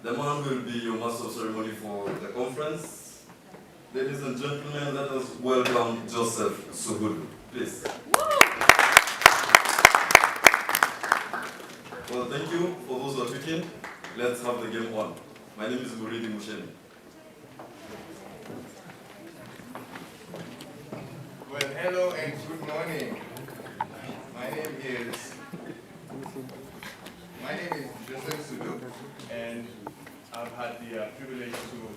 The man will be your master of ceremony for the conference. Ladies and gentlemen, let us welcome Joseph Sugudu, please. Well, thank you for those who are speaking. Let's have the game on. My name is Muridi Musheni. Well, hello and good morning. My name is Joseph Sugudu, and I've had the privilege to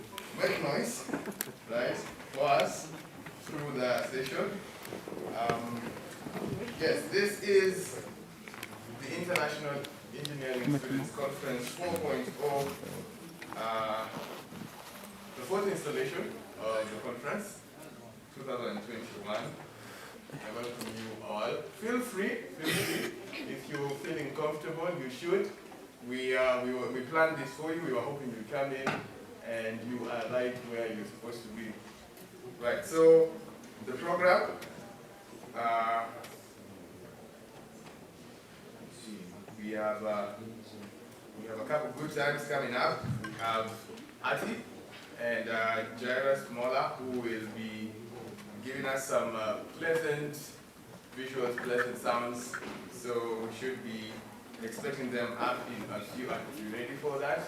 make noise, right, for us through the session. Yes, this is the International Engineering Students Conference 4.0, the fourth installation of the conference, 2021. I welcome you all. Feel free, if you're feeling comfortable, you should. We planned this for you. We were hoping you'd come in and you are right where you're supposed to be. Right, so the program, we have a couple of good times coming up. We have Ati and Jairus Mola, who will be giving us some pleasant visuals, pleasant sounds. So we should be expecting them up in a few. Are you ready for that?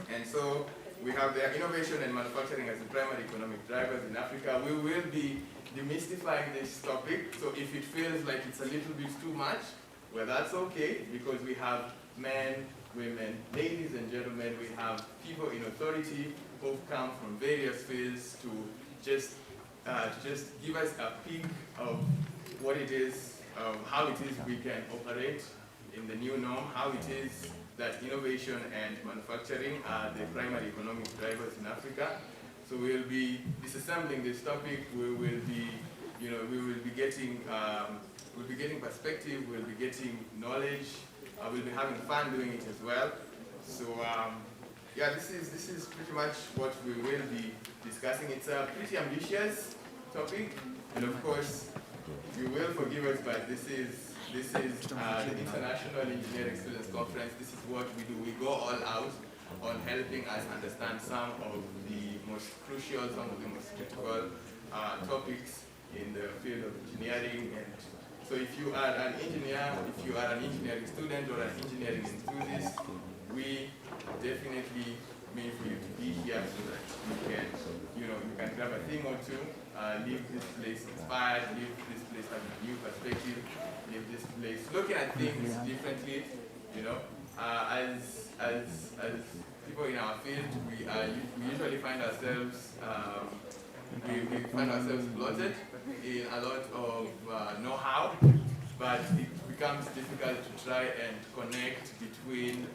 And so we have the innovation and manufacturing as the primary economic drivers in Africa. We will be demystifying this topic, so if it feels like it's a little bit too much, well, that's okay, because we have men, women, ladies and gentlemen, we have people in authority who've come from various fields to just give us a peek of what it is, how it is we can operate in the new norm, how it is that innovation and manufacturing are the primary economic drivers in Africa. So we will be disassembling this topic. We will be, we will be getting, perspective. We'll be getting knowledge. We'll be having fun doing it as well. So yeah, this is pretty much what we will be discussing. It's a pretty ambitious topic, and of course, you will forgive us, but this is the International Engineering Students Conference. This is what we do. We go all out on helping us understand some of the most crucial, some of the most critical topics in the field of engineering. And so if you are an engineer, if you are an engineering student or an engineering enthusiast, we definitely mean for you to be here so that you can grab a thing or two, leave this place inspired, leave this place having a new perspective, leave this place looking at things differently. As people in our field, we usually find ourselves bloated in a lot of know-how, but it becomes difficult to try and connect between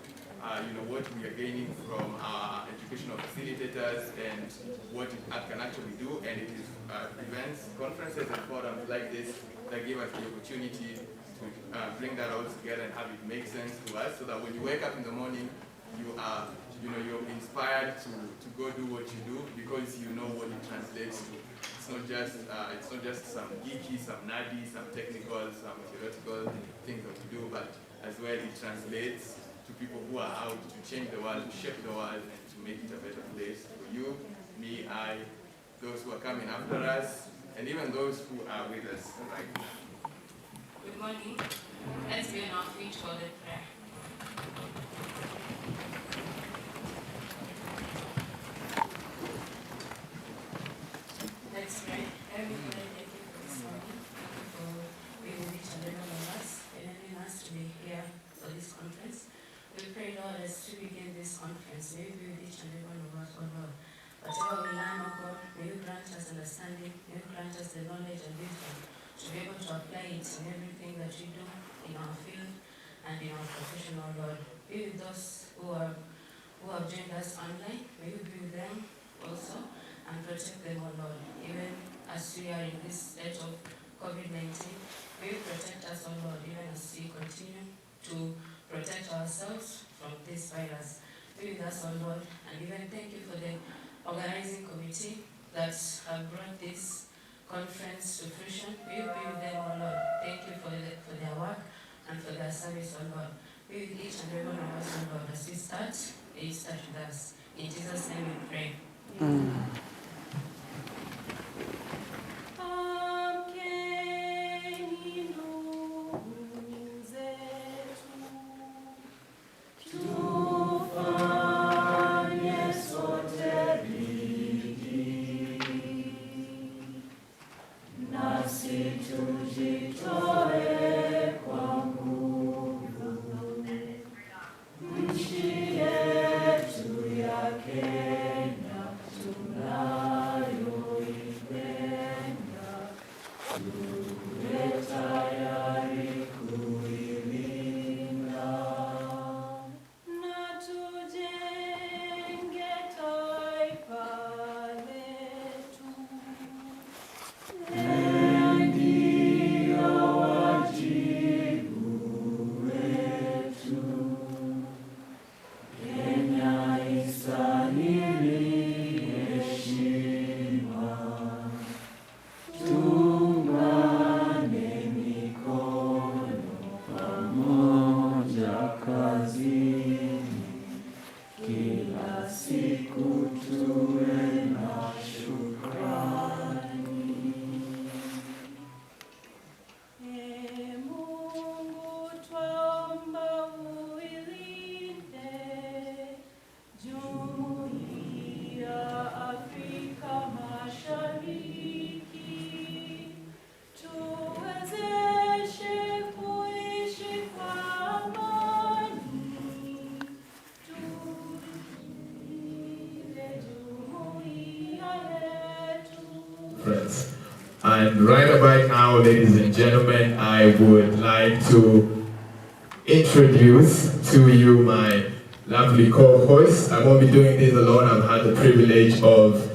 what we are gaining from our educational facilitators and what it can actually do. And it is events, conferences, and forums like this that give us the opportunity to bring that all together and have it make sense to us, so that when you wake up in the morning, you're inspired to go do what you do because you know what it translates to. It's not just some geeky, some nerdy, some technical, some theoretical things that we do, but as well it translates to people who are out to change the world, to shape the world, and to make it a better place for you, me, those who are coming after us, and even those who are with us right now. Good morning. Let's be on our feet for the prayer. Let's pray. Heavenly Father, thank you for this morning. Thank you for being with each and every one of us, enabling us to be here for this conference. We pray, Lord, as we begin this conference, may you be with each and every one of us, oh Lord. Whatever we learn, oh God, may you grant us understanding, may you grant us the knowledge and wisdom to be able to apply it in everything that we do in our field and in our profession, oh Lord. Be with those who have joined us online. May you be with them also and protect them, oh Lord. Even as we are in this stage of COVID-19, may you protect us, oh Lord, even as we continue to protect ourselves from this virus. Be with us, oh Lord, and even thank you for the organizing committee that have brought this conference to fruition. Be with them, oh Lord. Thank you for their work and for their service, oh Lord. Be with each and every one of us, oh Lord. As we start, may you start with us. In Jesus' name we pray. Friends. And right about now, ladies and gentlemen, I would like to introduce to you my lovely co-host. I won't be doing this alone. I've had the privilege of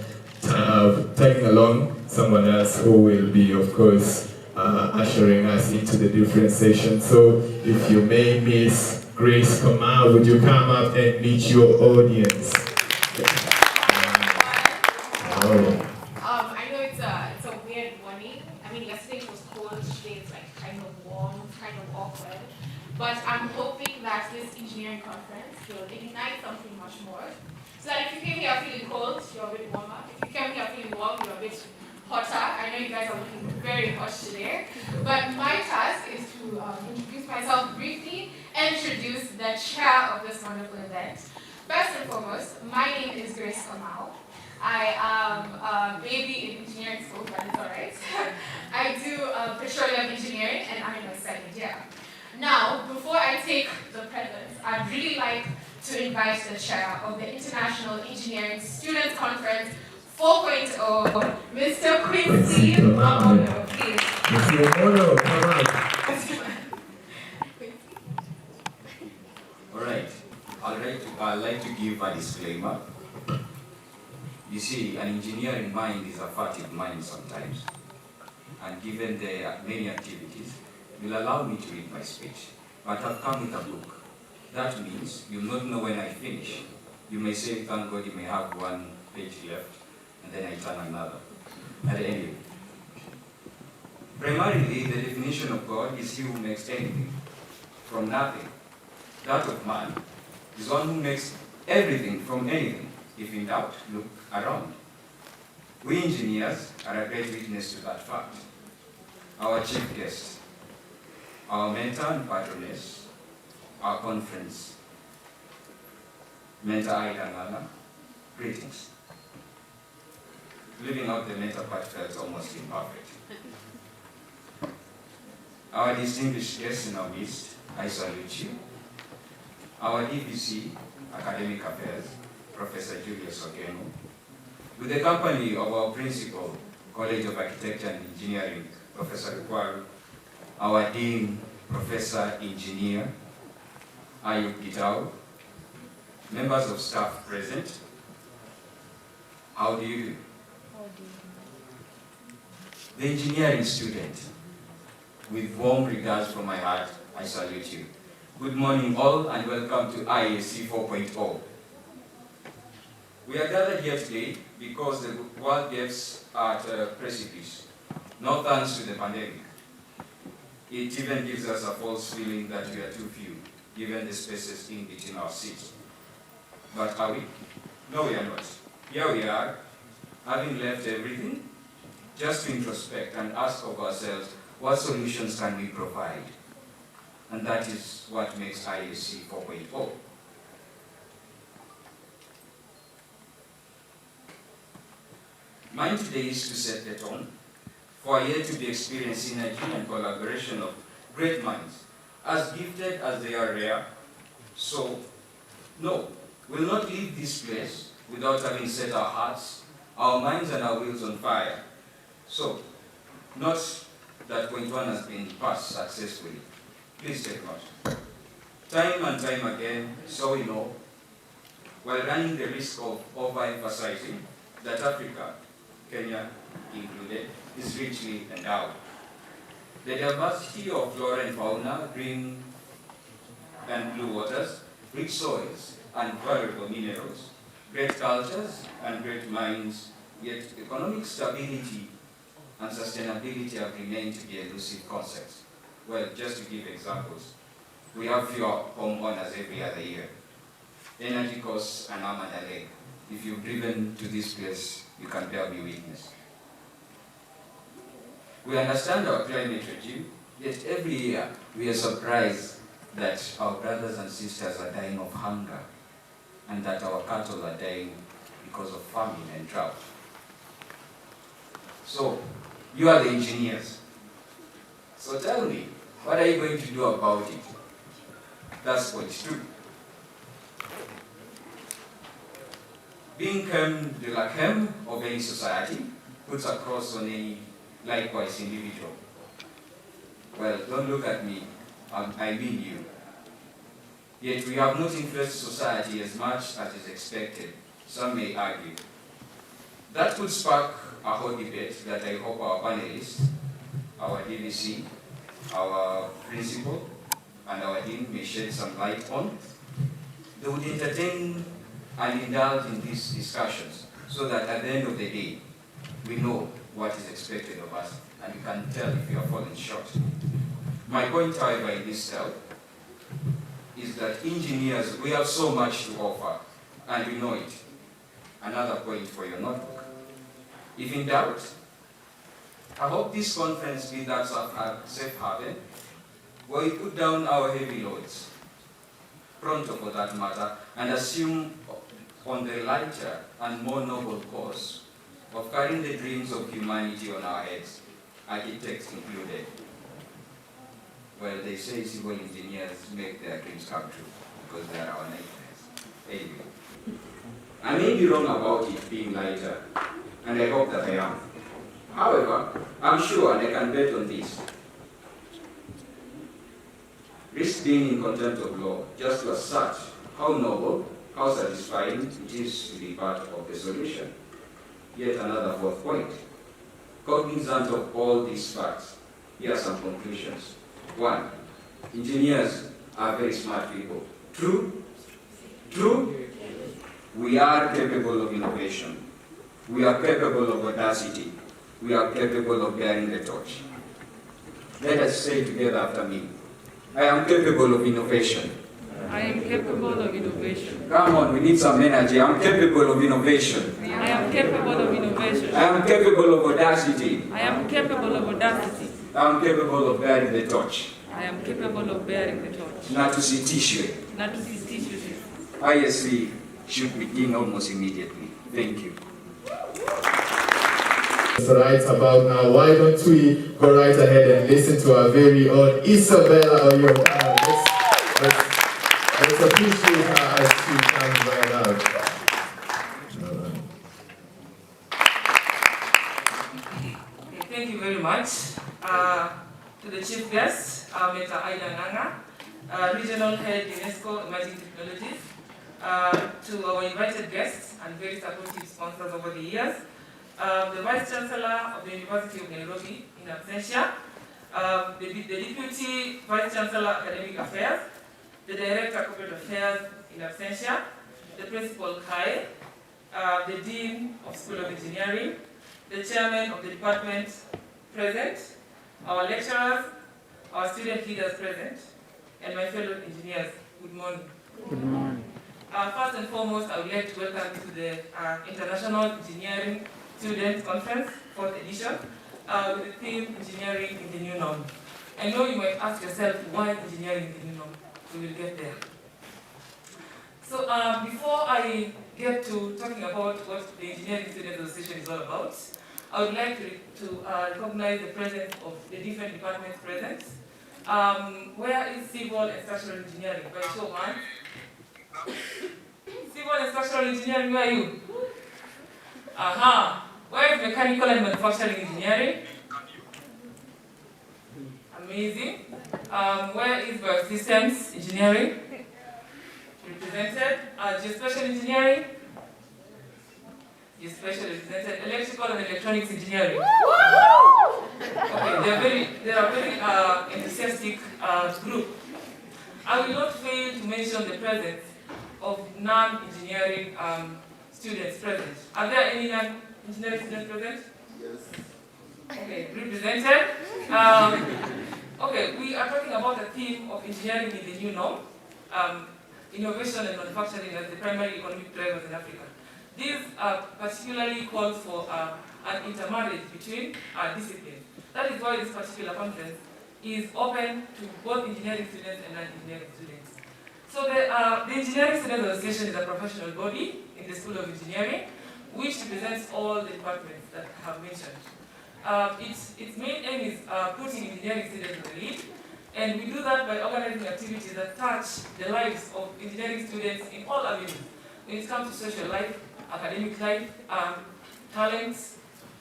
taking along someone else who will be, of course, ushering us into the different sessions. So if you may, Miss Grace Kamau, would you come up and meet your audience? I know it's a weird morning. I mean, yesterday it was cold, today it's like kind of warm, kind of awkward. But I'm hoping that this engineering conference will ignite something much more. So that if you came here feeling cold, you're a bit warmer. If you came here feeling warm, you're a bit hotter. I know you guys are looking very hot today. But my task is to introduce myself briefly and introduce the chair of this wonderful event. First and foremost, my name is Grace Kamau. I am a baby in engineering school, but it's alright. I do petroleum engineering and I'm in my second year. Now, before I take the presents, I'd really like to invite the chair of the International Engineering Students Conference 4.0, Mr. Quincy Mamono, please. Mr. Mamono, come on. All right, I'd like to give a disclaimer. You see, an engineering mind is a fatigue mind sometimes, and given the many activities, will allow me to read my speech, but I've come with a book. That means you'll not know when I finish. You may say, thank God you may have one page left, and then I turn another. But anyway, primarily the definition of God is he who makes anything from nothing. That of man is one who makes everything from anything. If in doubt, look around. We engineers are a great witness to that fact. Our chief guest, our mentor and patroness, our conference, Mentor Aida Nana, greetings. Leaving out the mentor part felt almost imperfect. Our distinguished guests in our midst, I salute you. Our DVC, Academic Affairs, Professor Julius Okeno, with the company of our principal, College of Architecture and Engineering, Professor Kwaru, our Dean, Professor Engineer, Ayub Gitao, members of staff present, how do you do? The engineering student, with warm regards from my heart, I salute you. Good morning all and welcome to IAC 4.0. We are gathered here today because the world gets at a precipice, no thanks to the pandemic. It even gives us a false feeling that we are too few, given the spaces in between our seats. But are we? No, we are not. Here we are, having left everything, just to introspect and ask of ourselves, what solutions can we provide? And that is what makes IAC 4.0. Mine today is to set the tone for a year to be experiencing synergy and collaboration of great minds, as gifted as they are rare. So, no, we'll not leave this place without having set our hearts, our minds and our wills on fire. So, not that point one has been passed successfully. Please take note. Time and time again, so we know, while running the risk of overemphasizing that Africa, Kenya included, is richly endowed. The diversity of flora and fauna, green and blue waters, rich soils and valuable minerals, great cultures and great minds, yet economic stability and sustainability have remained to be elusive concepts. Well, just to give examples, we have fewer homeowners every other year. Energy costs an arm and a leg. If you've driven to this place, you can bear me witness. We understand our climate regime, yet every year we are surprised that our brothers and sisters are dying of hunger and that our cattle are dying because of famine and drought. So, you are the engineers. So tell me, what are you going to do about it? That's point two. Being creme de la creme of any society puts across on any likewise individual. Well, don't look at me, I mean you. Yet we have not influenced society as much as is expected, some may argue. That could spark a whole debate that I hope our panelists, our DVC, our principal, and our dean may shed some light on. They would entertain and indulge in these discussions so that at the end of the day, we know what is expected of us and you can tell if you are falling short. My point, however, in this cell is that engineers, we have so much to offer and we know it. Another point for your notebook. If in doubt, I hope this conference be that safe haven, where we put down our heavy loads, pronto for that matter, and assume on the lighter and more noble cause of carrying the dreams of humanity on our heads, architects included. Well, they say civil engineers make their dreams come true because they are our nightmares. Anyway, I may be wrong about it being lighter, and I hope that I am. However, I'm sure, and I can bet on this, risk being in contempt of law, just as such, how noble, how satisfying it is to be part of the solution. Yet another fourth point. Cognizant of all these facts, here are some conclusions. 1. Engineers are very smart people. True? True? We are capable of innovation. We are capable of audacity. We are capable of bearing the torch. Let us say together after me. I am capable of innovation. I am capable of innovation. Come on, we need some energy. I am capable of innovation. I am capable of innovation. I am capable of audacity. I am capable of audacity. I am capable of bearing the torch. I am capable of bearing the torch. Natusitishwe. Natusitishwe. ISV should begin almost immediately. Thank you. Right about now, why don't we go right ahead and listen to our very own Isabella Oyoko. Let's appreciate her as she comes right out. Thank you very much. To the chief guest, Meta Aida Nanga, Regional Head UNESCO Emerging Technologies, to our invited guests and very supportive sponsors over the years, the Vice Chancellor of the University of Nairobi in absentia, the Deputy Vice Chancellor Academic Affairs, the Director Corporate Affairs in absentia, the Principal Kai, the Dean of School of Engineering, the Chairman of the Department present, our lecturers, our student leaders present, and my fellow engineers. Good morning. Good morning. First and foremost, I would like to welcome you to the International Engineering Student Conference, 4th edition, with the theme Engineering in the New Norm. I know you might ask yourself, why engineering in the new norm? We will get there. So before I get to talking about what the Engineering Student Association is all about, I would like to recognize the presence of the different departments present. Where is civil and structural engineering? By show of hands. Civil and structural engineering, where are you? Aha. Where is mechanical and manufacturing engineering? Amazing. Where is biosystems engineering? Represented. Geospatial engineering? Geospatial represented. Electrical and electronics engineering? Okay, they are very enthusiastic group. I will not fail to mention the presence of non-engineering students present. Are there any non-engineering students present? Yes. Okay, represented. Okay, we are talking about the theme of engineering in the new norm, innovation and manufacturing as the primary economic drivers in Africa. These particularly call for an intermarriage between disciplines. That is why this particular conference is open to both engineering students and non-engineering students. So the Engineering Students Association is a professional body in the School of Engineering, which represents all the departments that I have mentioned. Its main aim is putting engineering students in the lead, and we do that by organizing activities that touch the lives of engineering students in all avenues. When it comes to social life, academic life, talents,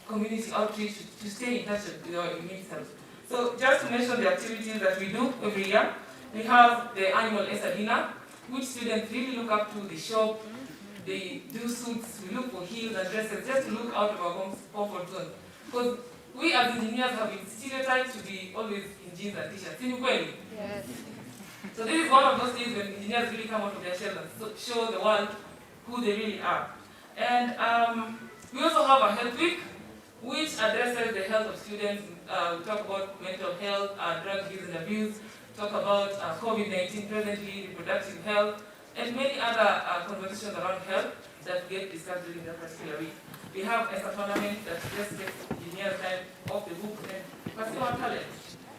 community outreach, to stay in touch with our unique selves. So just to mention the activities that we do every year, we have the annual ESA dinner, which students really look up to. They shop, they do suits, we look for heels and dresses, just to look out of our comfort zone. Because we as engineers have been stereotyped to be always in jeans and t-shirts. Yes. So this is one of those days when engineers really come out of their shells and show the world who they really are. And we also have a health week, which addresses the health of students. We talk about mental health, drug use and abuse, talk about COVID-19 presently, reproductive health, and many other conversations around health that get discussed during that particular week. We have a tournament that just gets engineers time off the book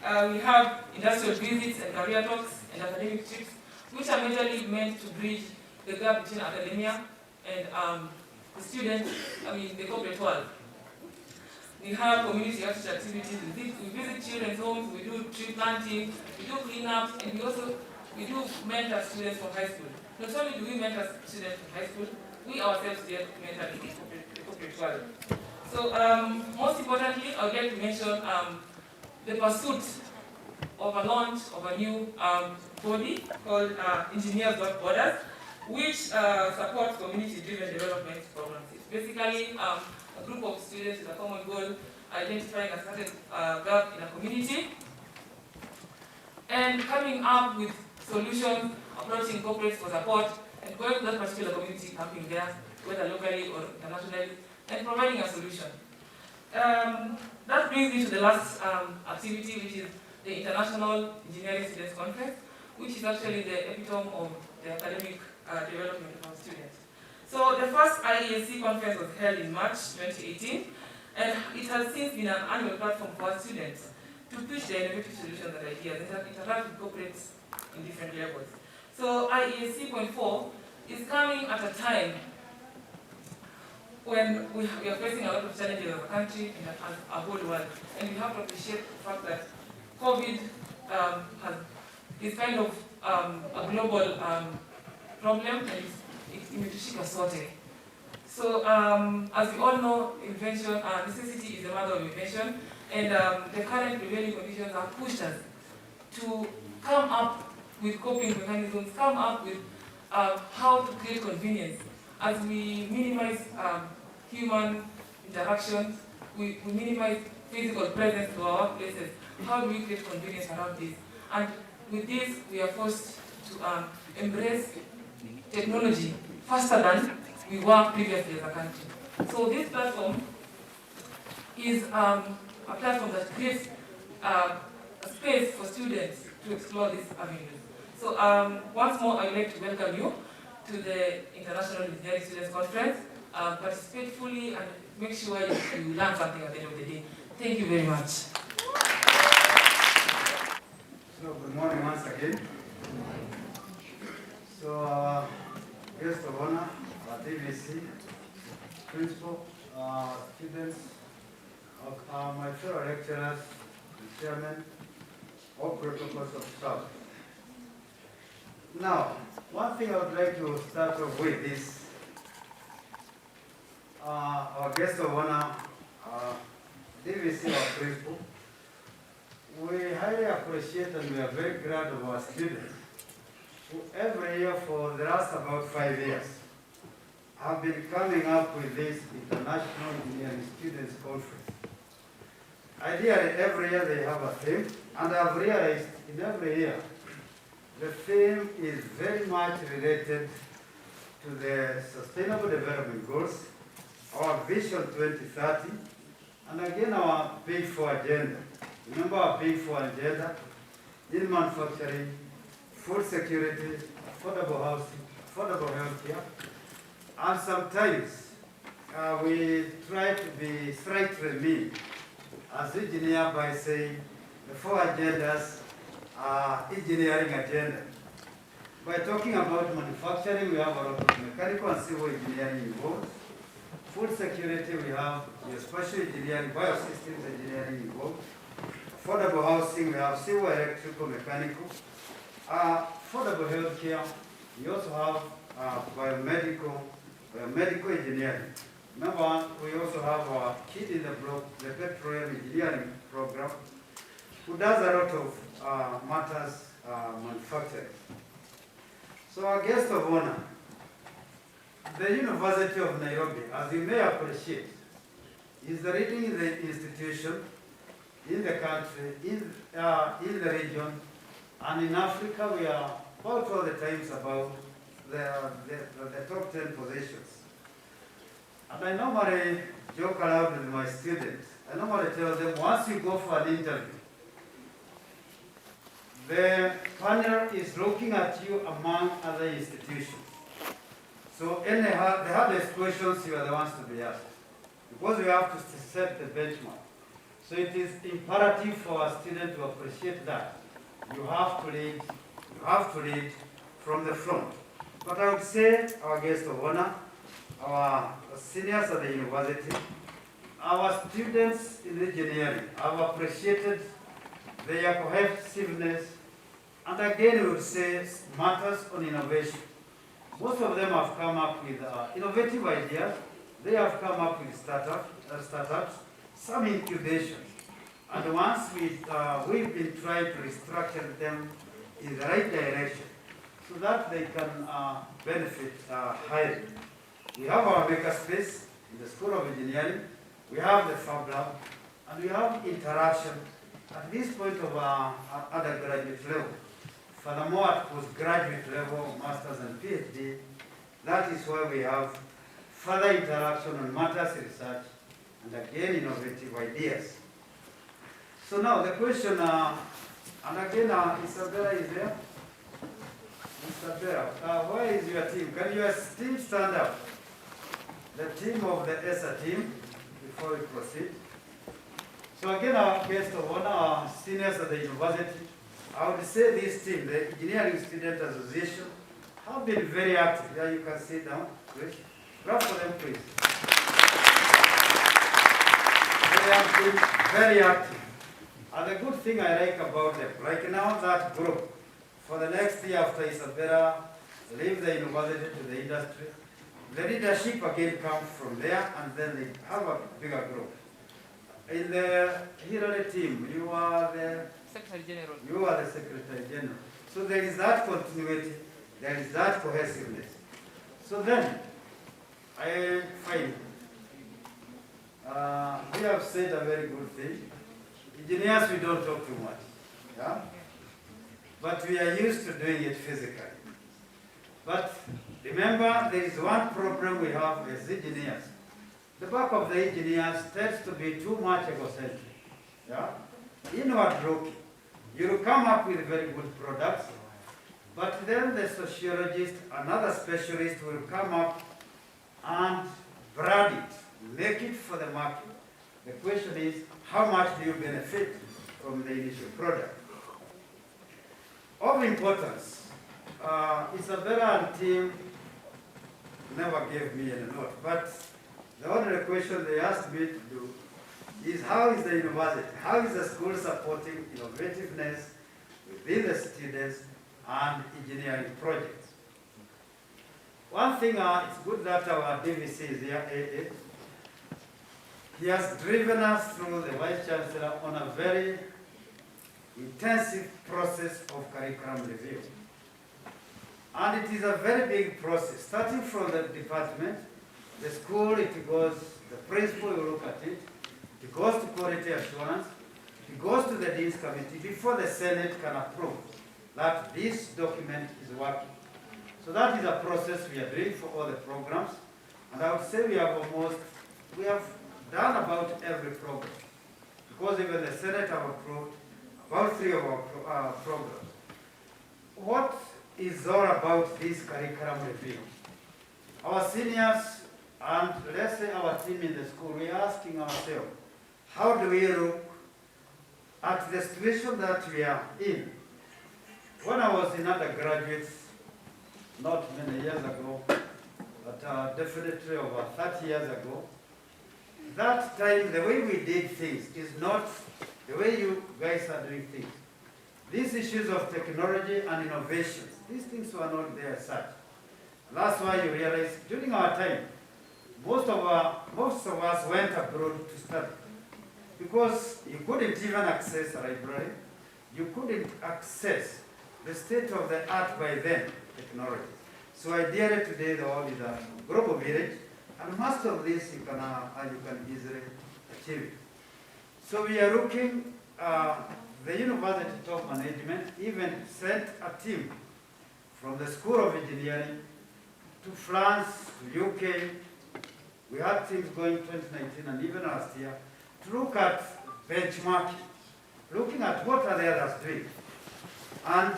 We have industrial visits and career talks and academic trips, which are majorly meant to bridge the gap between academia and the students, the corporate world. We have community outreach activities. We visit children's homes, we do tree planting, we do cleanups, and we do mentor students from high school. Not only do we mentor students from high school, we ourselves get mentored in the corporate world. So most importantly, I would like to mention the pursuit of a launch of a new body called Engineers Without Borders, which supports community-driven development programs. It's basically a group of students with a common goal, identifying a certain gap in a community, and coming up with solutions, approaching corporates for support, and going to that particular community, camping there, whether locally or internationally, and providing a solution. That brings me to the last activity, which is the International Engineering Students Conference, which is actually the epitome of the academic development of our students. So the first IESC conference was held in March 2018, and it has since been an annual platform for our students to pitch their innovative solutions and ideas and interact with corporates in different levels. So IESC Point 4 is coming at a time when we are facing a lot of challenges as a country and as a whole world. And we have to appreciate the fact that COVID is kind of a global problem, and it's imetushika sote. So as we all know, invention, necessity is the mother of invention, and the current prevailing conditions have pushed us to come up with coping mechanisms, come up with how to create convenience as we minimize human interactions, we minimize physical presence to our workplaces. How do we create convenience around this? And with this, we are forced to embrace technology faster than we were previously as a country. So this platform is a platform that creates a space for students to explore these avenues. So once more, I would like to welcome you to the International Engineering Students Conference. Participate fully and make sure you learn something at the end of the day. Thank you very much. So good morning once again. So our guest of honor, our DVC, principal, students, my fellow lecturers, the chairman, all protocols of staff. Now, one thing I would like to start off with is our guest of honor, DVC, our principal. We highly appreciate and we are very glad of our students who every year for the last about 5 years have been coming up with this International Engineering Students Conference. Ideally, every year they have a theme, and I've realized in every year the theme is very much related to the Sustainable Development Goals, our Vision 2030, and again our Big Four agenda. Remember our Big Four agenda: in manufacturing, food security, affordable housing, affordable healthcare, and sometimes we try to be slightly mean as engineer by saying the four agendas are engineering agenda. By talking about manufacturing, we have a lot of mechanical and civil engineering involved. Food security, we have spatial engineering, biosystems engineering involved. Affordable housing, we have civil, electrical, mechanical. Affordable healthcare, we also have biomedical engineering. Remember, we also have our kid in the block, the petroleum engineering program, who does a lot of matters manufacturing. So our guest of honor, the University of Nairobi, as you may appreciate, is the leading institution in the country, in the region, and in Africa. We are about all the times about the top 10 positions. And I normally joke around with my students. I normally tell them, once you go for an interview, the panel is looking at you among other institutions. So the hardest questions, you are the ones to be asked, because you have to set the benchmark. So it is imperative for a student to appreciate that. You have to lead from the front. But I would say our guest of honor, our seniors at the university, our students in engineering have appreciated their cohesiveness, and again we would say matters on innovation. Most of them have come up with innovative ideas. They have come up with startups, some incubations. And once we've been trying to restructure them in the right direction so that they can benefit highly. We have our makerspace in the School of Engineering, we have the Fab Lab, and we have interaction at this point of undergraduate level. Furthermore, at postgraduate level, master's and PhD, that is where we have further interaction on matters research and again innovative ideas. So now the question, and again, Isabella is there? Isabella, where is your team? Can your team stand up? The team of the ESA team, before we proceed. So again, our guest of honor, our seniors at the university, I would say this team, the Engineering Student Association, have been very active. There you can sit down, please. Clap for them, please. They have been very active. And the good thing I like about them, like now that group, for the next year after Isabella leaves the university to the industry, the leadership again comes from there, and then they have a bigger group. In the Hillary team, you are the Secretary General. You are the Secretary General. So there is that continuity, there is that cohesiveness. So then, I find we have said a very good thing. Engineers, we don't talk too much. Yeah? But we are used to doing it physically. But remember, there is one problem we have as engineers. The back of the engineers tends to be too much egocentric. Yeah? Inward looking. You will come up with very good products, but then the sociologist, another specialist will come up and brand it, make it for the market. The question is, how much do you benefit from the initial product? Of importance, Isabella and team never gave me any note, but the only question they asked me to do is how is the university, how is the school supporting innovativeness within the students and engineering projects. One thing, it's good that our DVC is here, AA. He has driven us through the Vice Chancellor on a very intensive process of curriculum review. And it is a very big process, starting from the department, the school, it goes, the principal will look at it, it goes to quality assurance, it goes to the Dean's Committee before the Senate can approve that this document is working. So that is a process we are doing for all the programs. And I would say we have done about every program. Because even the Senate have approved about 3 of our programs. What is all about this curriculum review? Our seniors and let's say our team in the school, we are asking ourselves, how do we look at the situation that we are in? When I was in undergraduates, not many years ago, but definitely over 30 years ago, that time the way we did things is not the way you guys are doing things. These issues of technology and innovations, these things were not there as such. That's why you realize during our time, most of us went abroad to study because you couldn't even access a library, you couldn't access the state of the art by then technology. So ideally today the world is a global village, and most of this you can easily achieve it. So we are looking. The university top management even sent a team from the School of Engineering to France, to UK. We had things going 2019 and even last year to look at benchmarking, looking at what are the others doing. And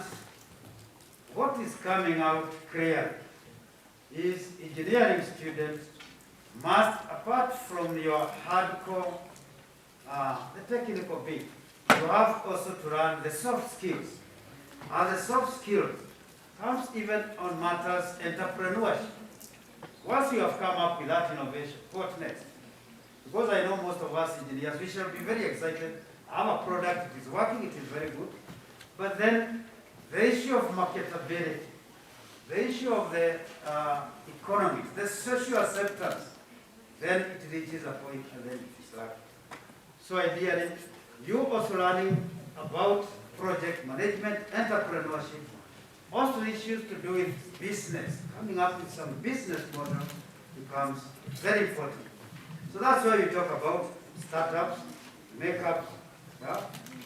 what is coming out clearly is engineering students must, apart from your hardcore the technical bit. You have also to learn the soft skills. And the soft skills comes even on matters entrepreneurship. Once you have come up with that innovation, what next? Because I know most of us engineers, we shall be very excited. Our product is working, it is very good. But then the issue of marketability, the issue of the economics, the social acceptance, then it reaches a point and then it is lacking. So ideally, you also learning about project management, entrepreneurship, most issues to do with business, coming up with some business model becomes very important. So that's why you talk about startups, makeups, yeah?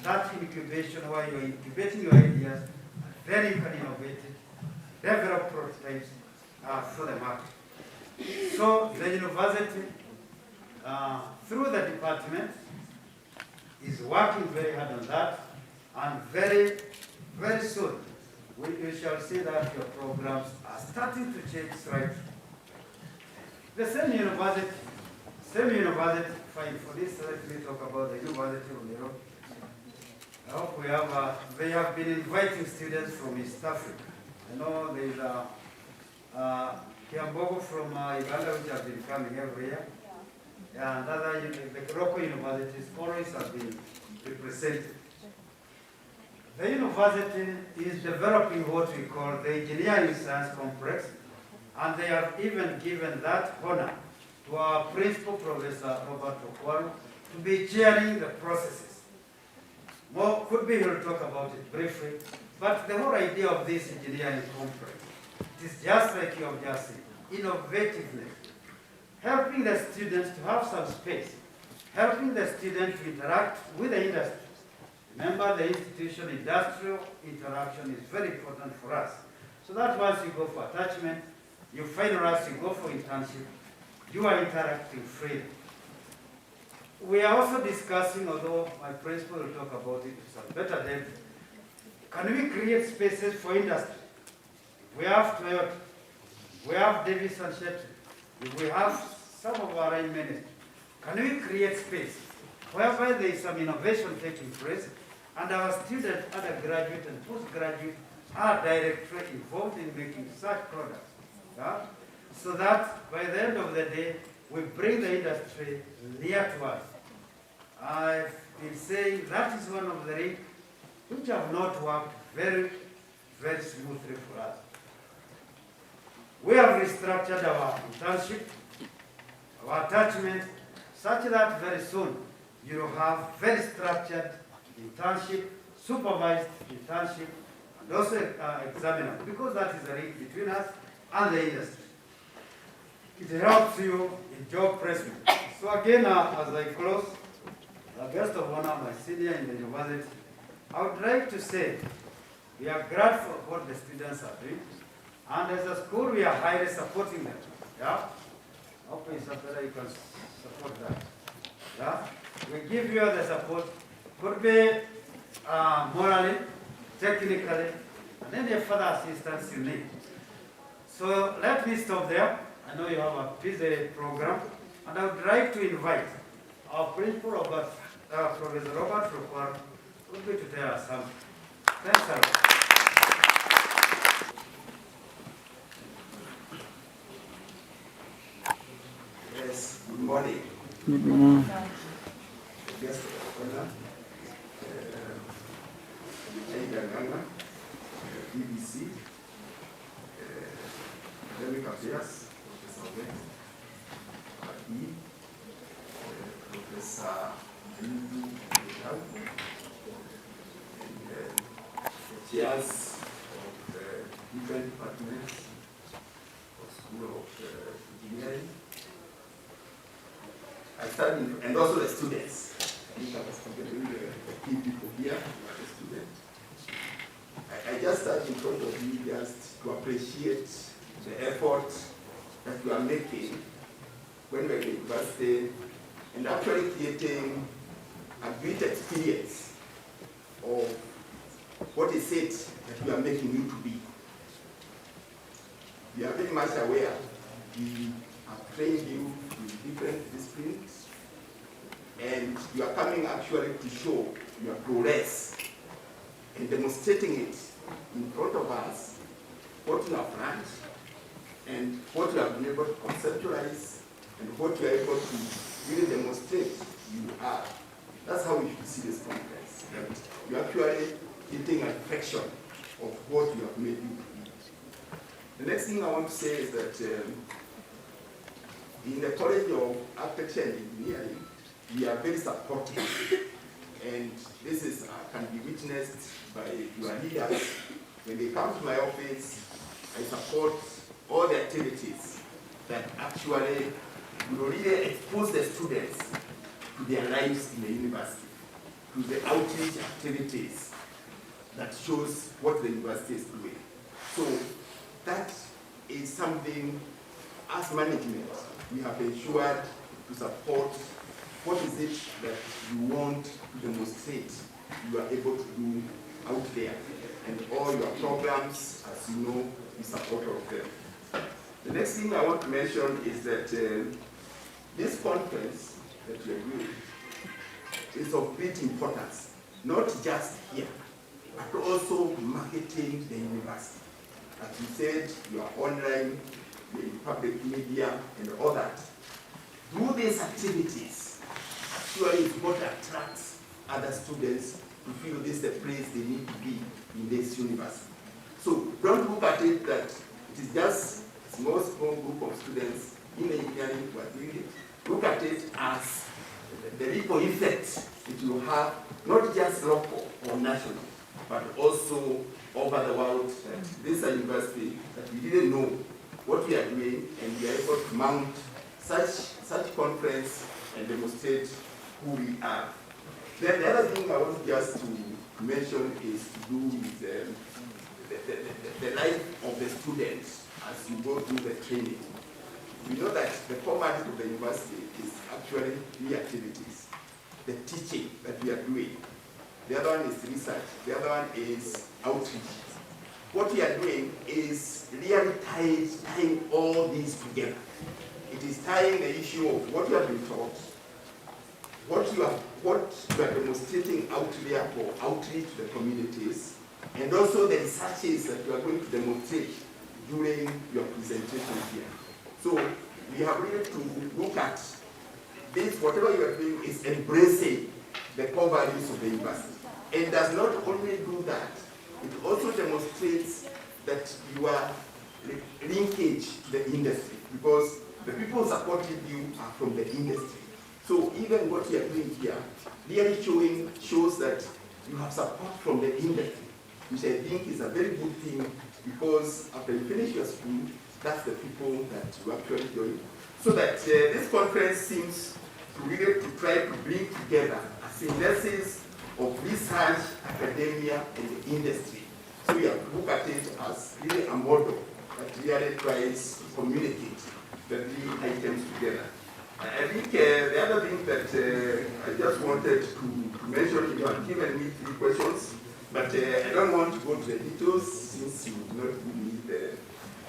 That incubation where you're incubating your ideas, then you can innovate it, develop prototypes for the market. So the university, through the department, is working very hard on that, and very, very soon we shall see that your programs are starting to change slightly. The same university, fine, for this, let me talk about the University of Nairobi. I hope we have, they have been inviting students from East Africa. I know there is Kiambogo from Uganda, which have been coming every year. And other, the local universities always have been represented. The university is developing what we call the Engineering Science Complex, and they have even given that honor to our principal, Professor Robert Okwaro, to be chairing the processes. More could be, he'll talk about it briefly, but the whole idea of this engineering complex, it is just like you have just said, innovativeness, helping the students to have some space, helping the students to interact with the industry. Remember, the institution industrial interaction is very important for us. So that once you go for attachment, you find us, you go for internship, you are interacting freely. We are also discussing, although my principal will talk about it to some better depth, can we create spaces for industry? We have Toyota, we have Davis and Shetty, we have some of our own ministers. Can we create space whereby there is some innovation taking place, and our students, undergraduate and postgraduate, are directly involved in making such products? Yeah? So that by the end of the day, we bring the industry near to us. I've been saying that is one of the things which have not worked very, very smoothly for us. We have restructured our internship, our attachment, such that very soon you will have very structured internship, supervised internship, and also examiner, because that is the link between us and the industry. It helps you in job placement. So again, as I close, the guest of honor, my senior in the university, I would like to say we are grateful for what the students are doing, and as a school, we are highly supporting them. Yeah? Hopefully, you can support that. Yeah? We give you the support, could be morally, technically, and any further assistance you need. So let me stop there. I know you have a busy program, and I would like to invite our principal, Professor Robert Okwaro, to tell us something. Thanks a lot. Yes, good morning. Good morning. Guest of honor, Ganga, BBC, Academic Affairs, Professor Wet, Professor Lindu, and the chairs of the different departments of School of Engineering. I started, and also the students. I think I was comparing the key people here, who are the students. I just stand in front of you just to appreciate the effort that you are making when we're at the university and actually creating a great experience of what is it that we are making you to be. We are very much aware we have trained you in different disciplines, and you are coming actually to show your progress and demonstrating it in front of us, what you have learned, and what you have been able to conceptualize, and what you are able to really demonstrate you are. That's how we should see this conference. That you're actually hitting a reflection of what you have made you be. The next thing I want to say is that in the College of Architecture and Engineering, we are very supportive. And this is can be witnessed by your leaders. When they come to my office, I support all the activities that actually will really expose the students to their lives in the university, to the outreach activities that shows what the university is doing. So that is something, as management, we have ensured to support. What is it that you want to demonstrate you are able to do out there? And all your programs, as you know, we support all of them. The next thing I want to mention is that this conference that we are doing is of great importance, not just here, but also marketing the university. As you said, you are online, you're in public media, and all that. Do these activities, actually it's what attracts other students to feel this is the place they need to be in this university. So don't look at it that it is just a small group of students in engineering who are doing it. Look at it as the ripple effect it will have, not just local or national, but also over the world. This is a university that we didn't know what we are doing, and we are able to mount such conference and demonstrate who we are. Then the other thing I want just to mention is to do with the life of the students as you go through the training. We know that the format of the university is actually 3 activities. The teaching that we are doing. The other one is research. The other one is outreach. What we are doing is really tying all these together. It is tying the issue of what you have been taught, what you are demonstrating out there for outreach to the communities, and also the researches that you are going to demonstrate during your presentation here. So we have really to look at this, whatever you are doing is embracing the core values of the university. It does not only do that, it also demonstrates that you are linkage to the industry, because the people who supported you are from the industry. So even what you are doing here really shows that you have support from the industry, which I think is a very good thing, because after you finish your school, that's the people that you actually join. So that this conference seems to really to try to bring together a synthesis of research, academia, and the industry. So we have to look at it as really a model that really tries to communicate the 3 items together. I think the other thing that I just wanted to mention, you have given me 3 questions, but I don't want to go to the details since you do not give me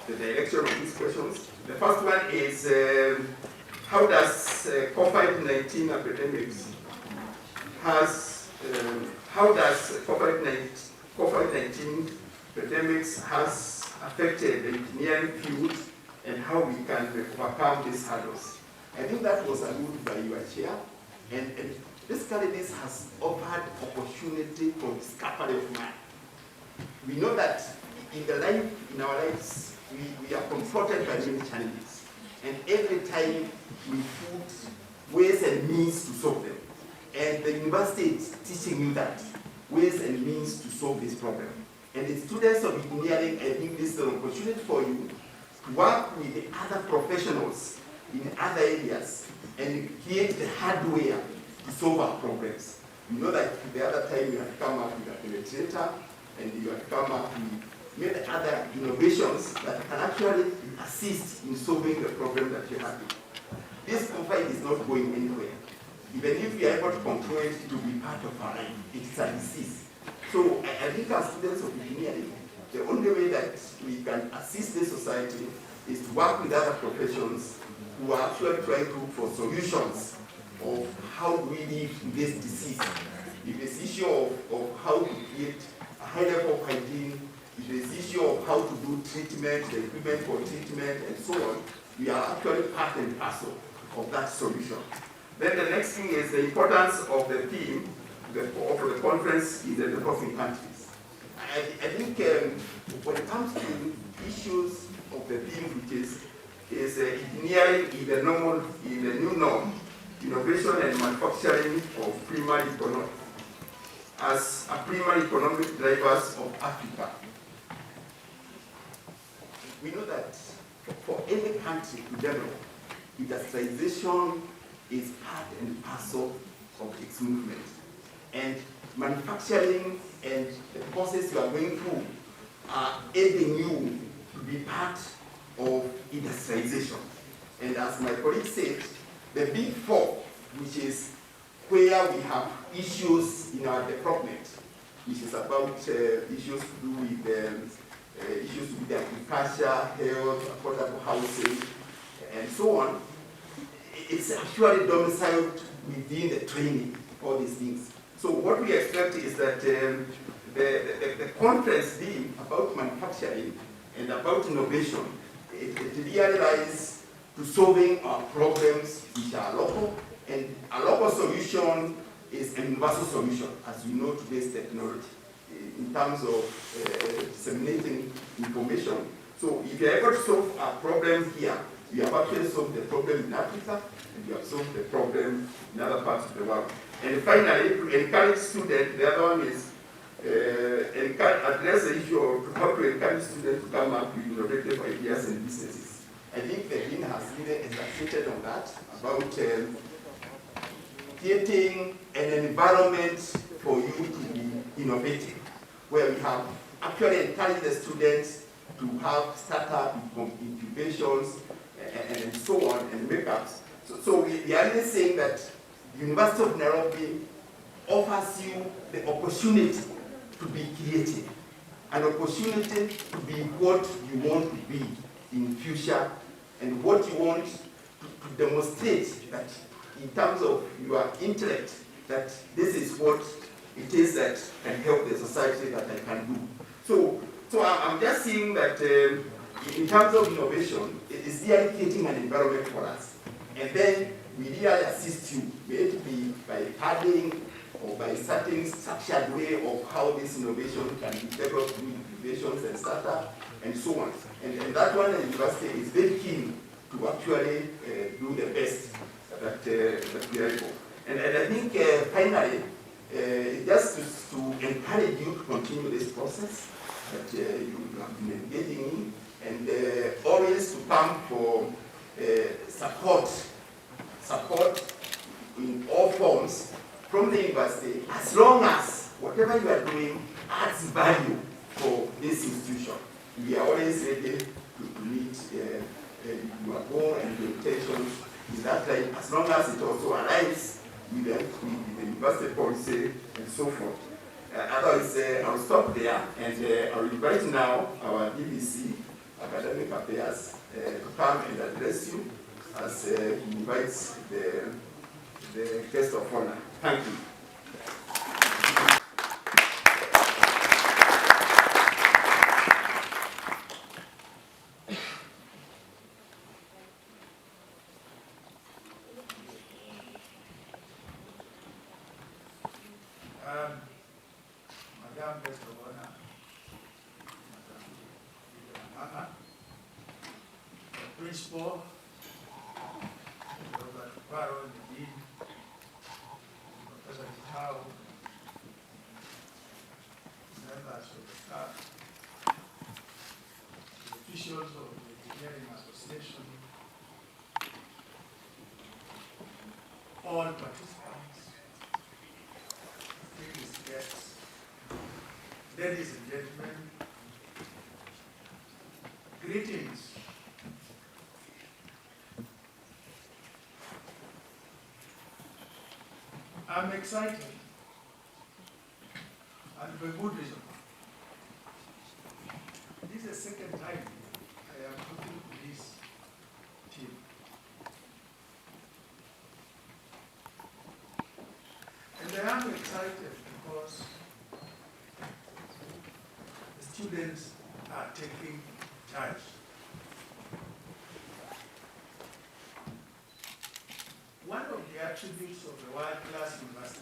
the direction of these questions. The first one is, how does COVID-19 academics how does COVID-19 pandemics has affected the engineering field, and how we can overcome these hurdles? I think that was alluded by your chair, and basically this has offered opportunity for discovery of man. We know that in our lives, we are confronted by many challenges, and every time we put ways and means to solve them. And the university is teaching you that, ways and means to solve this problem. And the students of engineering, I think this is an opportunity for you to work with the other professionals in other areas and create the hardware to solve our problems. You know that the other time you have come up with a penetrator, and you have come up with many other innovations that can actually assist in solving the problem that you have. This conflict is not going anywhere. Even if we are able to control it, it will be part of our life. It is a disease. So I think as students of engineering, the only way that we can assist this society is to work with other professions who are actually trying to look for solutions of how do we live with this disease. If it's issue of how to create a high level of hygiene, if it's issue of how to do treatment, the equipment for treatment, and so on, we are actually part and parcel of that solution. Then the next thing is the importance of the theme of the conference in the developing countries. I think when it comes to issues of the theme, which is engineering in the new norm, innovation and manufacturing of primary economic as a primary economic drivers of Africa. We know that for any country to develop, industrialization is part and parcel of its movement. And manufacturing and the process you are going through are aiding you to be part of industrialization. And as my colleague said, the big four, which is where we have issues in our development, which is about issues to do with agriculture, health, affordable housing, and so on. It's actually domiciled within the training, all these things. So what we expect is that the conference theme about manufacturing and about innovation, it really lies to solving our problems which are local, and a local solution is a universal solution, as we know today's technology, in terms of disseminating information. So if you're able to solve our problem here, we have actually solved the problem in Africa, and we have solved the problem in other parts of the world. And finally, to encourage students, the other one is address the issue of how to encourage students to come up with innovative ideas and businesses. I think the dean has really exaggerated on that, about creating an environment for you to be innovative, where we have actually encouraged the students to have startup incubations and so on, and make-ups. So we are really saying that the University of Nairobi offers you the opportunity to be creative, an opportunity to be what you want to be in future, and what you want to demonstrate that in terms of your intellect, that this is what it is that can help the society that I can do. So I'm just seeing that in terms of innovation, it is really creating an environment for us. And then we really assist you, may it be by padding or by certain structured way of how this innovation can be developed through incubations and startup and so on. And that one, the university is very keen to actually do the best that we are able. And I think finally, just to encourage you to continue this process that you have been engaging in, and always to come for support in all forms from the university, as long as whatever you are doing adds value for this institution. We are always ready to meet your goal and your intentions in that time, as long as it also aligns with the university policy and so forth. Otherwise, I'll stop there, and I'll invite now our DVC, Academic Affairs, to come and address you as he invites the guest of honor. Thank you. Madam Guest of Honor, Madam the Principal, Robert Barrow, the Dean, Professor Tao, members of the staff, the officials of the Engineering Association, all participants, distinguished guests, ladies and gentlemen, greetings. I'm excited, and for good reason. This is the second time I am talking to this team. I am excited because the students are taking charge. One of the attributes of a world-class university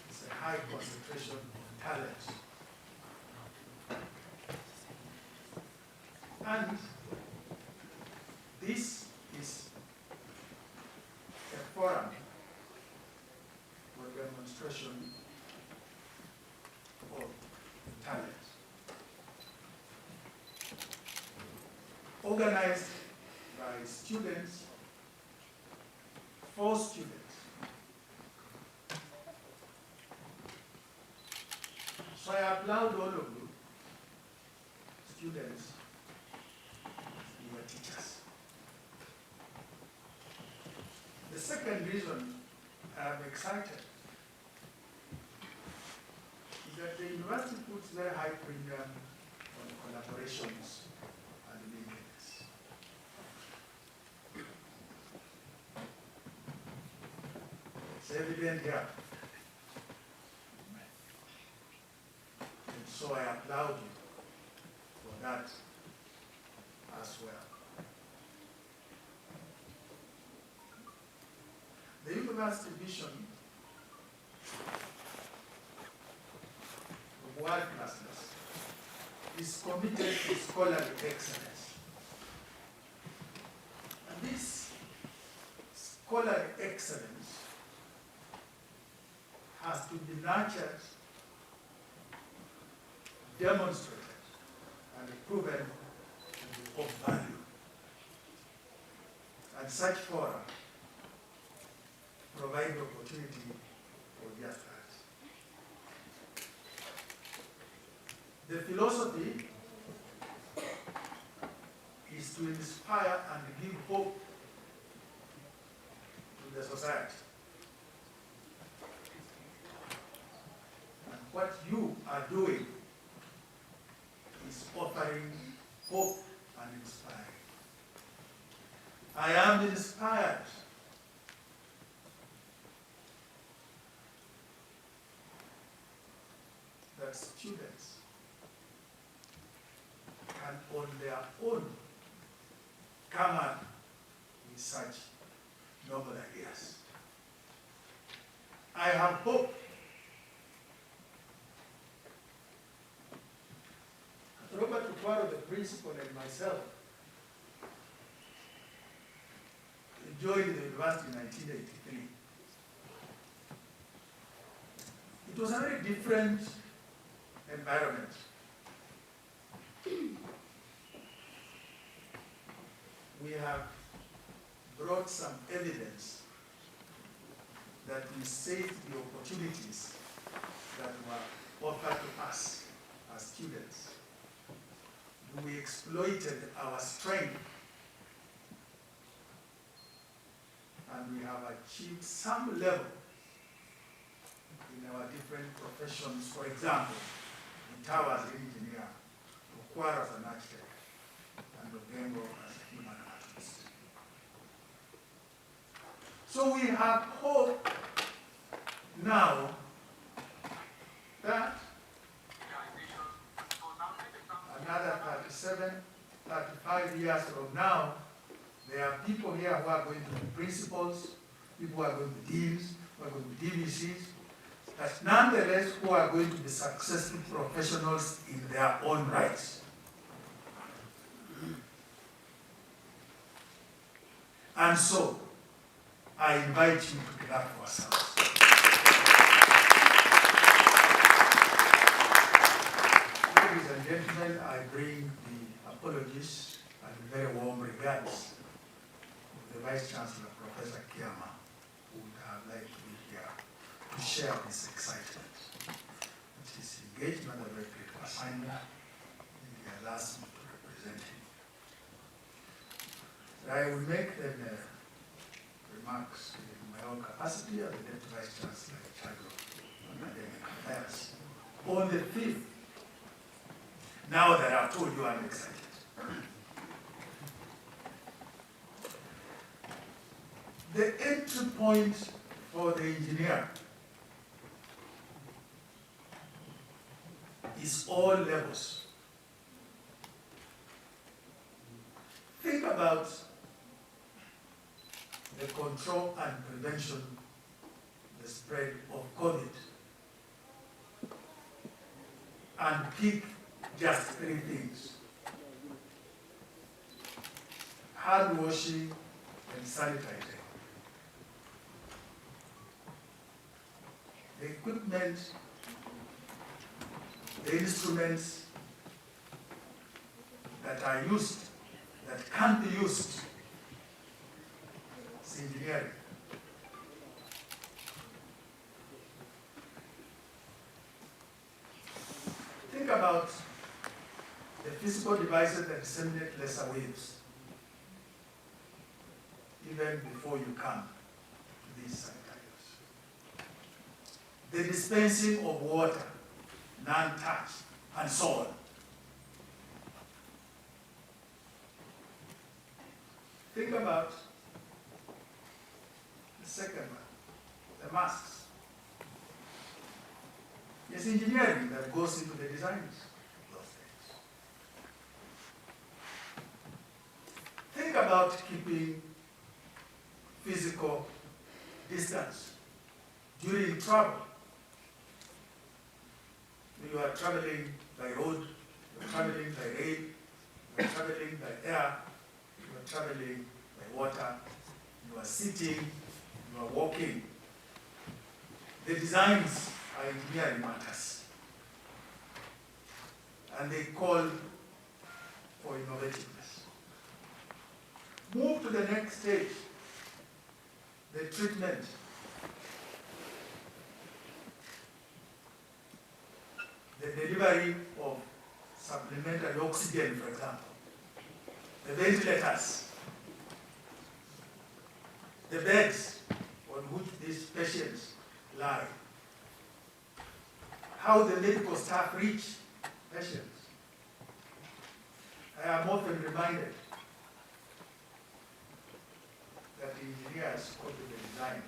is a high concentration of talent. And this is a forum for demonstration of talent. Organized by students, for students. So I applaud all of you, students, you are teachers. The second reason I'm excited is that the university puts very high premium on collaborations and linkages. It's evident here. And so I applaud you for that as well. The university vision of world-classness is committed to scholarly excellence. And this scholarly excellence has to be nurtured, demonstrated, and proven to be of value. And such fora provide the opportunity for just that. The philosophy is to inspire and give hope to the society. And what you are doing is offering hope and inspiring. I am inspired that students can on their own come up with such noble ideas. I have hope that Robert Tukwaro, the principal, and myself joined the university in 1983. It was a very different environment. We have brought some evidence that we seized the opportunities that were offered to us as students. We exploited our strength, and we have achieved some level in our different professions. For example, Tawa as an engineer, Okwara as an architect, and Ogengo as a human artist. So we have hope now that another 37, 35 years from now, there are people here who are going to be principals, people who are going to be deans, who are going to be DVCs, but nonetheless who are going to be successful professionals in their own rights. And so, I invite you to clap for ourselves. Ladies and gentlemen, I bring the apologies and very warm regards of the Vice Chancellor, Professor Kiama, who would have liked to be here to share this excitement. It is engagement, a very great assignment, and he has asked me to represent him. So I will make then remarks in my own capacity as the Deputy Vice Chancellor in charge of academic affairs. On the 5th, now that I've told you I'm excited, the entry point for the engineer is all levels. Think about the control and prevention, the spread of COVID, and pick just 3 things: hand washing and sanitizing. The equipment, the instruments that are used, that can be used, is engineering. Think about the physical devices that disseminate lesser waves, even before you come to these sanitizers. The dispensing of water, non-touch, and so on. Think about the second one, the masks. It's engineering that goes into the designs of those things. Think about keeping physical distance during travel. You are traveling by road, you are traveling by rail, you are traveling by air, you are traveling by water, you are sitting, you are walking. The designs are engineering matters. And they call for innovativeness. Move to the next stage, the treatment. The delivery of supplementary oxygen, for example. The ventilators. The beds on which these patients lie. How the medical staff reach patients. I am often reminded that engineers go to the design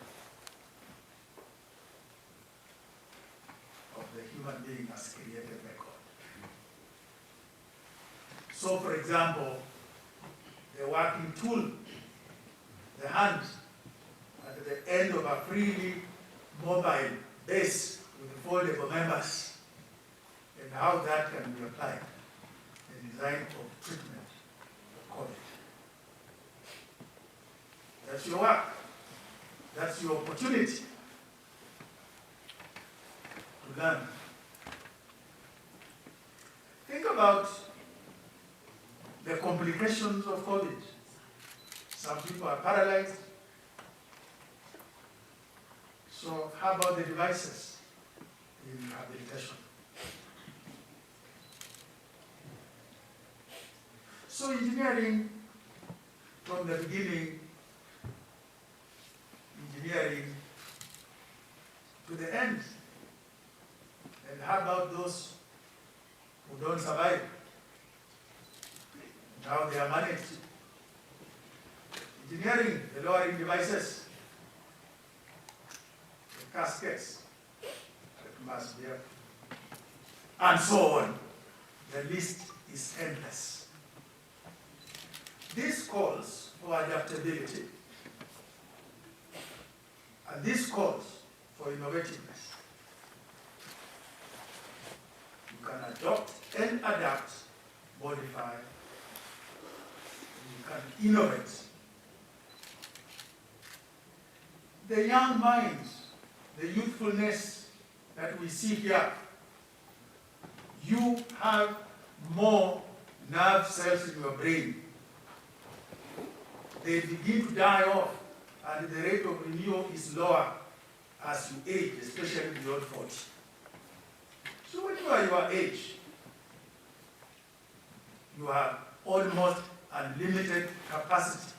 of the human being as created by God. So, for example, the working tool, the hand, at the end of a freely mobile base with foldable members, and how that can be applied in the design of treatment of COVID. That's your work. That's your opportunity to learn. Think about the complications of COVID. Some people are paralyzed. So how about the devices in rehabilitation? So engineering, from the beginning, engineering to the end. And how about those who don't survive? And how they are managed? Engineering, the lowering devices, the caskets that must be up, and so on. The list is endless. This calls for adaptability, and this calls for innovativeness. You can adopt and adapt, modify, you can innovate. The young minds, the youthfulness that we see here, you have more nerve cells in your brain. They begin to die off, and the rate of renewal is lower as you age, especially beyond 40. So when you are your age, you have almost unlimited capacity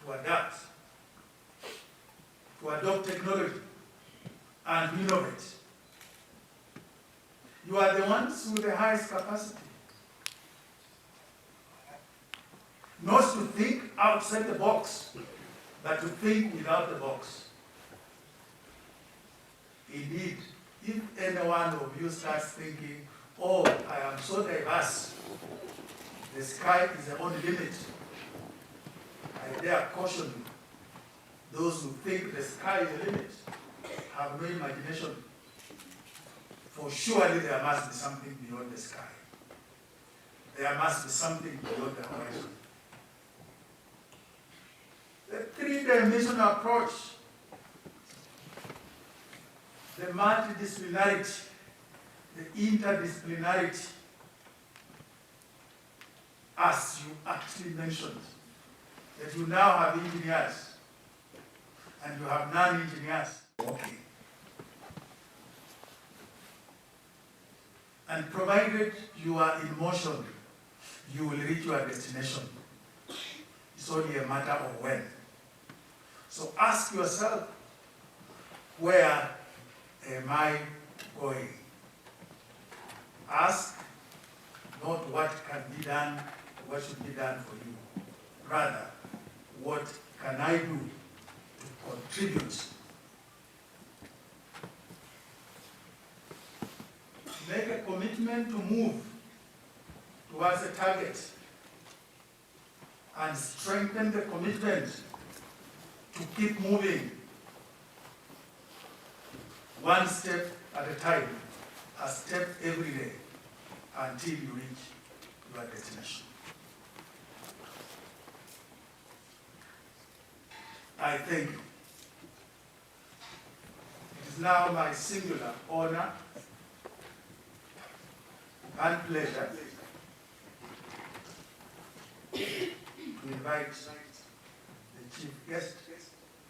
to adapt, to adopt technology, and innovate. You are the ones with the highest capacity. Not to think outside the box, but to think without the box. Indeed, if any one of you starts thinking, oh, I am so diverse, the sky is the only limit, I dare caution you, those who think the sky is the limit have no imagination. For surely there must be something beyond the sky. There must be something beyond the horizon. The three-dimensional approach, the multidisciplinarity, the interdisciplinarity, as you actually mentioned, that you now have engineers and you have non-engineers. Okay. And provided you are in motion, you will reach your destination. It's only a matter of when. So ask yourself, where am I going? Ask not what can be done, what should be done for you. Rather, what can I do to contribute? Make a commitment to move towards a target and strengthen the commitment to keep moving one step at a time, a step every day, until you reach your destination. I thank you. It is now my singular honor and pleasure to invite the chief guest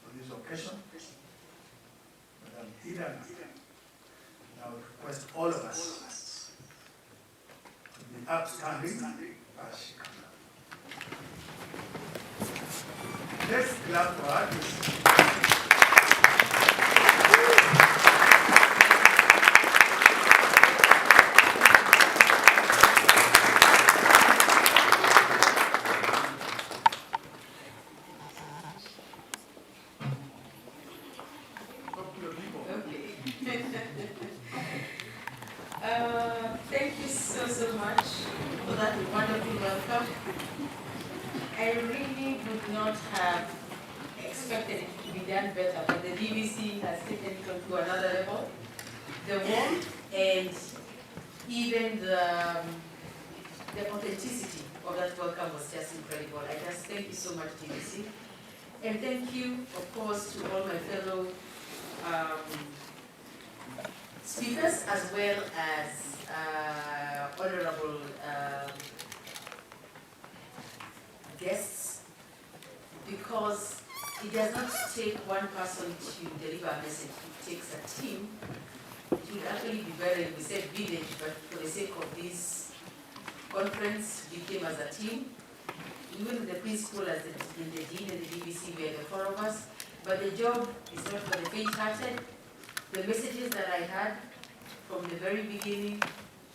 on this occasion, Madam Ida. I would request all of us to be upstanding as she comes up. Let's clap for her. Thank you so much for that wonderful welcome. I really would not have expected it to be done better, but the DVC has taken it to another level. The warmth and even the authenticity of that welcome was just incredible. I just thank you so much, DVC. And thank you, of course, to all my fellow speakers, as well as honorable guests, because it does not take one person to deliver a message, it takes a team. It would actually be better if we said village, but for the sake of this conference, we came as a team. Even the principal, as the dean and the DVC, we are the four of us, but the job is not for the faint-hearted. The messages that I had from the very beginning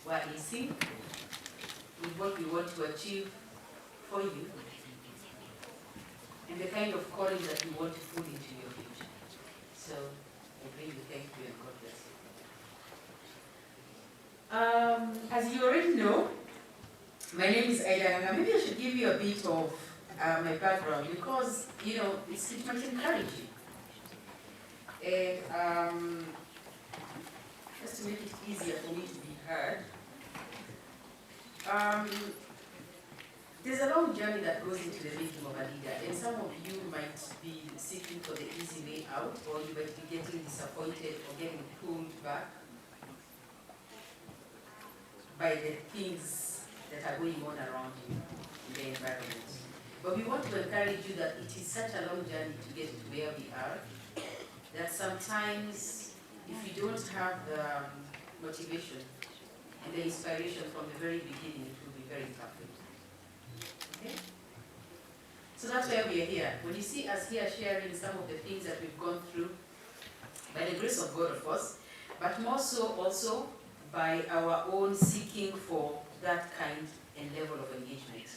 were in sync with what we want to achieve for you and the kind of calling that we want to put into your future. So I really thank you and God bless you. As you already know, my name is Aida. Maybe I should give you a bit of my background because, you know, it might encourage you. And just to make it easier for me to be heard, there's a long journey that goes into the making of a leader, and some of you might be seeking for the easy way out, or you might be getting disappointed or getting pulled back by the things that are going on around you in the environment. But we want to encourage you that it is such a long journey to get to where we are, that sometimes if you don't have the motivation and the inspiration from the very beginning, it will be very tough. Okay? So that's why we are here. When you see us here sharing some of the things that we've gone through, by the grace of God, of course, but more so also by our own seeking for that kind and level of engagement.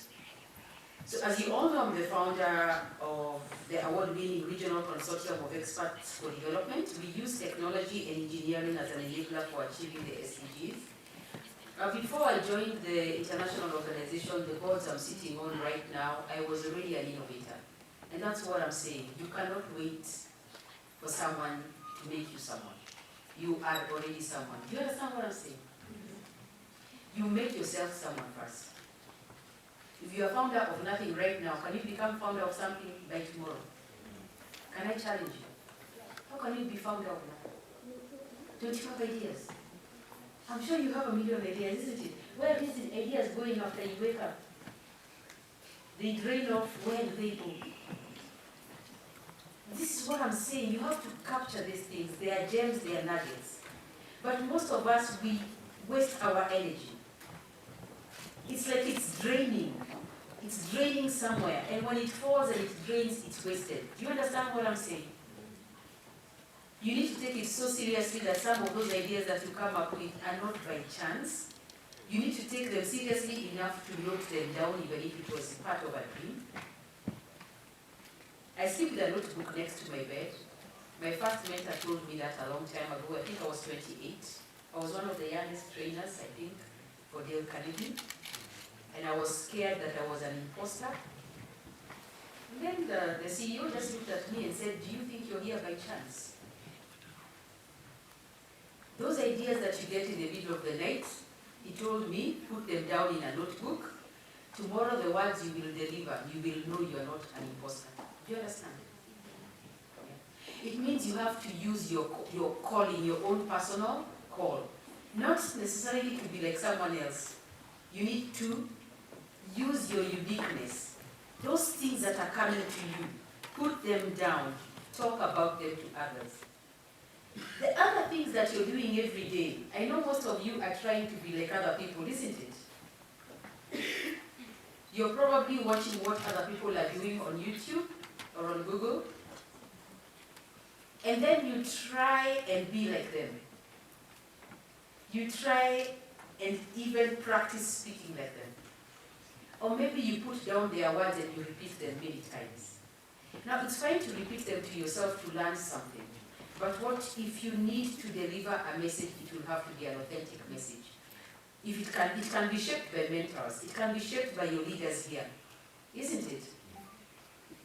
So as you all know, I'm the founder of the award-winning Regional Consortium of Experts for Development. We use technology and engineering as an enabler for achieving the SDGs. Before I joined the international organization, the boards I'm sitting on right now, I was already an innovator. And that's what I'm saying. You cannot wait for someone to make you someone. You are already someone. Do you understand what I'm saying? You make yourself someone first. If you are founder of nothing right now, can you become founder of something by tomorrow? Can I challenge you? How can you be founder of nothing? Don't you have ideas? I'm sure you have a million ideas, isn't it? Where are these ideas going after you wake up? They drain off, where do they go? This is what I'm saying. You have to capture these things. They are gems, they are nuggets. But most of us, we waste our energy. It's like it's draining. It's draining somewhere. And when it falls and it drains, it's wasted. Do you understand what I'm saying? You need to take it so seriously that some of those ideas that you come up with are not by chance. You need to take them seriously enough to note them down, even if it was part of a dream. I sleep with a notebook next to my bed. My first mentor told me that a long time ago. I think I was 28. I was one of the youngest trainers, I think, for Dale Carnegie. And I was scared that I was an imposter. And then the CEO just looked at me and said, do you think you're here by chance? Those ideas that you get in the middle of the night, he told me, put them down in a notebook. Tomorrow the words you will deliver, you will know you are not an imposter. Do you understand? Yeah. It means you have to use your calling, your own personal call. Not necessarily to be like someone else. You need to use your uniqueness. Those things that are coming to you, put them down. Talk about them to others. The other things that you're doing every day, I know most of you are trying to be like other people, isn't it? You're probably watching what other people are doing on YouTube or on Google, and then you try and be like them. You try and even practice speaking like them. Or maybe you put down their words and you repeat them many times. Now, it's fine to repeat them to yourself to learn something. But what if you need to deliver a message, it will have to be an authentic message. If it can be shaped by mentors. It can be shaped by your leaders here. Isn't it?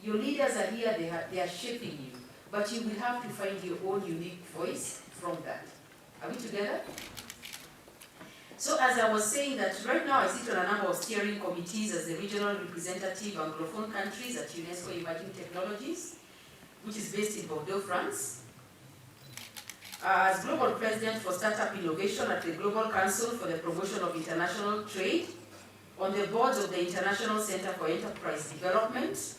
Your leaders are here, they are shaping you. But you will have to find your own unique voice from that. Are we together? So as I was saying that right now I sit on a number of steering committees as the regional representative Anglophone countries at UNESCO Emerging Technologies, which is based in Bordeaux, France. As Global President for Startup Innovation at the Global Council for the Promotion of International Trade, on the boards of the International Center for Enterprise Development,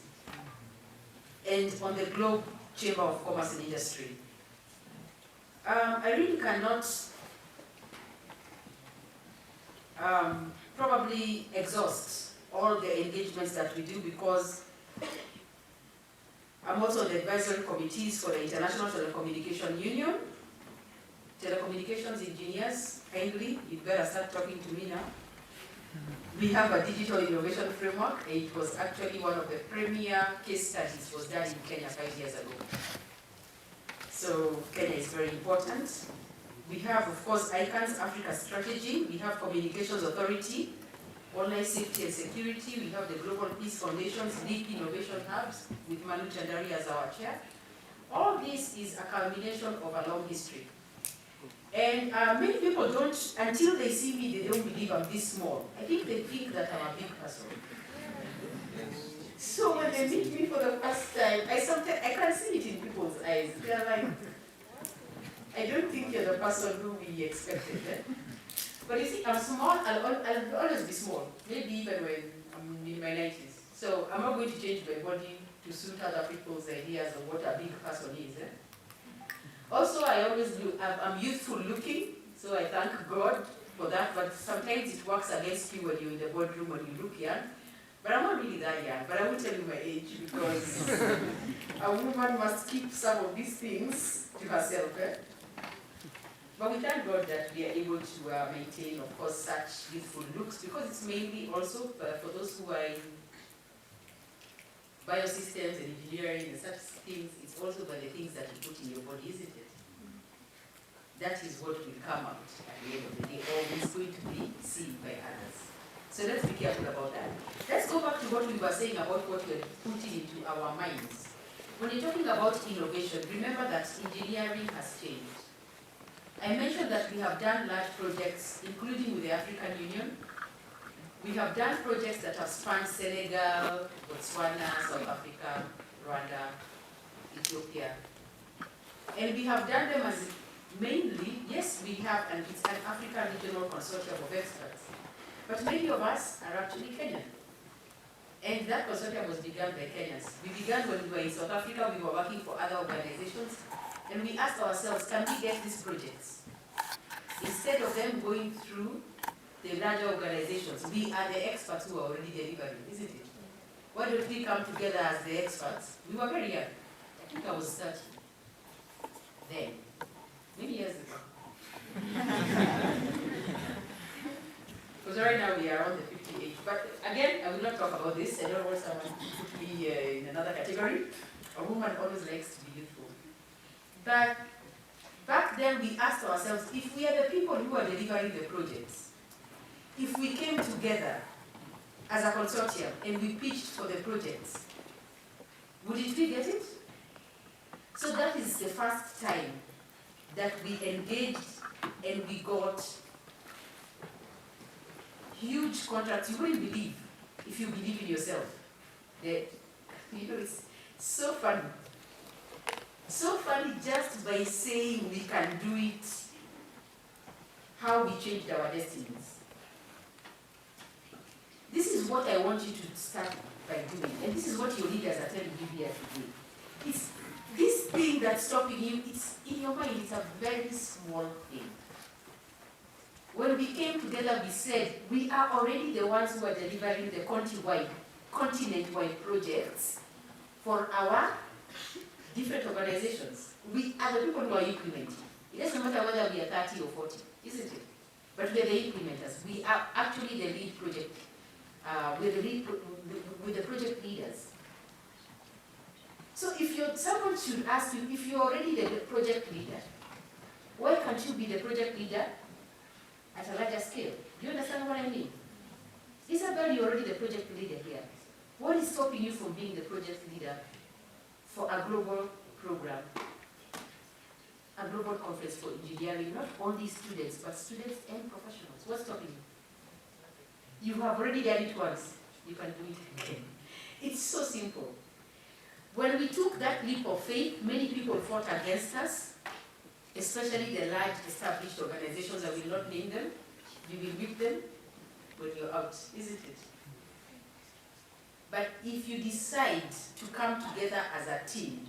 and on the Globe Chamber of Commerce and Industry. I really cannot probably exhaust all the engagements that we do because I'm also on the advisory committees for the International Telecommunication Union. Telecommunications engineers, kindly, you better start talking to me now. We have a digital innovation framework. It was actually one of the premier case studies was done in Kenya 5 years ago. So Kenya is very important. We have, of course, ICANN's Africa strategy. We have Communications Authority, Online Safety and Security. We have the Global Peace Foundation's Deep Innovation Hubs with Manu Chandari as our chair. All this is a culmination of a long history. And many people don't, until they see me, they don't believe I'm this small. I think they think that I'm a big person. So when they meet me for the first time, I can see it in people's eyes. They're like, I don't think you're the person who we expected. But you see, I'm small, I'll always be small. Maybe even when I'm in my 90s. So I'm not going to change my body to suit other people's ideas of what a big person is. Also, I'm youthful looking, so I thank God for that, but sometimes it works against you when you're in the boardroom when you look young. But I'm not really that young, but I won't tell you my age because a woman must keep some of these things to herself. But we thank God that we are able to maintain, of course, such youthful looks because it's mainly also for those who are in biosystems and engineering and such things, it's also by the things that you put in your body, isn't it? That is what will come out at the end of the day, or is going to be seen by others. So let's be careful about that. Let's go back to what we were saying about what we're putting into our minds. When you're talking about innovation, remember that engineering has changed. I mentioned that we have done large projects, including with the African Union. We have done projects that have spanned Senegal, Botswana, South Africa, Rwanda, Ethiopia. And we have done them as mainly, yes, we have, and it's an African regional consortium of experts. But many of us are actually Kenyan. And that consortium was begun by Kenyans. We began when we were in South Africa, we were working for other organizations, and we asked ourselves, can we get these projects? Instead of them going through the larger organizations, we are the experts who are already delivering, isn't it? Why don't we come together as the experts? We were very young. I think I was 30 then, many years ago. Because right now we are on the 50 age. But again, I will not talk about this. I don't want someone to put me in another category. A woman always likes to be youthful. But back then we asked ourselves, if we are the people who are delivering the projects, if we came together as a consortium and we pitched for the projects, would it be get it? So that is the first time that we engaged and we got huge contracts. You wouldn't believe if you believe in yourself. It's so funny. So funny just by saying we can do it, how we changed our destinies. This is what I want you to start by doing, and this is what your leaders are telling you here today. It's this thing that's stopping you, it's in your mind, it's a very small thing. When we came together, we said, we are already the ones who are delivering the continent-wide projects for our different organizations. We are the people who are implementing. It doesn't matter whether we are 30 or 40, isn't it? But we are the implementers. We are actually the lead project, with the project leaders. So if someone should ask you, if you're already the project leader, why can't you be the project leader at a larger scale? Do you understand what I mean? Isabel, you're already the project leader here. What is stopping you from being the project leader for a global program, a global conference for engineering, not only students, but students and professionals? What's stopping you? You have already done it once. You can do it again. It's so simple. When we took that leap of faith, many people fought against us, especially the large established organizations. I will not name them. You will meet them when you're out, isn't it? But if you decide to come together as a team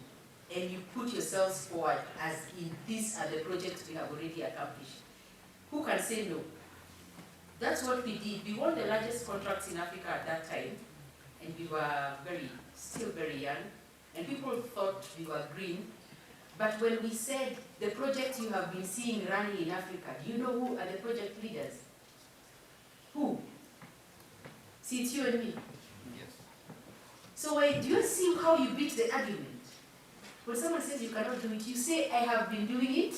and you put yourselves forward as in these are the projects we have already accomplished, who can say no? That's what we did. We won the largest contracts in Africa at that time, and we were still very young, and people thought we were green. But when we said, the projects you have been seeing running in Africa, do you know who are the project leaders? Who? See, it's you and me. Yes. So do you see how you beat the argument? When someone says you cannot do it, you say, I have been doing it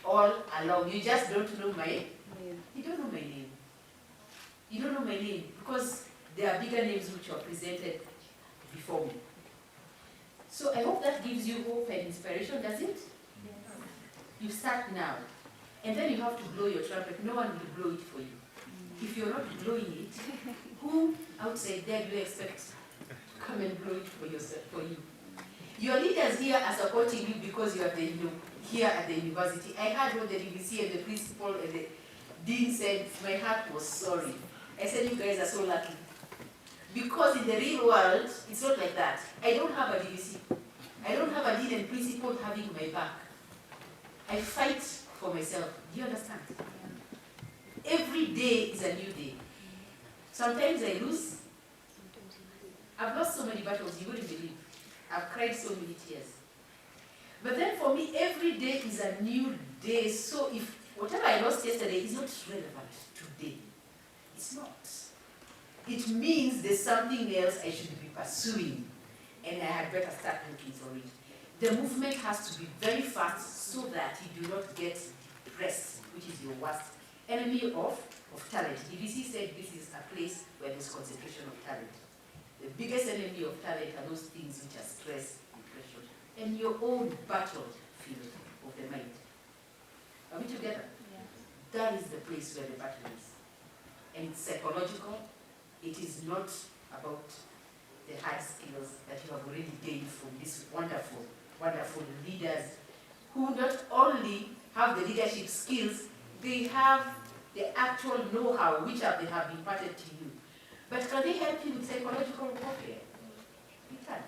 all along. You just don't know my name. You don't know my name. You don't know my name because there are bigger names which were presented before me. So I hope that gives you hope and inspiration, does it? Yes. You start now. And then you have to blow your trumpet. No one will blow it for you. If you're not blowing it, who outside there do you expect to come and blow it for yourself, for you? Your leaders here are supporting you because you are here at the university. I heard what the DVC and the principal and the dean said. My heart was sorry. I said, you guys are so lucky. Because in the real world, it's not like that. I don't have a DVC. I don't have a dean and principal having my back. I fight for myself. Do you understand? Every day is a new day. Sometimes I lose. I've lost so many battles, you wouldn't believe. I've cried so many tears. But then for me, every day is a new day. So if whatever I lost yesterday is not relevant today, it's not. it means there's something else I should be pursuing, and I had better start looking for it. The movement has to be very fast so that you do not get depressed, which is your worst enemy of talent. DVC said this is a place where there's concentration of talent. The biggest enemy of talent are those things which are stress, depression, and your own battlefield of the mind. Are we together? Yeah. That is the place where the battle is. And it's psychological. It is not about the hard skills that you have already gained from these wonderful, wonderful leaders who not only have the leadership skills, they have the actual know-how which they have imparted to you. But can they help you with psychological warfare? You can't.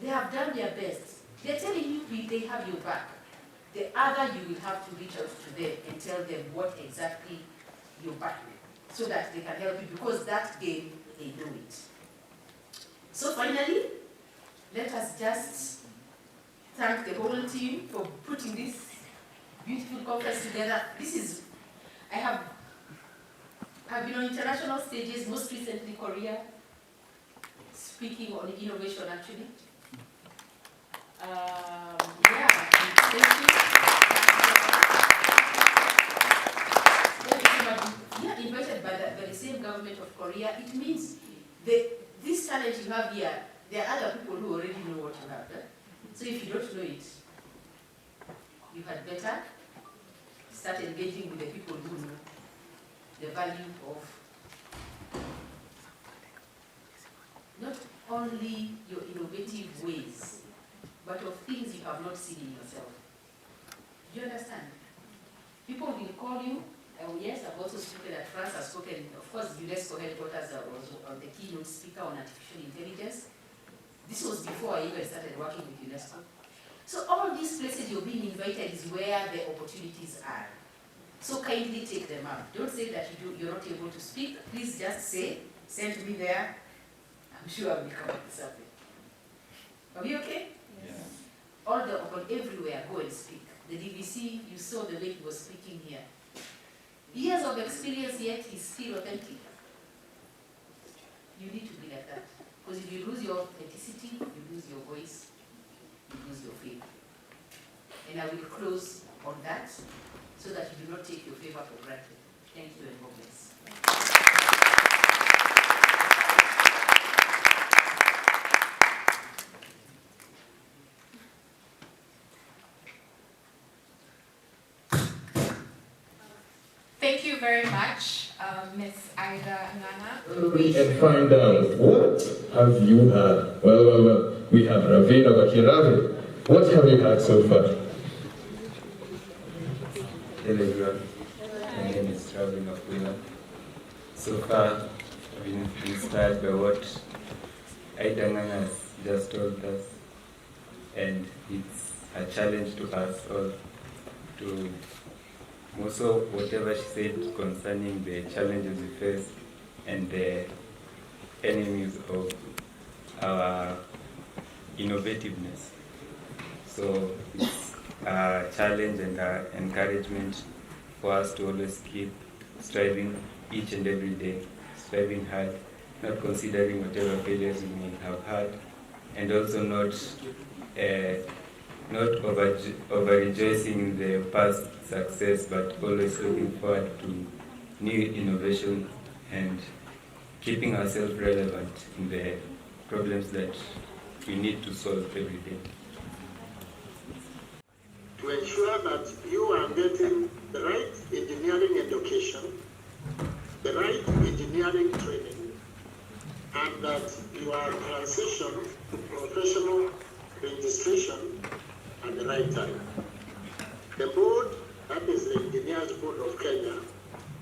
They have done their best. They're telling you they have your back. The other, you will have to reach out to them and tell them what exactly you're battling, so that they can help you, because that game, they know it. So finally, let us just thank the whole team for putting this beautiful conference together. I've been on international stages, most recently Korea, speaking on innovation actually. Thank you. Yeah, invited by the same government of Korea. It means this talent you have here, there are other people who already know what you have. So if you don't know it, you had better start engaging with the people who know the value of not only your innovative ways, but of things you have not seen in yourself. Do you understand? People will call you. Yes, I've also spoken at France. I've spoken, of course, UNESCO headquarters was on the keynote speaker on artificial intelligence. This was before I even started working with UNESCO. So all these places you're being invited is where the opportunities are. So kindly take them up. Don't say that you're not able to speak. Please just say, send me there. I'm sure I will come up with something. Are we okay? Yes. Everywhere, go and speak. The DVC, you saw the way he was speaking here. Years of experience, yet he's still authentic. You need to be like that. Because if you lose your authenticity, you lose your voice, you lose your faith. And I will close on that so that you do not take your favor for granted. Thank you and God bless. Thank you very much, Ms. Ida Ngana. And find out, what have you had? Well, we have Ravina Bakiravi. What have you had so far? Hello everyone, my name is Ravina Bakiravi. So far, I've been inspired by what Ida Ngana has just told us, and it's a challenge to us all to also whatever she said concerning the challenges we face and the enemies of our innovativeness. So it's a challenge and an encouragement for us to always keep striving each and every day, striving hard, not considering whatever failures we may have had, and also not over rejoicing in the past success, but always looking forward to new innovation and keeping ourselves relevant in the problems that we need to solve every day. To ensure that you are getting the right engineering education, the right engineering training, and that you are transition to professional registration at the right time. The board, that is the Engineers Board of Kenya,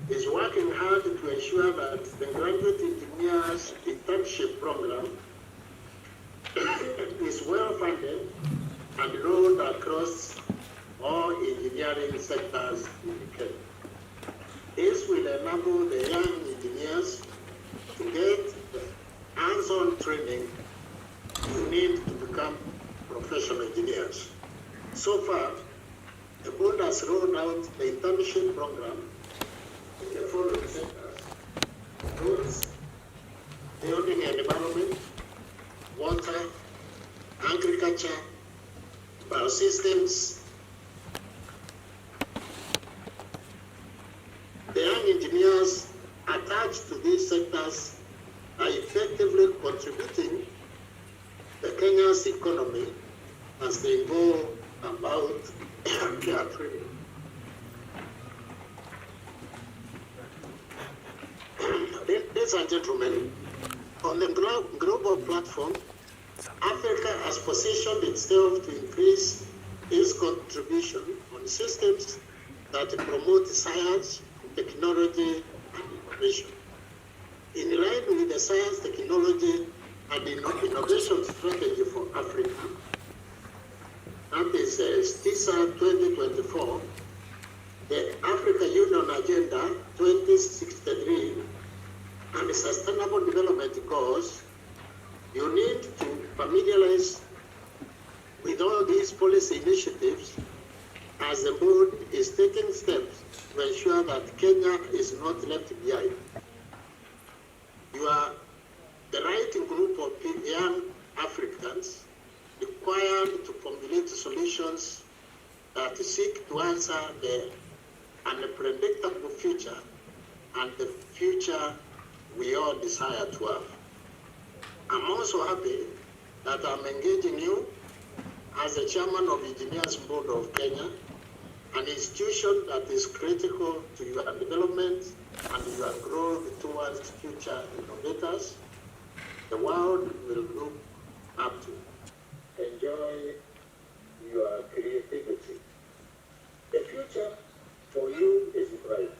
is working hard to ensure that the graduate engineers internship program is well funded and rolled across all engineering sectors in Kenya. This will enable the young engineers to get the hands-on training you need to become professional engineers. So far, the board has rolled out the internship program in the following sectors: roads, building and environment, water, agriculture, biosystems. The young engineers attached to these sectors are effectively contributing to Kenya's economy as they go about their training. Ladies and gentlemen, on the global platform, Africa has positioned itself to increase its contribution on systems that promote science, technology, and innovation. In line with the science, technology, and innovation strategy for Africa, that is TISA 2024, the Africa Union Agenda 2063, and the Sustainable Development Goals, you need to familiarize with all these policy initiatives as the board is taking steps to ensure that Kenya is not left behind. You are the right group of young Africans required to formulate solutions that seek to answer the unpredictable future and the future we all desire to have. I'm also happy that I'm engaging you as the chairman of Engineers Board of Kenya, an institution that is critical to your development and your growth towards future innovators the world will look up to. Enjoy your creativity. The future for you is bright.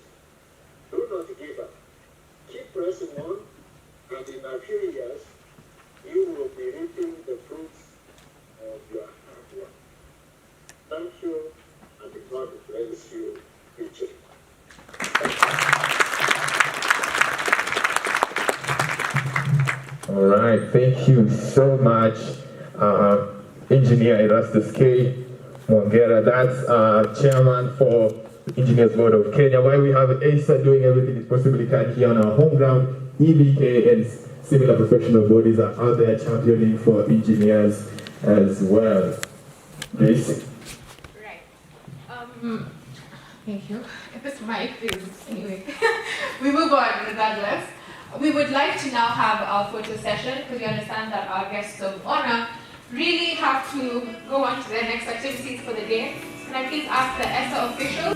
Do not give up. Keep pressing on, and in a few years, you will be reaping the fruits of your hard work. Thank you, and God bless you richly. All right, thank you so much, Engineer Erastus K. Mwangera. That's Chairman for Engineers Board of Kenya. While we have ASA doing everything it possibly can here on our home ground, EBK and similar professional bodies are out there championing for engineers as well. Please. Right. Thank you. If this mic is anyway, we move on regardless. We would like to now have our photo session because we understand that our guests of honor really have to go on to their next activities for the day. Can I please ask the ESSA officials?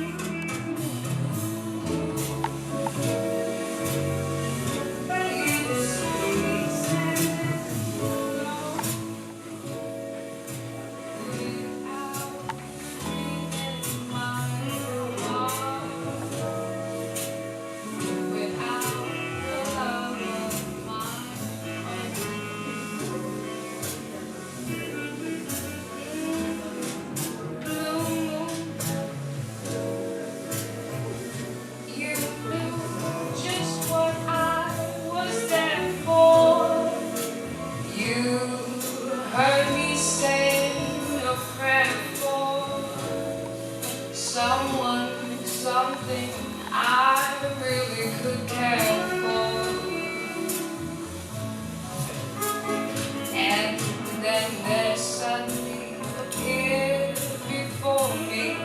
Something I really could care for, and then there suddenly appeared before me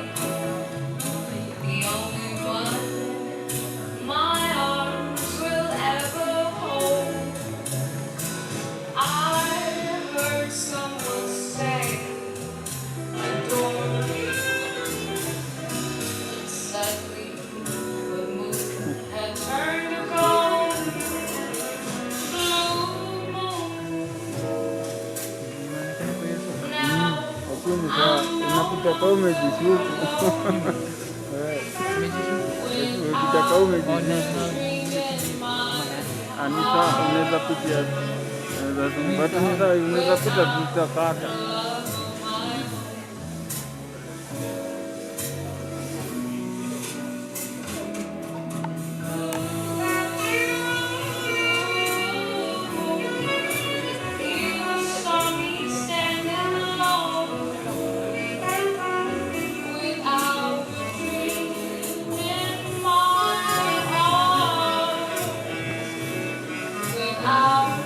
the only one my arms will ever hold. I heard someone say, adore me. Suddenly the moon had turned to gold. Blue moon. Now unapita kama umejishuku unapita kama umejishuku Anita unaweza pitia unaweza pita tutakata. Out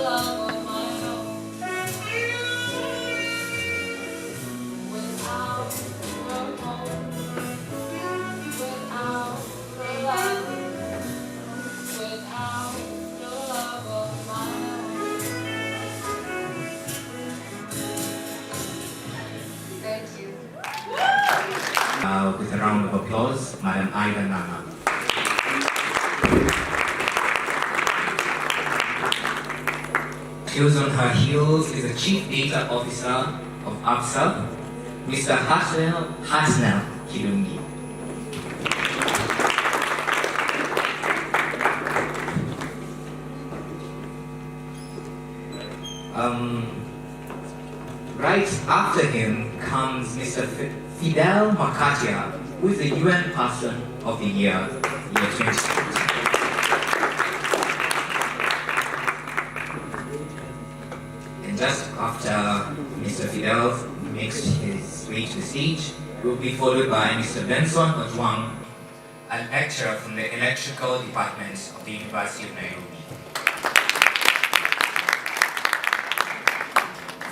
love of my own. Without your home, without your love, without your love of my own. Thank you. With a round of applause, Madam Ida Nana. Close on her heels is the Chief Data Officer of ABSA, Mr. Hasnel Kirungi. Right after him comes Mr. Fidel Makatia, who is the UN Person of the Year 2020. And just after Mr. Fidel makes his way to the stage, will be followed by Mr. Benson Ojwang, a lecturer from the Electrical Department of the University of Nairobi.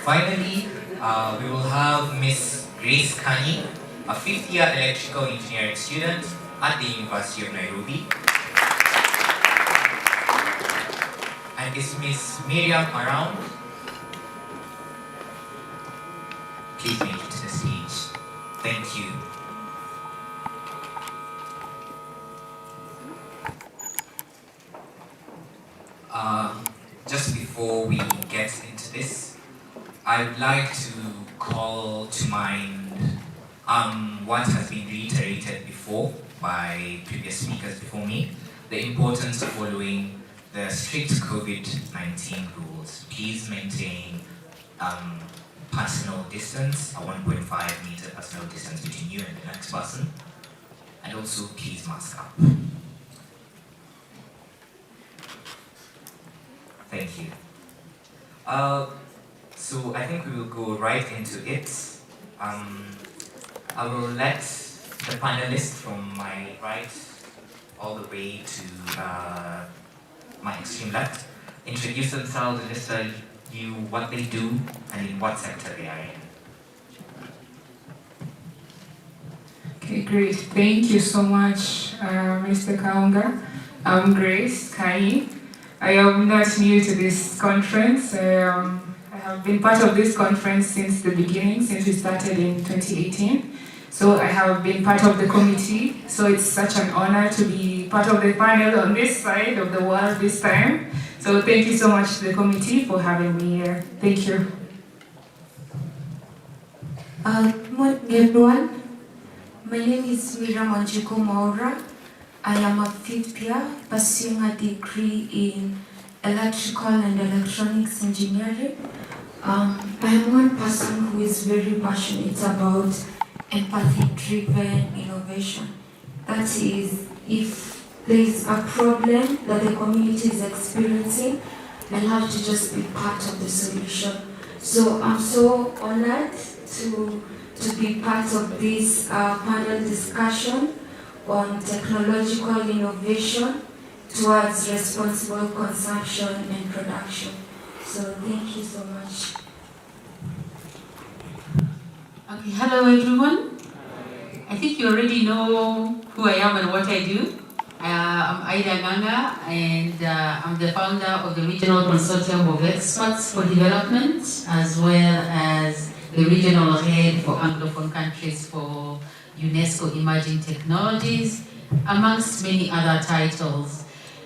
Finally, we will have Miss Grace Kani, a fifth-year electrical engineering student at the University of Nairobi. And is Miss Miriam around? Please make it to the stage. Thank you. Just before we get into this, I would like to call to mind what has been reiterated before by previous speakers before me, the importance of following the strict COVID-19 rules. Please maintain personal distance, a 1.5 meter personal distance between you and the next person, and also please mask up. Thank you. So I think we will go right into it. I will let the panelists from my right all the way to my extreme left introduce themselves and just tell you what they do and in what sector they are in. Okay, great. Thank you so much, Mr. Kaunga. I'm Grace Kai. I am not new to this conference. I have been part of this conference since the beginning, since we started in 2018. So I have been part of the committee. So it's such an honor to be part of the panel on this side of the world this time. So thank you so much to the committee for having me here. Thank you. Good morning, everyone. My name is Miriam Wanjiku Maura. I am a fifth year pursuing a degree in electrical and electronics engineering. I am one person who is very passionate about empathy-driven innovation. That is, if there is a problem that the community is experiencing, I have to just be part of the solution. So I'm so honored to be part of this panel discussion on technological innovation towards responsible consumption and production. So thank you so much. Okay, hello everyone. I think you already know who I am and what I do. I'm Ida Ganga, and I'm the founder of the Regional Consortium of Experts for Development, as well as the regional head for Anglophone countries for UNESCO Emerging Technologies, amongst many other titles.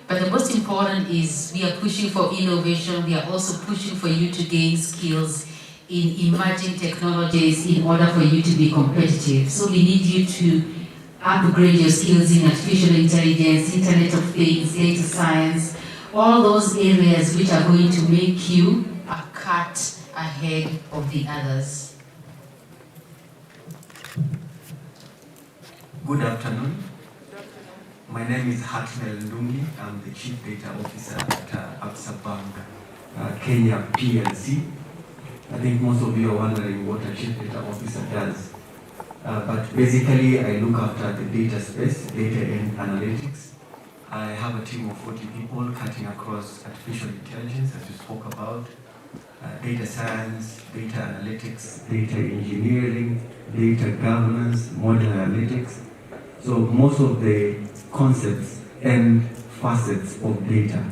But the most important is we are pushing for innovation. We are also pushing for you to gain skills in emerging technologies in order for you to be competitive. So we need you to upgrade your skills in artificial intelligence, Internet of Things, data science, all those areas which are going to make you a cut ahead of the others. Good afternoon. My name is Hatmel Ndungi. I'm the Chief Data Officer at ABSA Bank, Kenya PLC. I think most of you are wondering what a Chief Data Officer does. But basically, I look after the data space, data and analytics. I have a team of 40 people cutting across artificial intelligence, as we spoke about data science, data analytics, data engineering, data governance, model analytics. So most of the concepts and facets of data.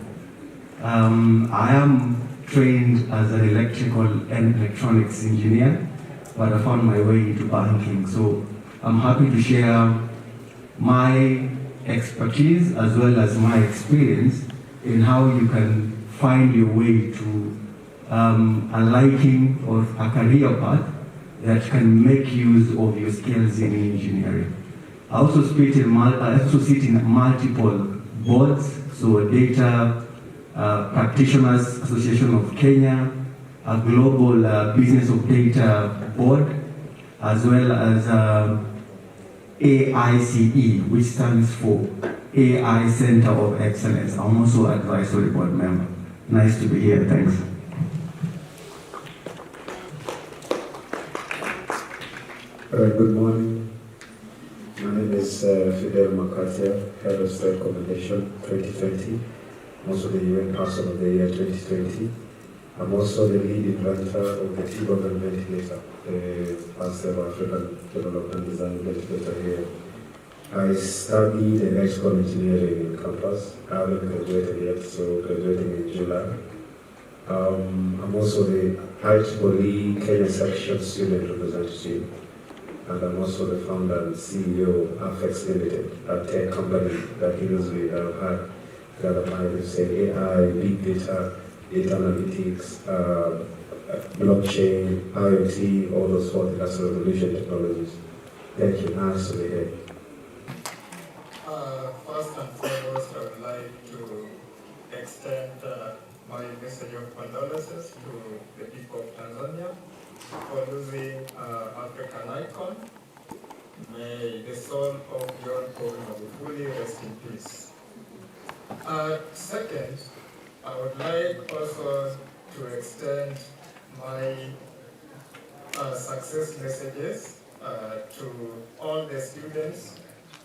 I am trained as an electrical and electronics engineer, but I found my way into banking. So I'm happy to share my expertise as well as my experience in how you can find your way to a liking or a career path that can make use of your skills in engineering. I also sit in multiple boards, so a Data Practitioners Association of Kenya, a Global Business of Data Board, as well as AICE, which stands for AI Center of Excellence. I'm also an advisory board member. Nice to be here, thanks. Good morning. My name is Fidel Makatia, Head of State Commendation 2020. I'm also the UN Person of the Year 2020. I'm also the lead inventor of the T-Government ventilator, the first ever African development design ventilator here. I studied electrical engineering in campus. I haven't graduated yet, so graduating in July. I'm also the IEEE Kenya Section Student Representative, and I'm also the founder and CEO of Afex Limited, a tech company that deals with the other part, say AI, big data, data analytics, blockchain, IoT, all those fourth industrial revolution technologies. Thank you. Nice to be here. First and foremost, I would like to extend my message of condolences to the people of Tanzania for losing African icon. May the soul of your Magufuli rest in peace. Second, I would like also to extend my success messages to all the students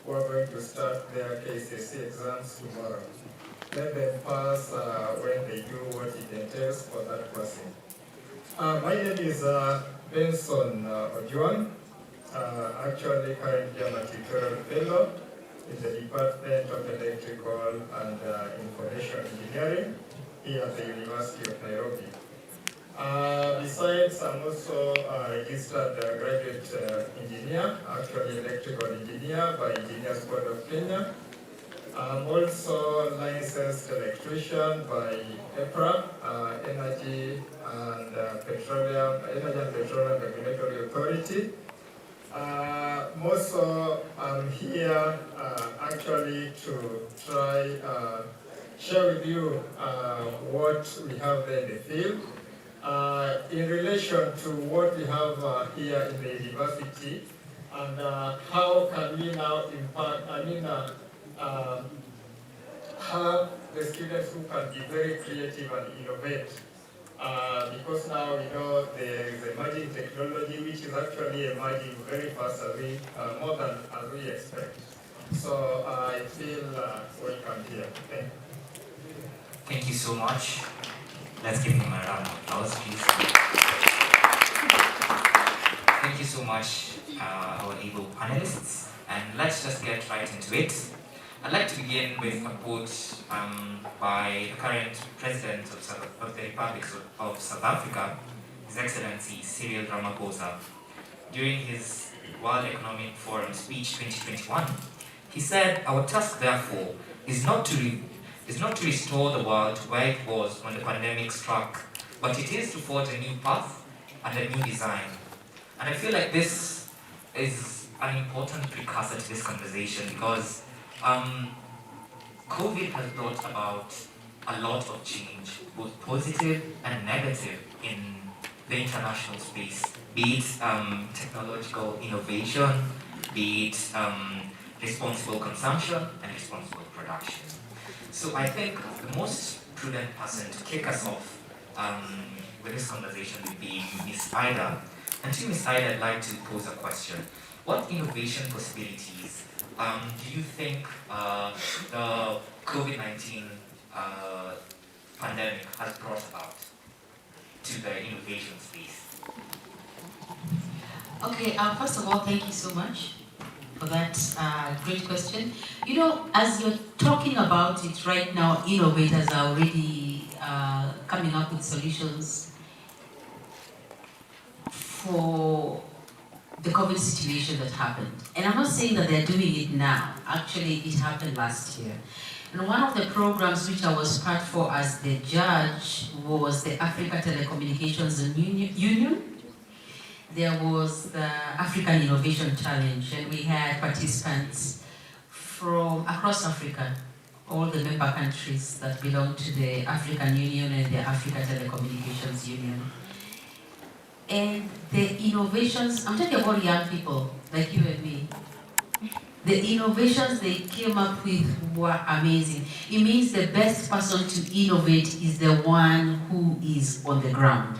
who are going to start their KCSE exams tomorrow. Let them pass when they do what it entails for that person. My name is Benson Ojuan. Actually, currently I'm a tutorial fellow in the Department of Electrical and Information Engineering here at the University of Nairobi. Besides, I'm also a registered graduate engineer, actually electrical engineer by Engineers Board of Kenya. I'm also licensed electrician by EPRA, Energy and Petroleum Regulatory Authority. Also, I'm here actually to try share with you what we have there in the field. In relation to what we have here in the university, and how can we now impact, have the students who can be very creative and innovate. Because now we know there is emerging technology which is actually emerging very fast, more than as we expect. So I feel welcome here. Thank you. Thank you so much. Let's give him a round of applause, please. Thank you so much, our able panelists. And let's just get right into it. I'd like to begin with a quote by the current President of the Republic of South Africa, His Excellency Cyril Ramaphosa. During his World Economic Forum speech 2021, he said, "Our task, therefore, is not to restore the world to where it was when the pandemic struck, but it is to forge a new path and a new design." And I feel like this is an important precursor to this conversation because COVID has brought about a lot of change, both positive and negative, in the international space, be it technological innovation, be it responsible consumption and responsible production. So I think the most prudent person to kick us off with this conversation would be Ms. Ida. And to Ms. Ida, I'd like to pose a question. What innovation possibilities do you think the COVID-19 pandemic has brought about? to the innovation space? Okay, first of all, thank you so much for that great question. You know, as you're talking about it right now, innovators are already coming up with solutions for the COVID situation that happened. And I'm not saying that they're doing it now. Actually, it happened last year. And one of the programs which I was part for as the judge was the Africa Telecommunications Union. There was the African Innovation Challenge, and we had participants from across Africa, all the member countries that belong to the African Union and the Africa Telecommunications Union. And the innovations, I'm talking about young people like you and me, the innovations they came up with were amazing. It means the best person to innovate is the one who is on the ground,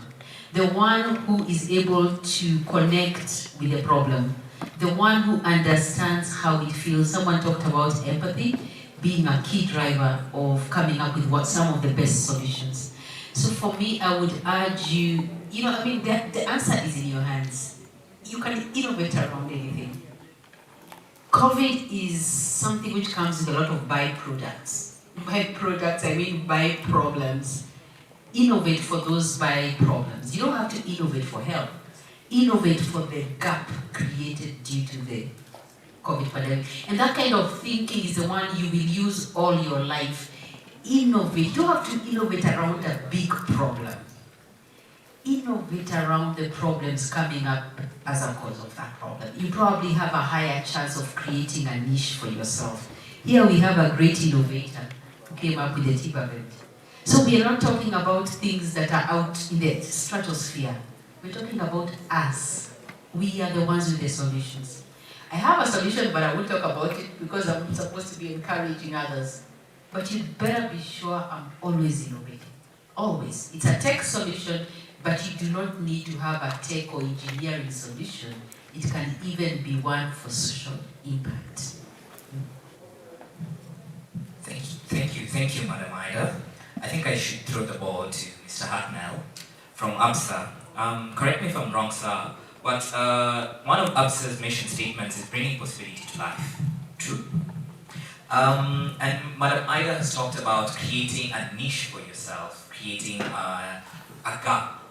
the one who is able to connect with the problem, the one who understands how it feels. Someone talked about empathy being a key driver of coming up with what some of the best solutions. So for me, I would urge you, you know, I mean, the answer is in your hands. You can innovate around anything. COVID is something which comes with a lot of byproducts. Byproducts, I mean by problems. Innovate for those by problems. You don't have to innovate for help. Innovate for the gap created due to the COVID pandemic. And that kind of thinking is the one you will use all your life. Innovate. You don't have to innovate around a big problem. Innovate around the problems coming up as a cause of that problem. You probably have a higher chance of creating a niche for yourself. Here we have a great innovator who came up with the tip event. So we are not talking about things that are out in the stratosphere. We're talking about us. We are the ones with the solutions. I have a solution, but I won't talk about it because I'm supposed to be encouraging others. But you better be sure I'm always innovating. Always. It's a tech solution, but you do not need to have a tech or engineering solution. It can even be one for social impact. Thank you, Madam Ida. I think I should throw the ball to Mr. Hartnell from ABSA. Correct me if I'm wrong, sir, but one of ABSA's mission statements is bringing possibility to life. True. And Madam Ida has talked about creating a niche for yourself, creating a gap,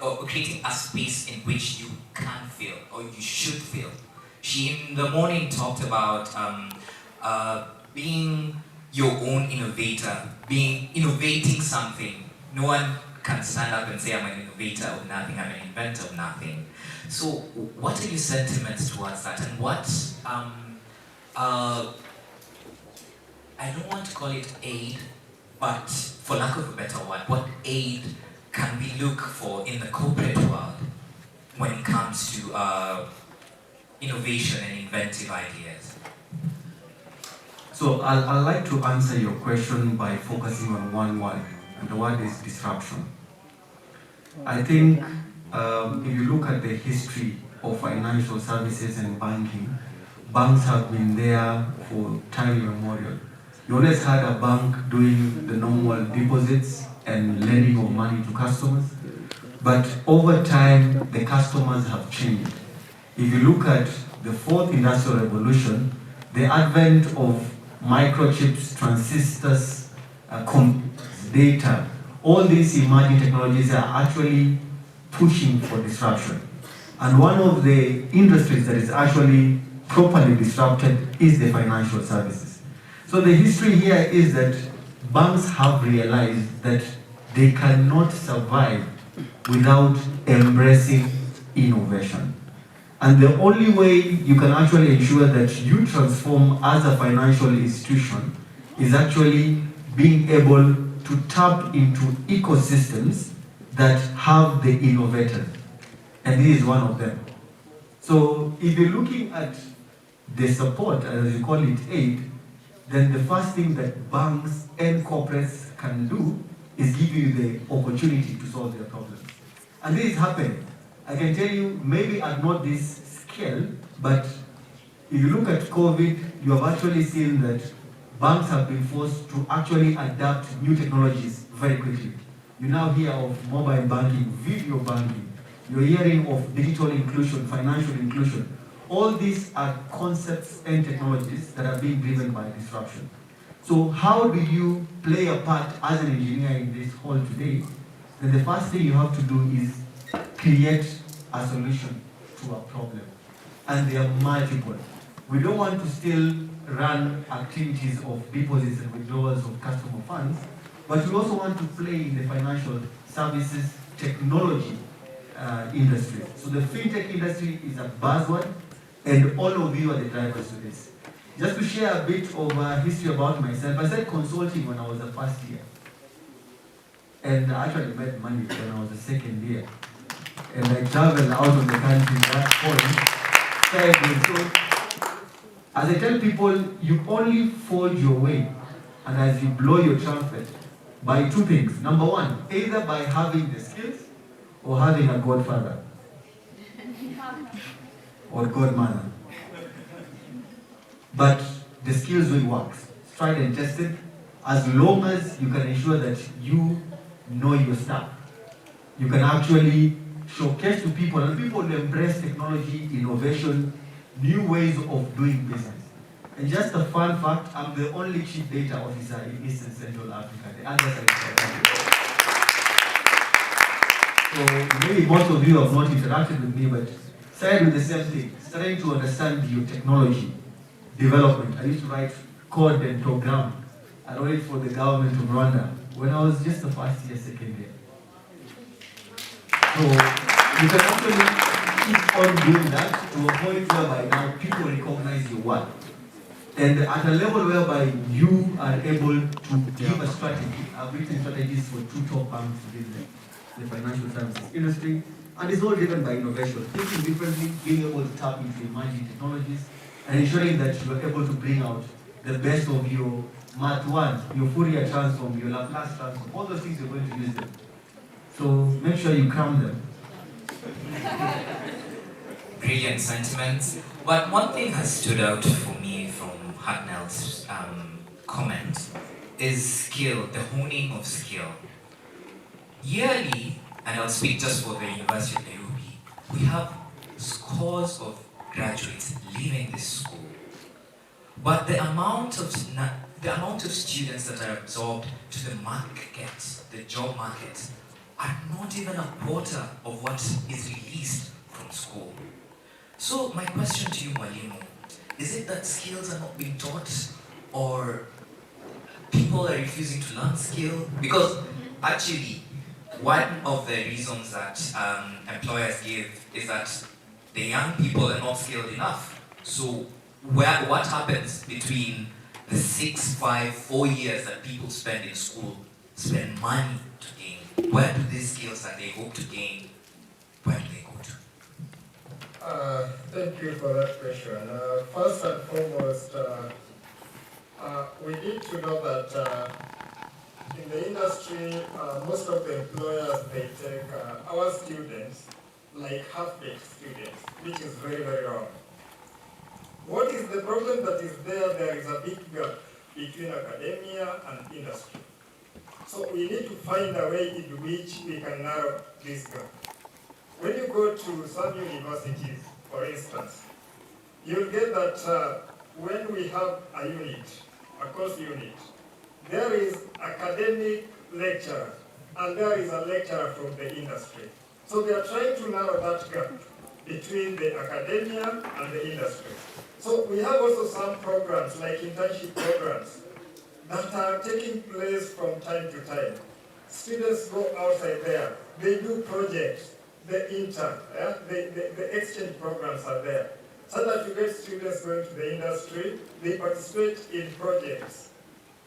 or creating a space in which you can feel, or you should feel. She in the morning talked about being your own innovator, innovating something. No one can stand up and say, I'm an innovator of nothing, I'm an inventor of nothing. So what are your sentiments towards that? And what, I don't want to call it aid, but for lack of a better word, what aid can we look for in the corporate world when it comes to innovation and inventive ideas? So I'd like to answer your question by focusing on one word, and the word is disruption. I think if you look at the history of financial services and banking, banks have been there for time immemorial. You always had a bank doing the normal deposits and lending of money to customers, but over time, the customers have changed. If you look at the fourth industrial revolution, the advent of microchips, transistors, data, all these emerging technologies are actually pushing for disruption. And one of the industries that is actually properly disrupted is the financial services. So the history here is that banks have realized that they cannot survive without embracing innovation. And the only way you can actually ensure that you transform as a financial institution is actually being able to tap into ecosystems that have the innovators. And this is one of them. So if you're looking at the support, as you call it, aid, then the first thing that banks and corporates can do is give you the opportunity to solve their problems. And this is happening. I can tell you, maybe at not this scale, but if you look at COVID, you have actually seen that banks have been forced to actually adapt new technologies very quickly. You now hear of mobile banking, video banking. You're hearing of digital inclusion, financial inclusion. All these are concepts and technologies that are being driven by disruption. So how do you play a part as an engineer in this hall today? Then the first thing you have to do is create a solution to a problem. And there are multiple. We don't want to still run activities of deposits and withdrawals of customer funds, but we also want to play in the financial services technology industry. So the fintech industry is a buzzword, and all of you are the drivers to this. Just to share a bit of history about myself, I started consulting when I was a first year. And I actually made money when I was a second year. And I traveled out of the country that point. So, as I tell people, you only fold your way, and as you blow your trumpet, by two things. Number one, either by having the skills or having a godfather or godmother. But the skills will work. Tried and tested, as long as you can ensure that you know your stuff. You can actually showcase to people, and people will embrace technology, innovation, new ways of doing business. And just a fun fact, I'm the only chief data officer in East and Central Africa. The others are in South Africa. So maybe most of you have not interacted with me, but started with the same thing, starting to understand your technology development. I used to write code and program. I wrote it for the government of Rwanda when I was just the first year, second year. So you can actually keep on doing that to a point whereby now people recognize your work. And at a level whereby you are able to give a strategy. I've written strategies for two top banks within the financial services industry. And it's all driven by innovation, thinking differently, being able to tap into emerging technologies, and ensuring that you are able to bring out the best of your Math 1, your Fourier transform, your Laplace transform, all those things you're going to use them. So make sure you cram them. Brilliant sentiments. But one thing has stood out for me from Hartnell's comment is skill, the honing of skill. Yearly, and I'll speak just for the University of Nairobi, we have scores of graduates leaving this school. But the amount of students that are absorbed to the market, the job market, are not even a quarter of what is released from school. So my question to you, Mwalimu, is it that skills are not being taught, or people are refusing to learn skill? Because actually, one of the reasons that employers give is that the young people are not skilled enough. So what happens between the 6, 5, 4 years that people spend in school, spend money to gain? Where do these skills that they hope to gain, where do they go to? Thank you for that question. First and foremost, we need to know that in the industry, most of the employers, they take our students like half-baked students, which is very, very wrong. What is the problem that is there? There is a big gap between academia and industry. So we need to find a way in which we can narrow this gap. When you go to some universities, for instance, you'll get that when we have a unit, a course unit, there is academic lecturer and there is a lecturer from the industry. So we are trying to narrow that gap between the academia and the industry. So we have also some programs like internship programs that are taking place from time to time. Students go outside there, they do projects, the intern, the exchange programs are there. So that you get students going to the industry, they participate in projects.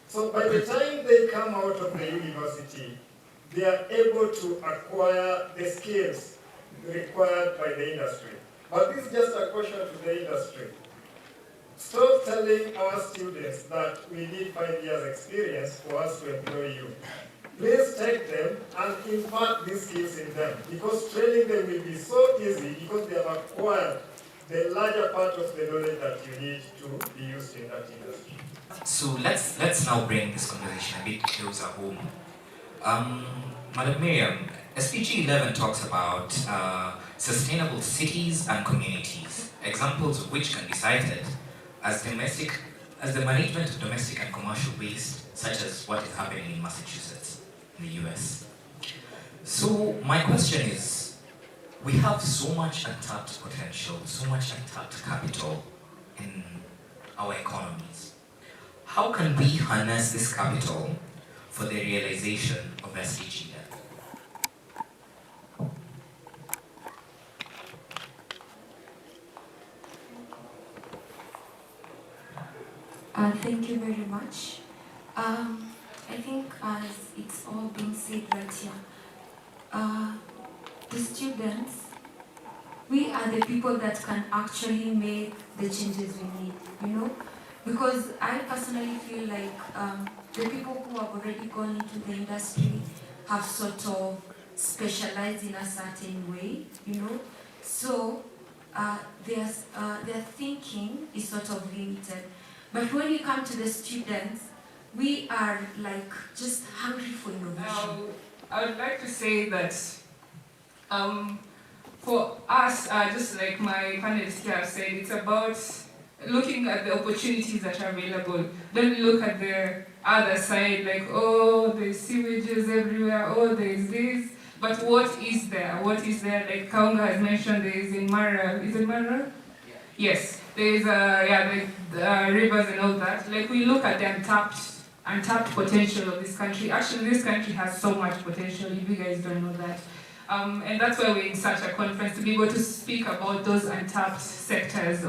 So by the time they come out of the university, they are able to acquire the skills required by the industry. But this is just a question to the industry. Stop telling our students that we need 5 years experience for us to employ you. Please take them and impart these skills in them, because training them will be so easy because they have acquired the larger part of the knowledge that you need to be used in that industry. So let's now bring this conversation a bit closer home. Madam Miriam, SPG 11 talks about sustainable cities and communities, examples of which can be cited as the management of domestic and commercial waste, such as what is happening in Massachusetts, in the US. So my question is, we have so much untapped potential, so much untapped capital in our economies. How can we harness this capital for the realization of SDG? Thank you very much. I think as it's all been said right here, the students, we are the people that can actually make the changes we need, you know? Because I personally feel like the people who have already gone into the industry have sort of specialized in a certain way, you know? So their thinking is sort of limited. But when you come to the students, we are like just hungry for innovation. I would like to say that for us, just like my panelists here have said, it's about looking at the opportunities that are available. Don't look at the other side, like, oh, there's sewages everywhere, oh, there's this. But what is there? What is there? Like Kaunga has mentioned, there is in Mara. Is it Mara? Yeah. Yes. There's the rivers and all that. Like we look at the untapped potential of this country. Actually, this country has so much potential, if you guys don't know that. And that's why we're in such a conference, to be able to speak about those untapped sectors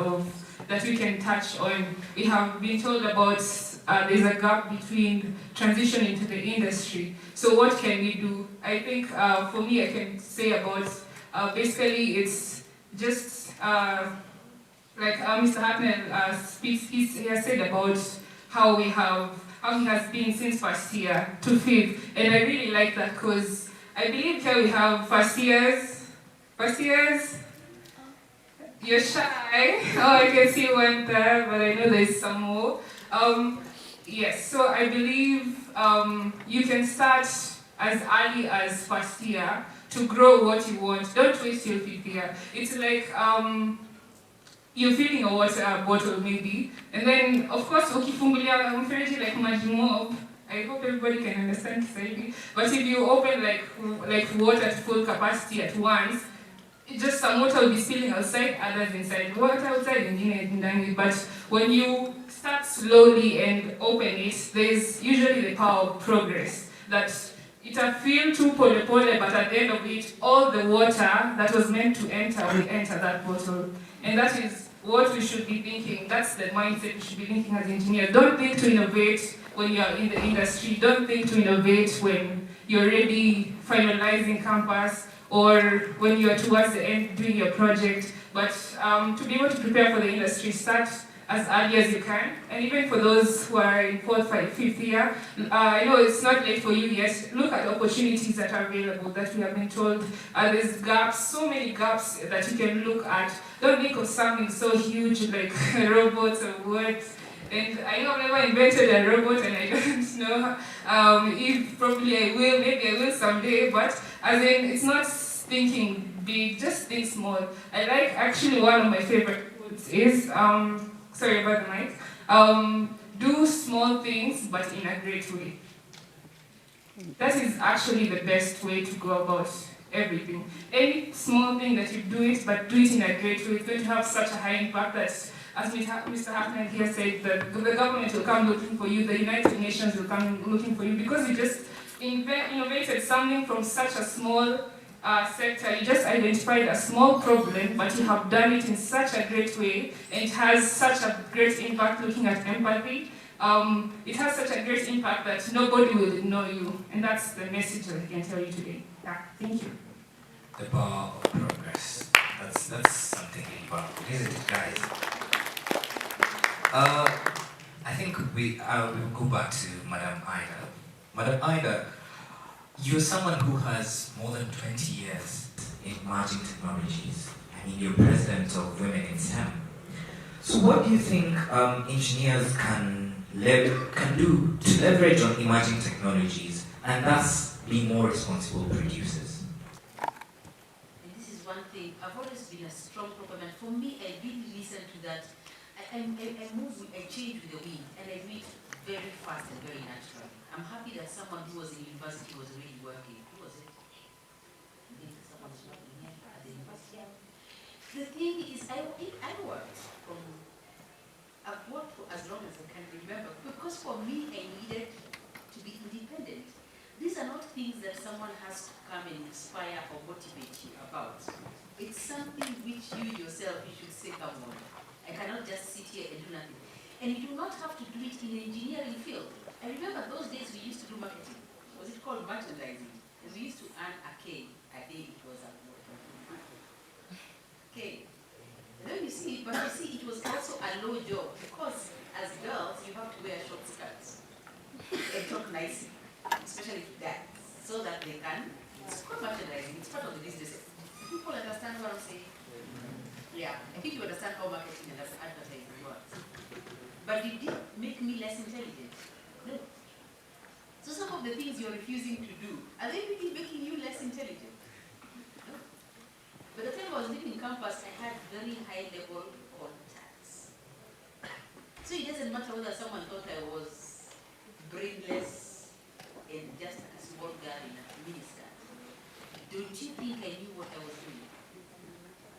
that we can touch on. We have been told about there's a gap between transition into the industry. So what can we do? I think for me, I can say about basically it's just like Mr. Hartnell speaks. He has said about how he has been since first year to fifth, and I really like that because I believe here we have first years. You're shy. Oh, I can see one there, but I know there's some more. Yes, so I believe you can start as early as first year to grow what you want. Don't wait till fifth year. It's like you're filling a water bottle maybe, and then of course ukifungulia mfereji like maji mob. I hope everybody can understand Kiswahili. But if you open like water to full capacity at once, just some water will be spilling outside, others inside. Water outside, but when you start slowly and open it, there's usually the power of progress. That it'll feel too pole, but at the end of it, all the water that was meant to enter will enter that bottle. And that is what we should be thinking. That's the mindset we should be thinking as engineers. Don't think to innovate when you're in the industry. Don't think to innovate when you're already finalizing campus or when you're towards the end doing your project. But to be able to prepare for the industry, start as early as you can. And even for those who are in 4th, 5th, 5th year, I know it's not late for you yet. Look at opportunities that are available that we have been told. There's gaps, so many gaps that you can look at. Don't think of something so huge like robots or words. And I know I've never invented a robot and I don't know if probably I will, maybe I will someday, but as in, it's not thinking big, just think small. I like, actually one of my favorite quotes is, sorry about the mic, do small things but in a great way. That is actually the best way to go about everything. Any small thing that you do it, but do it in a great way, it's going to have such a high impact that, as Mr. Hartnell here said, that the government will come looking for you, the United Nations will come looking for you, because you just innovated something from such a small sector. You just identified a small problem, but you have done it in such a great way, and it has such a great impact looking at empathy. It has such a great impact that nobody will ignore you, and that's the message that I can tell you today. Yeah, thank you. The power of progress. That's something really powerful, isn't it, guys? I think we will go back to Madam Ida. Madam Ida, you're someone who has more than 20 years in emerging technologies. I mean, you're president of Women in STEM. So what do you think engineers can do to leverage on emerging technologies and thus be more responsible producers. And this is one thing, I've always been a strong proponent. For me, I really listen to that. I change with the wind, and I do it very fast and very naturally. I'm happy that someone who was in university was already working. Who was it? I think someone was working here at the university. The thing is, I've worked for as long as I can remember, because for me, I needed to be independent. These are not things that someone has to come and inspire or motivate you about. It's something which you yourself, you should say, come on. I cannot just sit here and do nothing. And you do not have to do it in the engineering field. I remember those days we used to do marketing. Was it called merchandising? And we used to earn a K. A day it was a K. And then you see, but you see, it was also a low job, because as girls, you have to wear short skirts and talk nicely, especially to dads, so that they can. It's called merchandising. It's part of the business. People understand what I'm saying? Yeah, I think you understand how marketing and advertising works. But it did make me less intelligent. No. So some of the things you're refusing to do, are they really making you less intelligent? No. By the time I was leaving campus, I had very high level contacts. So it doesn't matter whether someone thought I was brainless and just a small girl in a miniskirt. Don't you think I knew what I was doing?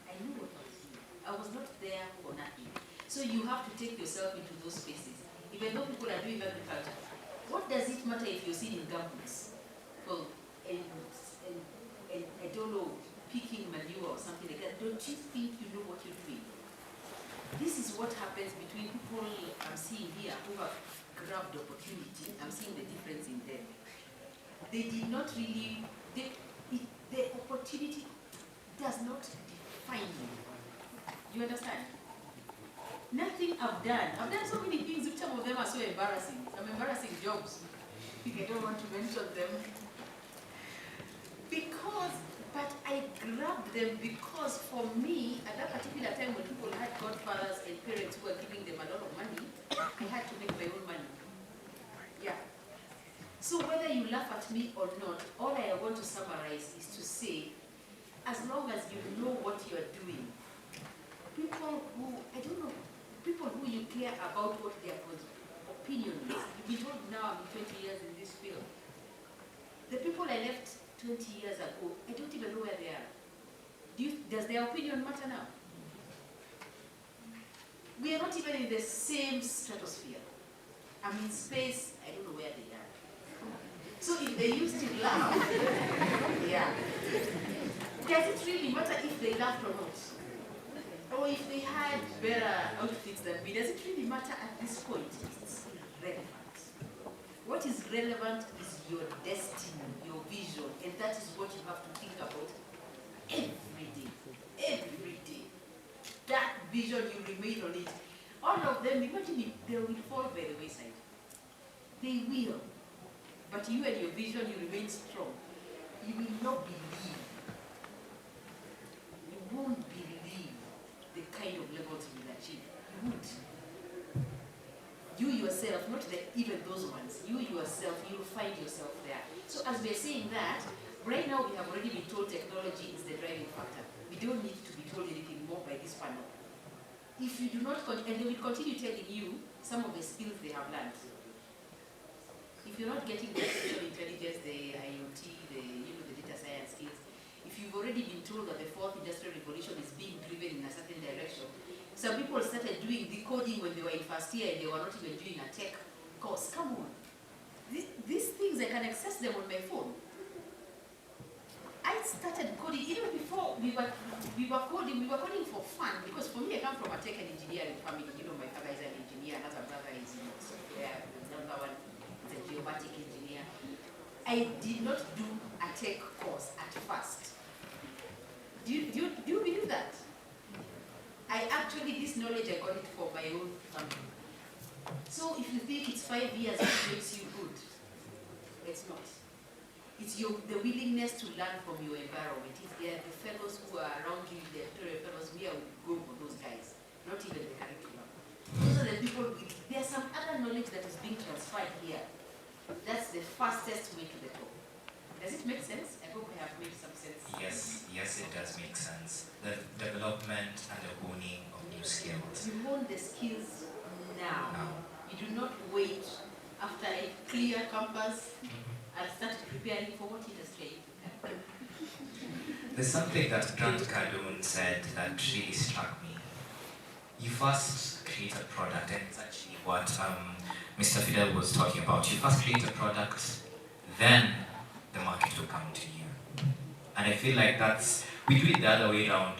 I knew what I was doing. I was not there for nothing. So you have to take yourself into those spaces. Even though people are doing agriculture, what does it matter if you're sitting in gumboots? Well, and I don't know, picking manure or something like that. Don't you think you know what you're doing? This is what happens between people I'm seeing here who have grabbed opportunity. I'm seeing the difference in them. They did not really, the opportunity does not define you. You understand? Nothing I've done so many things, which some of them are so embarrassing. Some embarrassing jobs. I don't want to mention them. But I grabbed them because for me, at that particular time when people had godfathers and parents who were giving them a lot of money, I had to make my own money. Yeah. So whether you laugh at me or not, all I want to summarize is to say, as long as you know what you are doing, people who you care about what their opinion is. You've been told now I'm 20 years in this field. The people I left 20 years ago, I don't even know where they are. Does their opinion matter now? We are not even in the same stratosphere. I'm in space, I don't know where they are. So if they used to laugh, yeah. Does it really matter if they laughed or not? Or if they had better outfits than me? Does it really matter at this point? It's irrelevant. What is relevant is your destiny, your vision, and that is what you have to think about every day. Every day. That vision, you remain on it. All of them, imagine if they will fall by the wayside. They will. But you and your vision, you remain strong. You will not believe. You won't believe the kind of levels you will achieve. You won't. You yourself, not even those ones, you yourself, you will find yourself there. So as we're saying that, right now we have already been told technology is the driving factor. We don't need to be told anything more by this panel. If you do not, and they will continue telling you some of the skills they have learned. If you're not getting the artificial intelligence, the IoT, the data science skills, if you've already been told that the fourth industrial revolution is being driven in a certain direction, some people started doing decoding when they were in first year and they were not even doing a tech course. Come on. These things, I can access them on my phone. I started coding even before we were coding for fun, because for me, I come from a tech and engineering family. My father is an engineer, another brother is in software, another one is a geomatic engineer. I did not do a tech course at first. Do you believe that? This knowledge, I got it for my own family. So if you think it's 5 years that makes you good, it's not. It's the willingness to learn from your environment. If they are the fellows who are around you, the tutorial fellows, we are go for those guys, not even the curriculum. Those are the people there's some other knowledge that is being transferred here. That's the fastest way to the top. Does it make sense? I hope I have made some sense. Yes, it does make sense. The development and the honing of new skills. You hone the skills now. You do not wait after a clear campus and start preparing for what industry. There's something that Grant Cardone said that really struck me. You first create a product, and it's actually what Mr. Fidel was talking about. You first create a product, then the market will come to you. And I feel like we do it the other way around.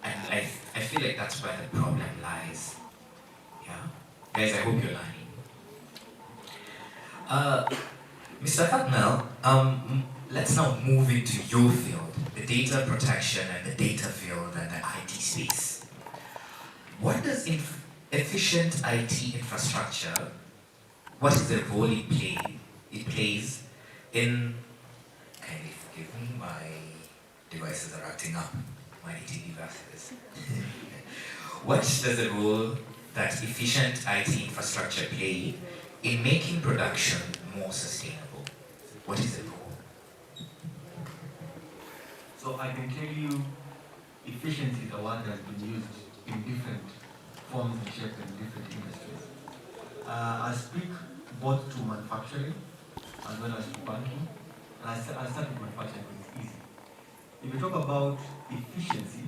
And I feel like that's where the problem lies. Yeah? Guys, I hope you're learning. Mr. Fatmel, let's now move into your field, the data protection and the data field and the IT space. What does efficient IT infrastructure, what is the role it plays in, kindly forgive me, my devices are acting up, my IT devices. What does the role that efficient IT infrastructure play in making production more sustainable? What is the role? So I can tell you, efficiency is a word that has been used in different forms and shapes in different industries. I speak both to manufacturing as well as to banking. And I start with manufacturing because it's easy. If you talk about efficiency,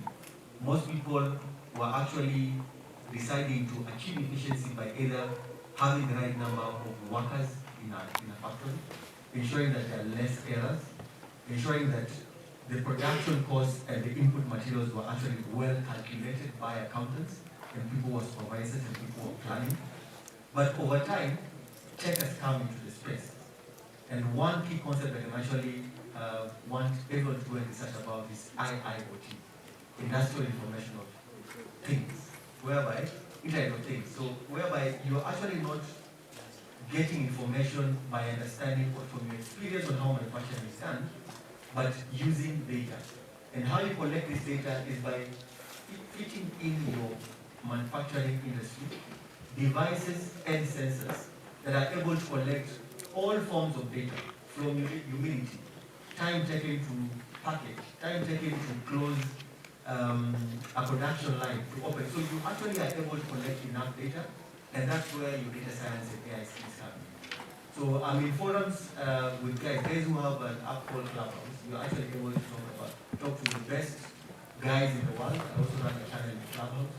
most people were actually deciding to achieve efficiency by either having the right number of workers in a factory, ensuring that there are less errors, ensuring that the production costs and the input materials were actually well calculated by accountants and people were supervisors and people were planning. But over time, tech has come into the space. And one key concept that I actually want everyone to go and research about is IIoT, Industrial Information of Things, whereby, Internet of Things, so whereby you're actually not getting information by understanding or from your experience on how manufacturing is done, but using data. And how you collect this data is by fitting in your manufacturing industry devices and sensors that are able to collect all forms of data, from humidity, time taken to package, time taken to close a production line to open. So you actually are able to collect enough data, and that's where your data science and AI skills come in. So I'm in forums with guys who have an app called Clubhouse. You're actually able to talk to the best guys in the world. I also run a channel in Clubhouse.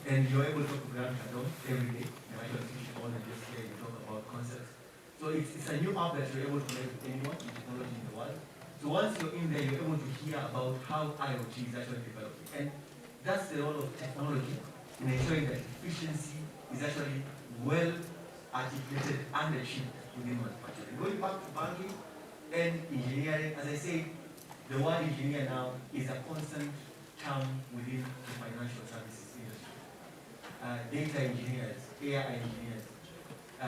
And you're able to talk to Grant Cardone every day. You actually teach all and just here you talk about concepts. So it's a new app that you're able to connect with anyone in technology in the world. So once you're in there, you're able to hear about how IoT is actually developing. And that's the role of technology in ensuring that efficiency is actually well articulated and achieved within manufacturing. Going back to banking and engineering, as I said, the word engineer now is a constant term within the financial services industry. Data engineers, AI engineers,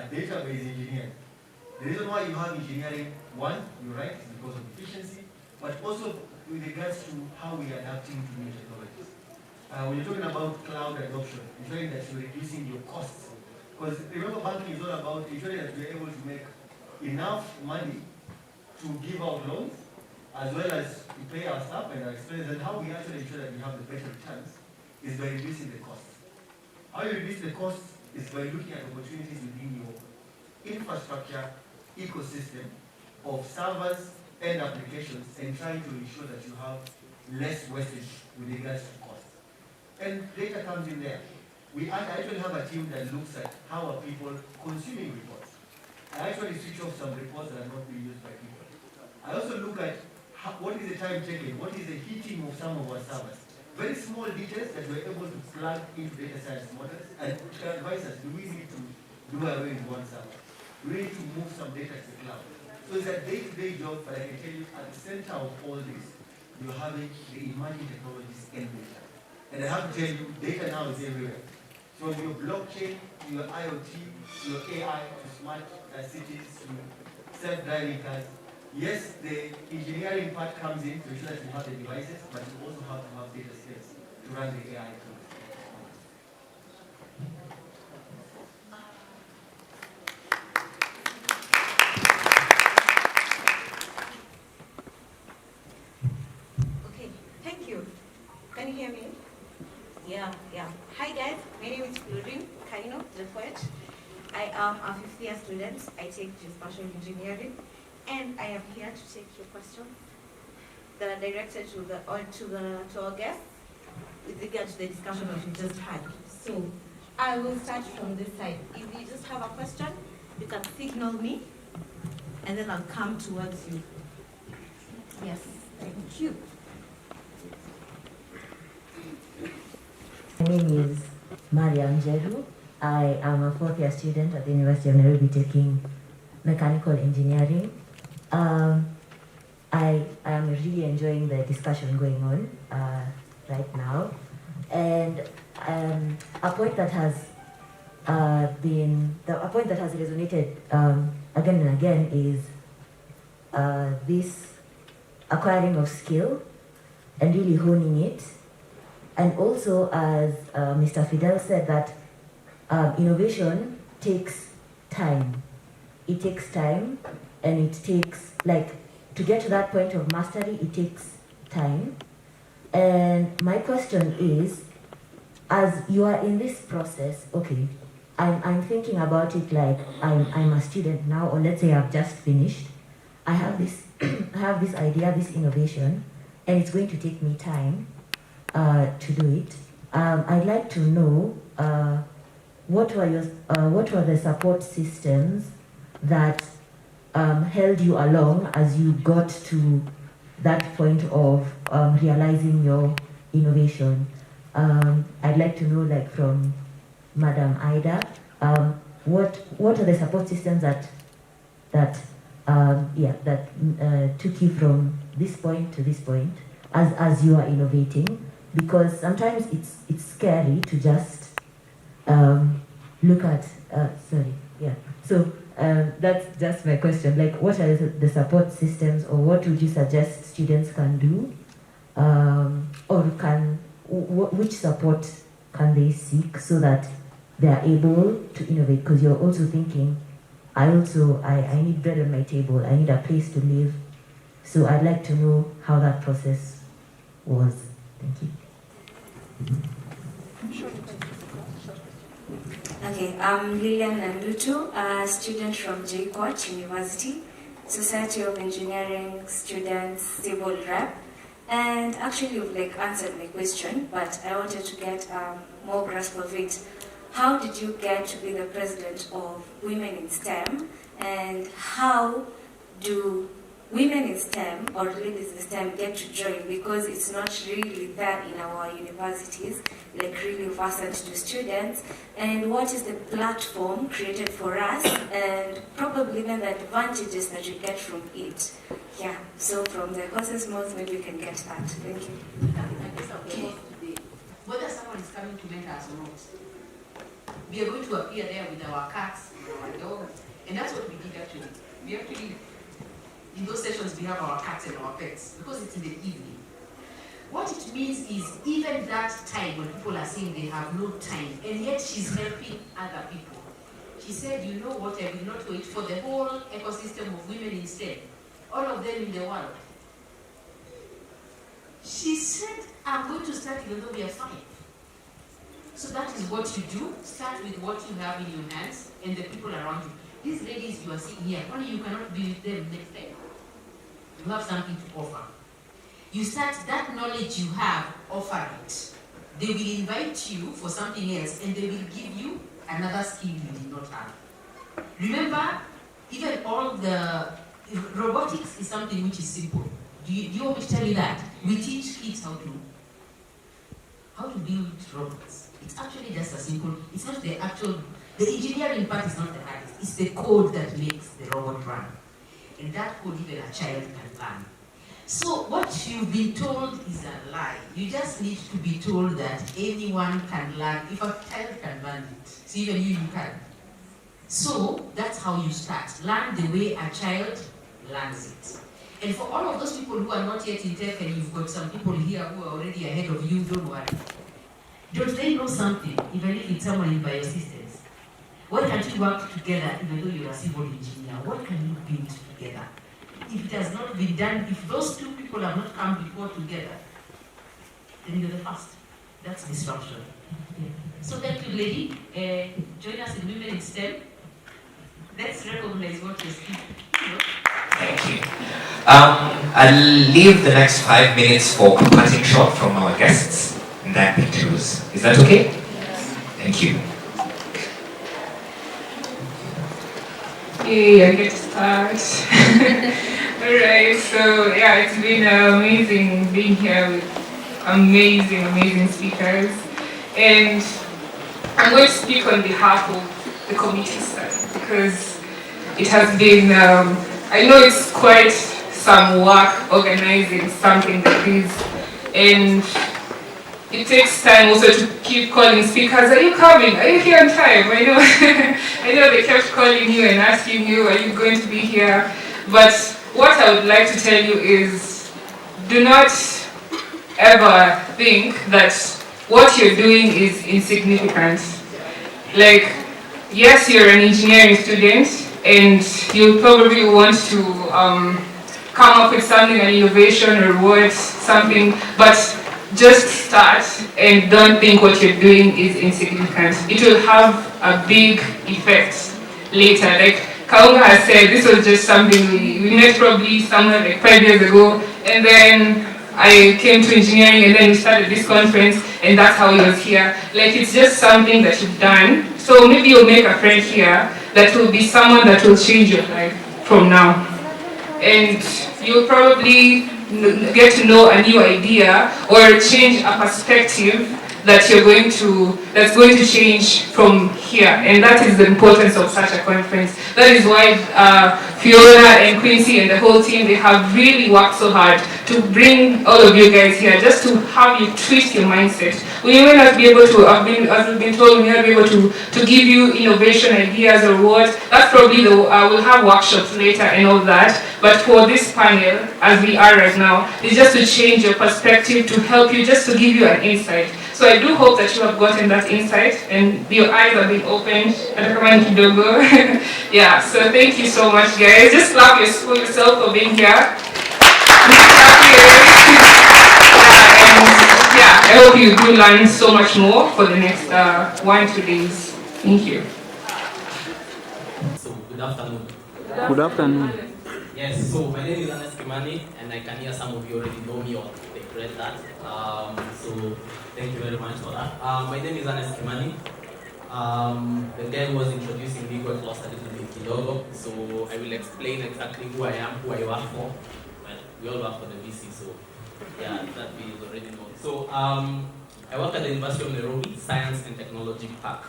database engineers. The reason why you have engineering, one, you're right, is because of efficiency, but also with regards to how we are adapting to new technologies. When you're talking about cloud adoption, ensuring that you're reducing your costs. Because remember, banking is all about ensuring that you're able to make enough money to give out loans, as well as to pay our staff and our expenses. And how we actually ensure that we have the better returns is by reducing the costs. How you reduce the costs is by looking at opportunities within your infrastructure ecosystem of servers and applications and trying to ensure that you have less wastage with regards to cost. And data comes in there. I actually have a team that looks at how are people consuming reports. I actually switch off some reports that are not being used by people. I also look at what is the time taken, what is the heating of some of our servers. Very small details that we're able to plug into data science models and advise us, do we need to do away with one server? We need to move some data to the cloud. So it's a day-to-day job, but I can tell you at the center of all this, you're having the emerging technologies and data. And I have to tell you, data now is everywhere. From your blockchain, to your IoT, to your AI, to smart cities, to self-driving cars. Yes, the engineering part comes in to ensure that you have the devices, but you also have to have data skills to run the AI tools. Can you hear me? Yeah. Hi guys, my name is Florin Kaino, the poet. I am a 5th year student. I take geospatial engineering, and I am here to take your questions that are directed to our guests with regard to the discussion that we just had. So I will start from this side. If you just have a question, you can signal me, and then I'll come towards you. Yes, thank you. My name is Mariam Jeru. I am a 4th year student at the University of Nairobi taking mechanical engineering. I am really enjoying the discussion going on right now. And a point that has resonated again and again is this acquiring of skill and really honing it. And also, as Mr. Fidel said, that innovation takes time. It takes time, and it takes, to get to that point of mastery, it takes time. And my question is, as you are in this process, okay, I'm thinking about it like I'm a student now, or let's say I've just finished. I have this idea, this innovation, and it's going to take me time to do it. I'd like to know what were the support systems that held you along as you got to that point of realizing your innovation. I'd like to know, from Madam Ida, what are the support systems that took you from this point to this point as you are innovating? Because sometimes it's scary to just look at, So that's just my question. What are the support systems, or what would you suggest students can do? Which support can they seek so that they are able to innovate? Because you're also thinking, I need bread on my table, I need a place to live. So I'd like to know how that process was. Thank you. Okay, I'm Lilian Nandutu, a student from JKUAT University, Society of Engineering Students Civil Rep. And actually you've answered my question, but I wanted to get more grasp of it. How did you get to be the president of Women in STEM, and how do women in STEM or ladies in STEM get to join? Because it's not really there in our universities, really versant to students. And what is the platform created for us, and probably even the advantages that you get from it? Yeah, so from the horse's mouth, maybe you can get that. Thank you. Okay. Whether someone is coming to mentor us or not, we are going to appear there with our cats and our dogs, and that's what we did actually. We actually, in those sessions, we have our cats and our pets, because it's in the evening. What it means is, even that time when people are saying they have no time, and yet she's helping other people. She said, you know what, I will not wait for the whole ecosystem of women in STEM, all of them in the world. She said, I'm going to start even though we are 5. So that is what you do. Start with what you have in your hands and the people around you. These ladies you are seeing here, only you cannot be with them next time. You have something to offer. You start that knowledge you have, offer it. They will invite you for something else, and they will give you another skill you did not have. Remember, even all the robotics is something which is simple. Do you want me to tell you that? We teach kids how to build robots. It's actually just a simple, it's not the engineering part is not the hardest. It's the code that makes the robot run. And that code even a child can learn. So what you've been told is a lie. You just need to be told that anyone can learn. If a child can learn it, so even you can. So that's how you start. Learn the way a child learns it. And for all of those people who are not yet in tech, and you've got some people here who are already ahead of you, don't worry. Don't they know something, even if it's someone in biosystems? Why can't you work together even though you're a civil engineer? What can you build together? If it has not been done, if those two people have not come before together, then you're the first. That's disruption. Yeah. So thank you, lady. Join us in Women in STEM. Let's recognize what you're speaking. Thank you. I'll leave the next 5 minutes for a parting shot from our guests, and then pictures. Is that okay? Yes. Thank you. Hey, I get to start. Alright, so yeah, it's been amazing being here with amazing speakers. And I'm going to speak on behalf of the committee side because it has been, I know it's quite some work organizing something like this, and it takes time also to keep calling speakers. Are you coming? Are you here on time? I know, I know they kept calling you and asking you, are you going to be here? But what I would like to tell you is, do not ever think that what you're doing is insignificant. Like, yes, you're an engineering student, and you probably want to come up with something, an innovation or what, something, but just start and don't think what you're doing is insignificant. It will have a big effect later. Like Kaunga has said, this was just something we met probably somewhere like 5 years ago, and then I came to engineering and then we started this conference and that's how he was here. Like it's just something that you've done. So maybe you'll make a friend here that will be someone that will change your life from now. And you'll probably get to know a new idea or change a perspective that that's going to change from here. And that is the importance of such a conference. That is why Fiona and Quincy and the whole team, they have really worked so hard to bring all of you guys here, just to have you twist your mindset. We may not be able to, as we've been told, we may not be able to give you innovation ideas or what. That's probably we'll have workshops later and all that. But for this panel, as we are right now, it's just to change your perspective, to help you, just to give you an insight. So I do hope that you have gotten that insight and your eyes have been opened. Yeah, so thank you so much, guys. Just clap yourself for being here. Yeah, I hope you do learn so much more for the next 1-2 days. Thank you. So, good afternoon. Good afternoon. Yes, so my name is Anes Kimani, and I can hear some of you already know me or they read that. So, thank you very much for that. My name is Anes Kimani. The guy who was introducing me got lost a little bit kidogo, so I will explain exactly who I am, who I work for. Well, we all work for the VC, so yeah, that is already known. So I work at the University of Nairobi Science and Technology Park.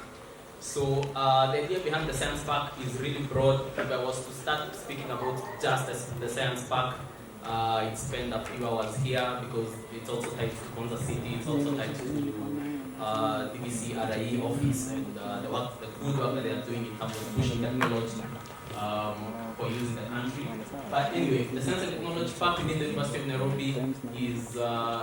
So the idea behind the Science Park is really broad. If I was to start speaking about just the Science Park, it spend a few hours here because it's also tied to Konza City, it's also tied to DBC RIE office and the good work that they are doing in terms of pushing technology for use in the country. But anyway, the Science and Technology Park within the University of Nairobi is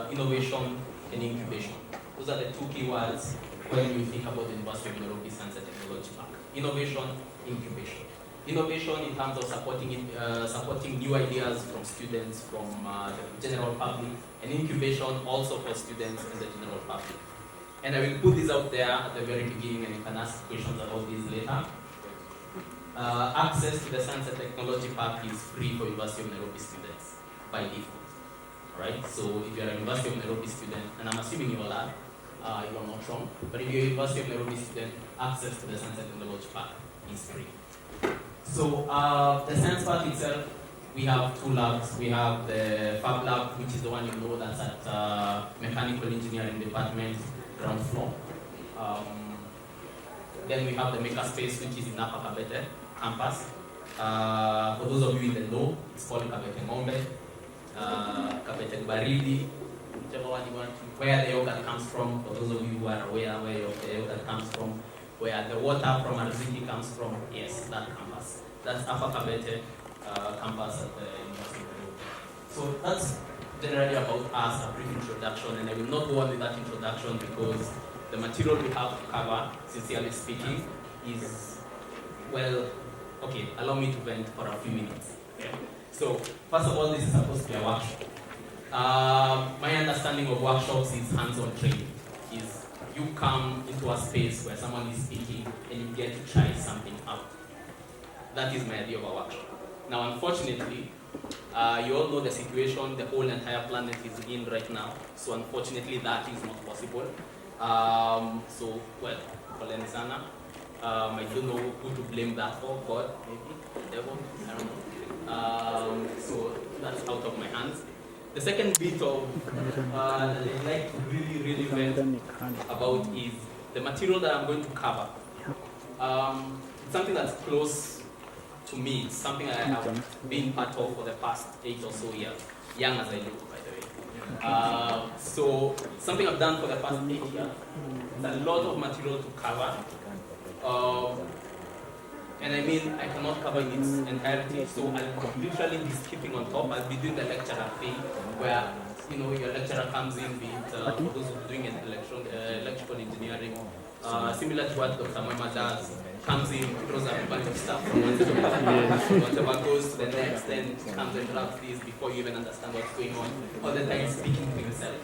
innovation and incubation. Those are the two key words when you think about the University of Nairobi Science and Technology Park. Innovation, incubation. Innovation in terms of supporting new ideas from students, from the general public, and incubation also for students and the general public. And I will put this out there at the very beginning and you can ask questions about this later. Access to the Science and Technology Park is free for University of Nairobi students by default. Right? So if you're a University of Nairobi student, and I'm assuming you all are, you're not wrong, but if you're a University of Nairobi student, access to the Science and Technology Park is free. So the Science Park itself, we have two labs. We have the Fab Lab, which is the one you know that's at Mechanical Engineering Department, ground floor. Then we have the Makerspace, which is in Upper Kabete campus. For those of you in the know, it's called Kabete Ngombe, Kabete Baridi, whichever one you want to, where the yogurt comes from, for those of you who are aware where the yogurt comes from, where the water from Arziki comes from, yes, that campus. That's Upper Kabete campus at the University of Nairobi. So that's generally about us, a brief introduction, and I will not go on with that introduction because the material we have to cover, sincerely speaking, is, well, okay, allow me to vent for a few minutes. Okay? So, first of all, this is supposed to be a workshop. My understanding of workshops is hands-on training. Is you come into a space where someone is speaking and you get to try something out. That is my idea of a workshop. Now, unfortunately, you all know the situation the whole entire planet is in right now. So unfortunately, that is not possible. Well, poleni sana. I don't know who to blame that for. God, maybe, the devil, I don't know. So that's out of my hands. The second bit of that I'd like to really vent about is the material that I'm going to cover. Something that's close to me. It's something I have been part of for the past 8 or so years. Young as I look, by the way. So something I've done for the past 8 years. There's a lot of material to cover. And I mean, I cannot cover in its entirety, so I'll literally be skipping on top. I'll be doing the lecturer thing, where your lecturer comes in, be it for those who are doing electrical engineering, similar to what Dr. Mwema does, comes in, throws up a bunch of stuff from one to whatever goes to the next, then comes and drafts this before you even understand what's going on, all the time speaking to himself.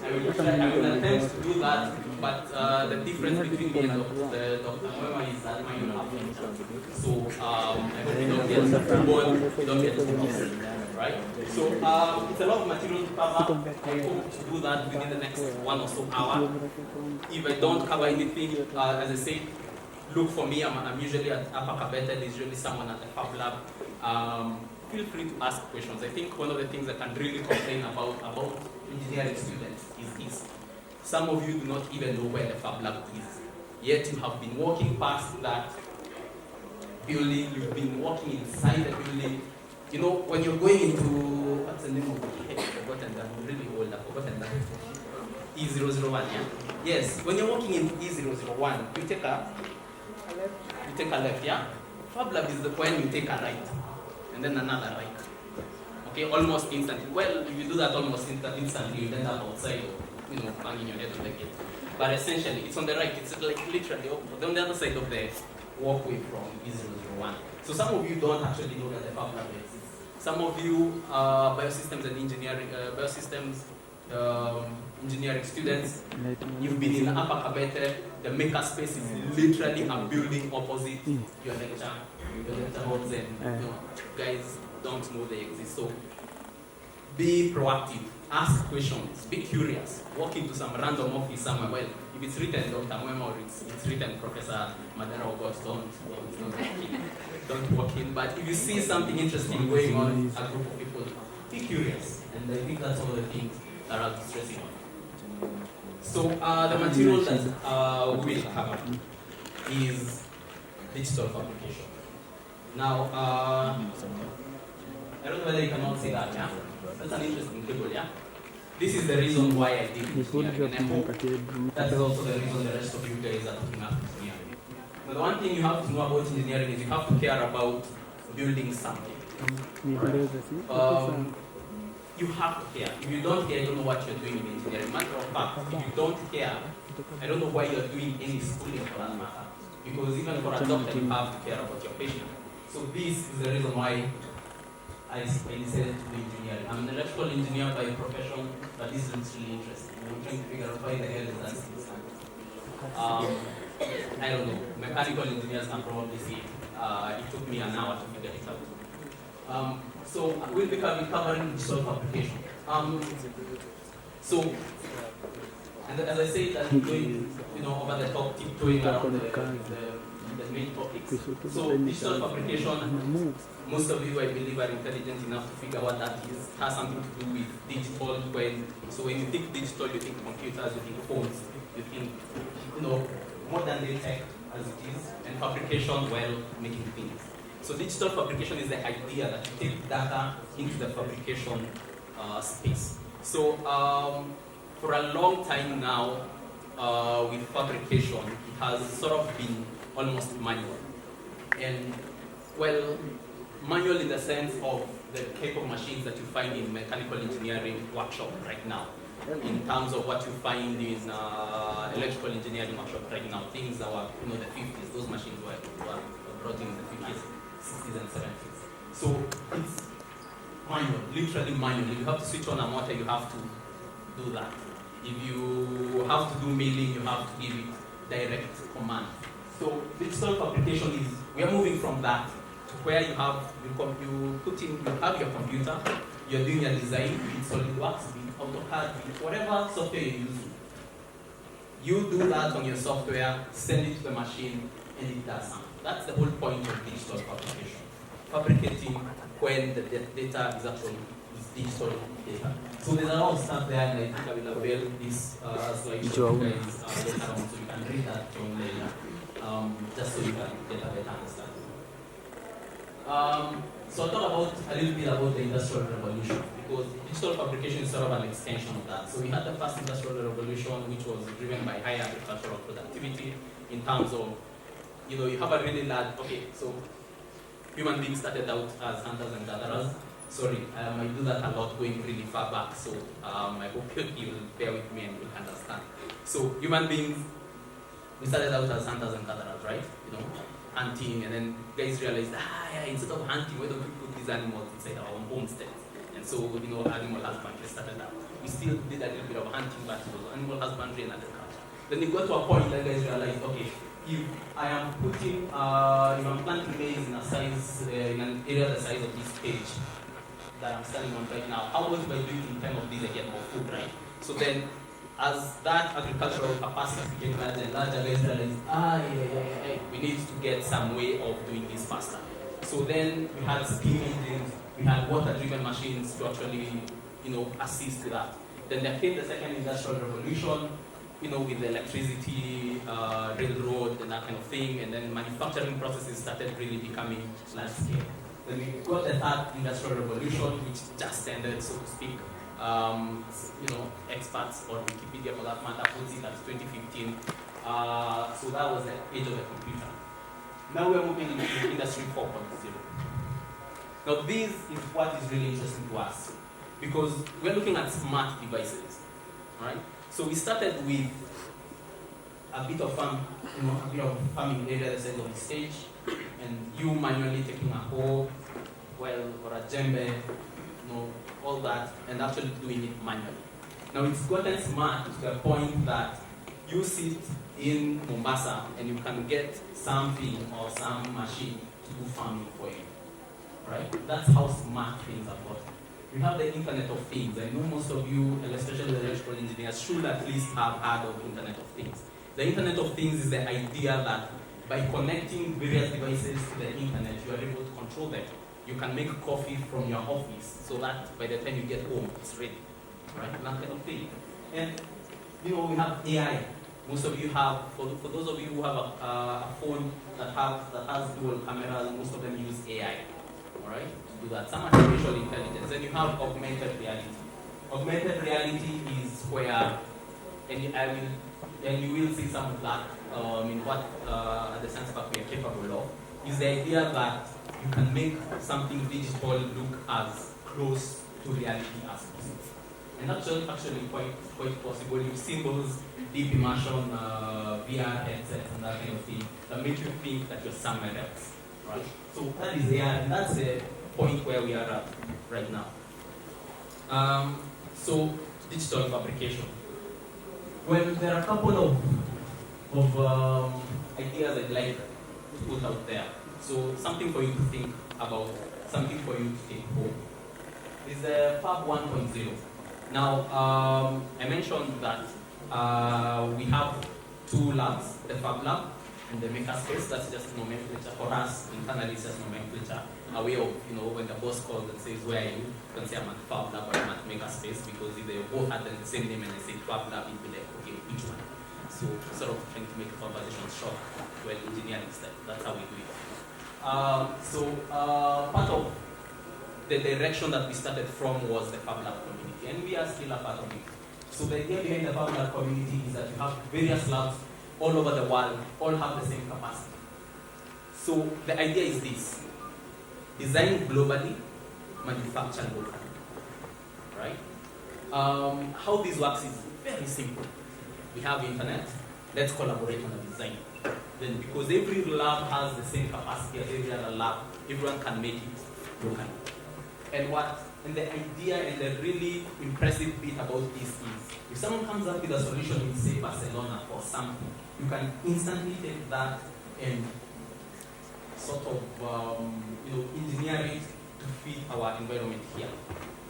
I will attempt to do that, but the difference between me and Dr. Mwema is that mine will happen. So I hope you don't get bored, you don't get lost, right? So it's a lot of material to cover. I hope to do that within the next 1 or so hour. If I don't cover anything, as I say, look for me. I'm usually at Upper Kabete. There's usually someone at the Fab Lab. Feel free to ask questions. I think one of the things I can really complain about engineering students is this. Some of you do not even know where the Fab Lab is. Yet you have been walking past that building, you've been walking inside the building. You know, when you're going into, what's the name of it? I've forgotten that. I'm really old, I've forgotten that. E001, yeah? Yes, when you're walking in E001, you take a left, yeah? Fab Lab is the point you take a right, and then another right. Okay, almost instantly. Well, if you do that almost instantly, you end up outside, banging your head on the gate. But essentially, it's on the right. It's like literally on the other side of the walkway from E001. So some of you don't actually know that the Fab Lab exists. Some of you biosystems and engineering, engineering students, you've been in Upper Kabete. The maker space is literally a building opposite your lecture halls, and you guys don't know they exist. So be proactive, ask questions, be curious, walk into some random office somewhere. Well, if it's written Dr. Mwema or it's written Professor Madera or God, don't walk in. But if you see something interesting going on, a group of people, be curious. And I think that's all the things that I'll be stressing on. So the material that we will cover is digital fabrication. Now, I don't know whether you can all see that, yeah? That's an interesting table, yeah? This is the reason why I did it here, and I hope that is also the reason the rest of you guys are looking up engineering. Now, the one thing you have to know about engineering is you have to care about building something. Right? You have to care. If you don't care, I don't know what you're doing in engineering. Matter of fact, if you don't care, I don't know why you're doing any schooling for that matter. Because even for a doctor, you have to care about your patient. So this is the reason why I decided to do engineering. I'm an electrical engineer by profession, but this is really interesting. I'm trying to figure out why the hell is that system. I don't know. Mechanical engineers can probably see it. It took me an hour to figure it out. So we'll be covering digital fabrication. And as I say, that I'm going, over the top, tiptoeing around the main topics. So digital fabrication, most of you, I believe, are intelligent enough to figure what that is. It has something to do with digital. So when you think digital, you think computers, you think phones, you think, modern day tech as it is, and fabrication, well, making things. So digital fabrication is the idea that you take data into the fabrication space. So for a long time now, with fabrication, it has sort of been almost manual. And, well, manual in the sense of the type of machines that you find in mechanical engineering workshop right now. In terms of what you find in electrical engineering workshop right now, things that were, the 50s, those machines were brought in the 50s. 60s and 70s. So manual, literally manual. If you have to switch on a motor, you have to do that. If you have to do mailing, you have to give it direct command. So digital fabrication is, we are moving from that to where you have, you have your computer, you're doing your design with SolidWorks, with AutoCAD, with whatever software you're using. You do that on your software, send it to the machine, and it does something. That's the whole point of digital fabrication. Fabricating when the data is actually digital data. So there's a lot of stuff there, and I think I will avail this slide for you guys later on, so you can read that from later, just so you can get a better understanding. So I'll talk about a little bit about the Industrial Revolution, because digital fabrication is sort of an extension of that. So we had the first Industrial Revolution, which was driven by high agricultural productivity in terms of, you know, you have a really large, so human beings started out as hunters and gatherers. Sorry, I do that a lot going really far back, so I hope you'll bear with me and you'll understand. So human beings, we started out as hunters and gatherers, right? You know, hunting, and then guys realized, instead of hunting, why don't we put these animals inside our own homesteads? And so, you know, animal husbandry started out. We still did a little bit of hunting, but it was animal husbandry and agriculture. Then they got to a point that guys realized, okay, if I am putting, if I'm planting maize in a size, in an area the size of this page that I'm standing on right now, how much by doing in 10 of these I get more food, right? So then, as that agricultural capacity became larger and larger, guys realized, we need to get some way of doing this faster. So then we had steam engines, we had water-driven machines to actually, you know, assist with that. Then there came the second industrial revolution, you know, with the electricity, railroad, and that kind of thing, and then manufacturing processes started really becoming large scale. Then we got the third industrial revolution, which just ended, so to speak. You know, experts or Wikipedia for that matter puts it as 2015. So that was the age of the computer. Now we're moving into Industry 4.0. Now this is what is really interesting to us, because we're looking at smart devices, right? So we started with a bit of farming area the size of the stage, and you manually taking a hoe, or a djembe, you know, all that, and actually doing it manually. Now it's gotten smart to the point that you sit in Mombasa and you can get something or some machine to do farming for you, right? That's how smart things are gotten. We have the Internet of Things. I know most of you, especially the electrical engineers, should at least have heard of Internet of Things. The Internet of Things is the idea that by connecting various devices to the Internet, you are able to control them. You can make coffee from your office so that by the time you get home, it's ready, right? That kind of thing. And, you know, we have AI. Most of you have, for those of you who have a phone that has dual cameras, most of them use AI, all right? Do that. Some artificial intelligence. Then you have augmented reality. Augmented reality is where, and you will see some of that in what at the Science Park we are capable of, is the idea that you can make something digital look as close to reality as possible. And that's actually quite possible. You've seen those deep immersion VR headsets and that kind of thing that make you think that you're somewhere else, right? So that is AR, and that's the point where we are at right now. So digital fabrication. Well, there are a couple of ideas I'd like to put out there. So something for you to think about, something for you to take home. Is the Fab 1.0. Now, I mentioned that we have two labs, the Fab Lab and the Makerspace. That's just nomenclature for us internally. It's just nomenclature, a way of, you know, when the boss calls and says, "Where are you?" You can say I'm at Fab Lab or I'm at Makerspace, because if they both had the same name and they say Fab Lab, you'd be like, okay, which one? So sort of trying to make a conversation short, well, engineering style. That's how we do it. Part of the direction that we started from was the Fab Lab community, and we are still a part of it. So the idea behind the Fab Lab community is that you have various labs all over the world, all have the same capacity. So the idea is this: design globally, manufacture locally, right? How this works is very simple. We have internet, let's collaborate on a design. Then because every lab has the same capacity as every other lab, everyone can make it locally. And what And the idea and the really impressive bit about this is, if someone comes up with a solution in, say, Barcelona or something, you can instantly take that and sort of engineer it to fit our environment here.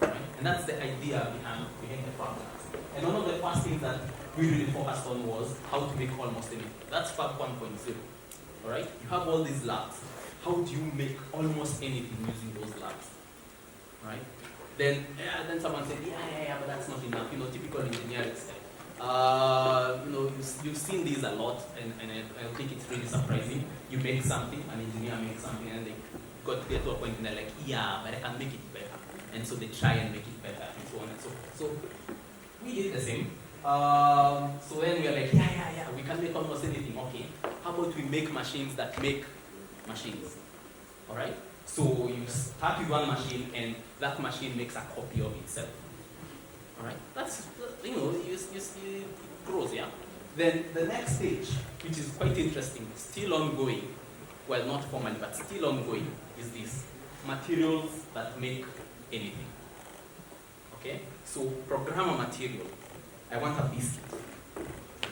Right? And that's the idea behind the Fab Labs. And one of the first things that we really focused on was how to make almost anything. That's Fab 1.0. All right? You have all these labs. How do you make almost anything using those labs? Right? Then someone said, yeah, but that's not enough. Typical engineering stuff. You've seen these a lot, and I think it's really surprising. You make something, an engineer makes something, and they get to a point and they're like, yeah, but I can make it better. And so they try and make it better, and so on and so forth. So we did the same. So then we are like, yeah, we can make almost anything. Okay, how about we make machines that make machines? All right. So you start with one machine, and that machine makes a copy of itself. All right. That's it grows, yeah. Then the next stage, which is quite interesting, still ongoing, well, not formally, but still ongoing, is this: materials that make anything. Okay. So program a material. I want a biscuit.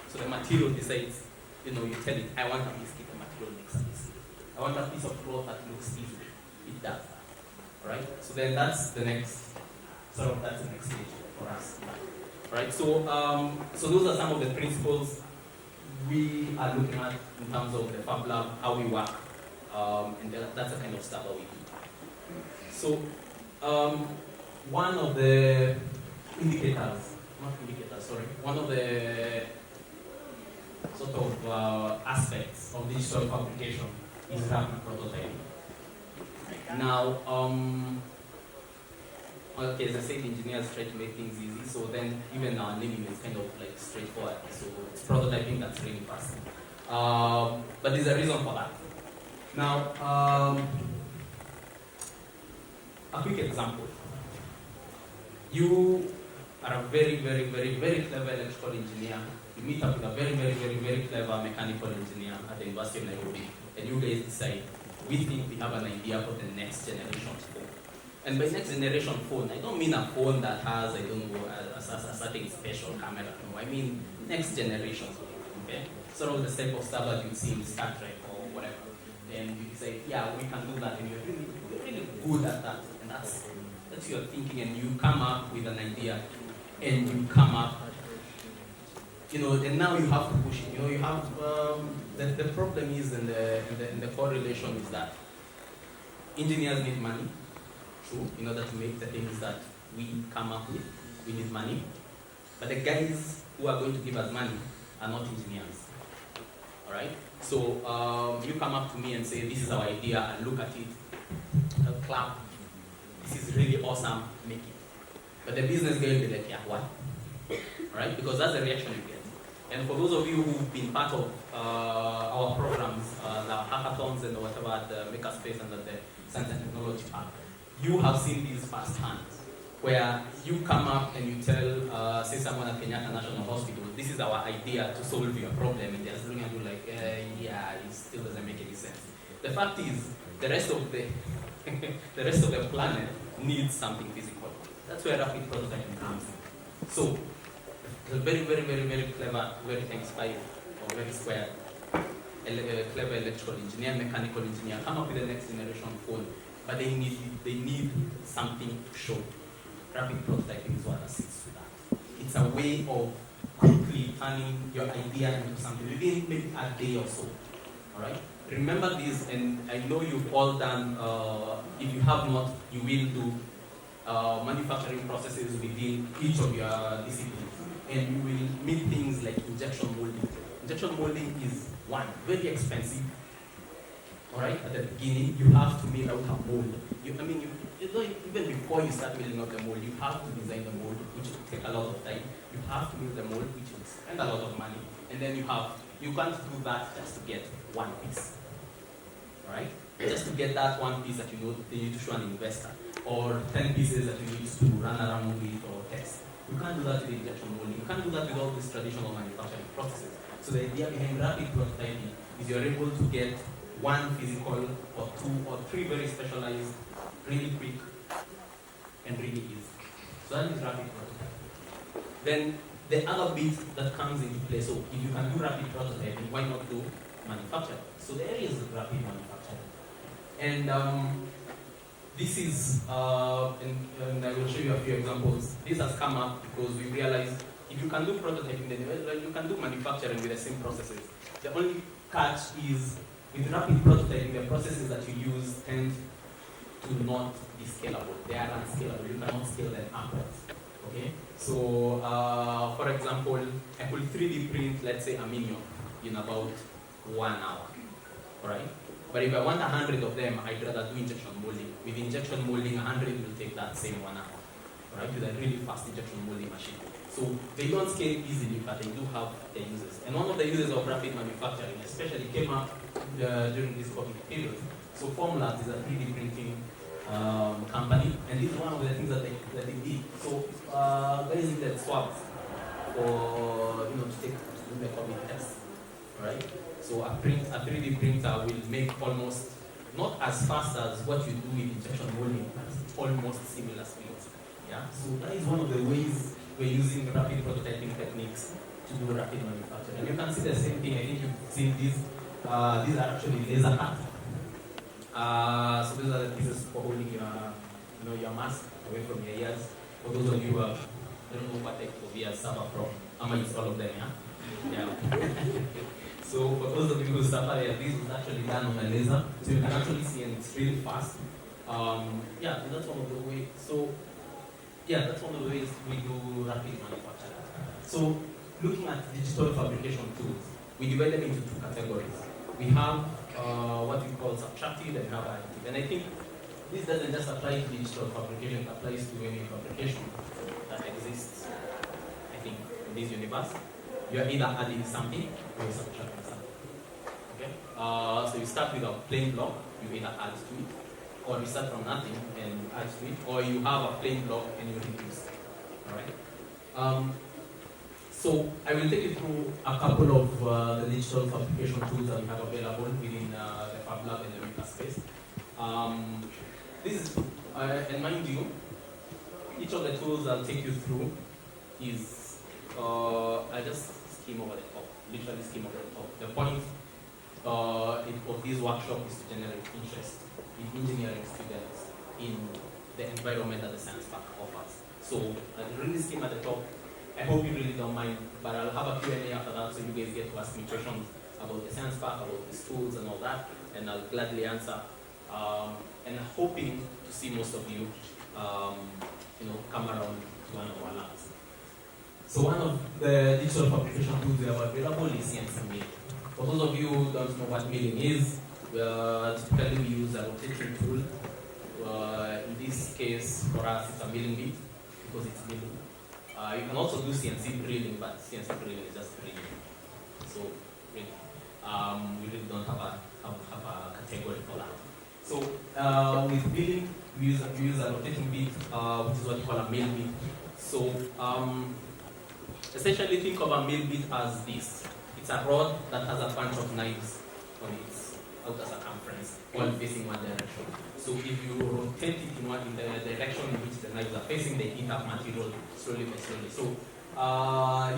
So the material decides, you tell it, I want a biscuit, the material makes a biscuit. I want a piece of cloth that looks easy. It does that. Alright? So then that's the next stage for us. Alright, so those are some of the principles we are looking at in terms of the Fab Lab, how we work, and that's the kind of stuff that we do. So one of the one of the sort of aspects of digital fabrication is rapid prototyping. Now, okay, as I said, engineers try to make things easy, so then even our naming is kind of like straightforward. So it's prototyping that's really fast. But there's a reason for that. Now, a quick example. You are a very, very, very, very clever electrical engineer. You meet up with a very, very, very, very clever mechanical engineer at the University of Nairobi, and you guys decide, we think we have an idea for the next generation phone. And by next generation phone, I don't mean a phone that has, a certain special camera. No, I mean next generation phone, okay? Sort of the type of stuff that you see in Star Trek or whatever. And you say, yeah, we can do that, and you're really good at that. And that's your thinking, and you come up with an idea, and you come up, and now you have to push it. You have, the problem is, and the correlation is that engineers need money, true, in order to make the things that we come up with. We need money. But the guys who are going to give us money are not engineers. Alright? So you come up to me and say, this is our idea, and look at it, I'll clap, this is really awesome, make it. But the business guy will be like, yeah, what? Alright? Because that's the reaction you get. And for those of you who've been part of our programs, the hackathons and whatever at the Makerspace and at the Science and Technology Park, you have seen these firsthand, where you come up and you tell, say, someone at Kenyatta National Hospital, this is our idea to solve your problem, and they're looking at you like, yeah, it still doesn't make any sense. The fact is, the rest of the planet needs something physical. That's where rapid prototyping comes in. So, the very, very, very, very clever, very inspired, or very square, clever electrical engineer, mechanical engineer, come up with the next generation phone, but they need something to show. Rapid prototyping is what assists with that. It's a way of quickly turning your idea into something within maybe a day or so. Alright? Remember this, and I know you've all done, if you have not, you will do manufacturing processes within each of your disciplines. And you will meet things like injection molding. Injection molding is very expensive. Alright, at the beginning, you have to make out a mold. Even before you start building out the mold, you have to design the mold, which will take a lot of time. You have to build the mold, which will spend a lot of money. And then you can't do that just to get one piece. Alright? Just to get that one piece that you need to show an investor, or 10 pieces that you need to run around with or test. You can't do that with injection molding. You can't do that with all these traditional manufacturing processes. So the idea behind rapid prototyping is you're able to get one physical or two or three very specialized, really quick and really easy. So that is rapid prototyping. Then the other bit that comes into play, so if you can do rapid prototyping, why not do manufacturing? So the area is rapid manufacturing. And this is, and I will show you a few examples. This has come up because we realized if you can do prototyping, then you can do manufacturing with the same processes. The only catch is with rapid prototyping, the processes that you use tend to not be scalable. They are unscalable. You cannot scale them upwards. Okay? So, for example, I could 3D print, let's say, a minion in about 1 hour. Right? But if I want 100 of them, I'd rather do injection molding. With injection molding, 100 will take that same 1 hour. Right? With a really fast injection molding machine. So they don't scale easily, but they do have their uses. And one of the uses of rapid manufacturing, especially came up during this COVID period. So Formlabs is a 3D printing company, and this is one of the things that they did. So guys needed swabs for to do the COVID test, right? So a 3D printer will make almost not as fast as what you do with injection molding, but almost similar speeds. Yeah. So that is one of the ways we're using rapid prototyping techniques to do rapid manufacturing. And you can see the same thing. I think you've seen these. These are actually laser cut. So these are the pieces for holding your mask away from your ears. For those of you who don't know what type of ears suffer from, I'm gonna use all of them, yeah? So for those of you who suffer, this was actually done on a laser. So you can actually see, and it's really fast. That's one of the ways. So that's one of the ways we do rapid manufacturing. So looking at digital fabrication tools, we divide them into 2 categories. We have what we call subtractive and we have additive. And I think this doesn't just apply to digital fabrication, it applies to any fabrication that exists, I think, in this universe. You're either adding something or you're subtracting something. Okay? So you start with a plain block, you either add to it, or you start from nothing and add to it, or you have a plain block and you reduce. Alright? So I will take you through a couple of the digital fabrication tools that we have available within the Fab Lab and the Maker space. This is, and mind you, each of the tools I'll take you through is, I just skim over the top, literally skim over the top. The point of this workshop is to generate interest in engineering students in the environment that the science park offers. So I'll really skim at the top. I hope you really don't mind, but I'll have a Q&A after that so you guys get to ask me questions about the science park, about the schools and all that, and I'll gladly answer. And hoping to see most of you, come around to one of our labs. So one of the digital fabrication tools we have available is CNC milling. For those of you who don't know what milling is, typically we use a rotating tool. In this case, for us, it's a milling bit because it's milling. You can also do CNC drilling, but CNC drilling is just drilling. So really, we really don't have a category for that. So with milling, we use a rotating bit, which is what you call a mill bit. So essentially, think of a mill bit as this. It's a rod that has a bunch of knives on its outer circumference, all facing one direction. So if you rotate it in the direction in which the knives are facing, they heat up material slowly but slowly. So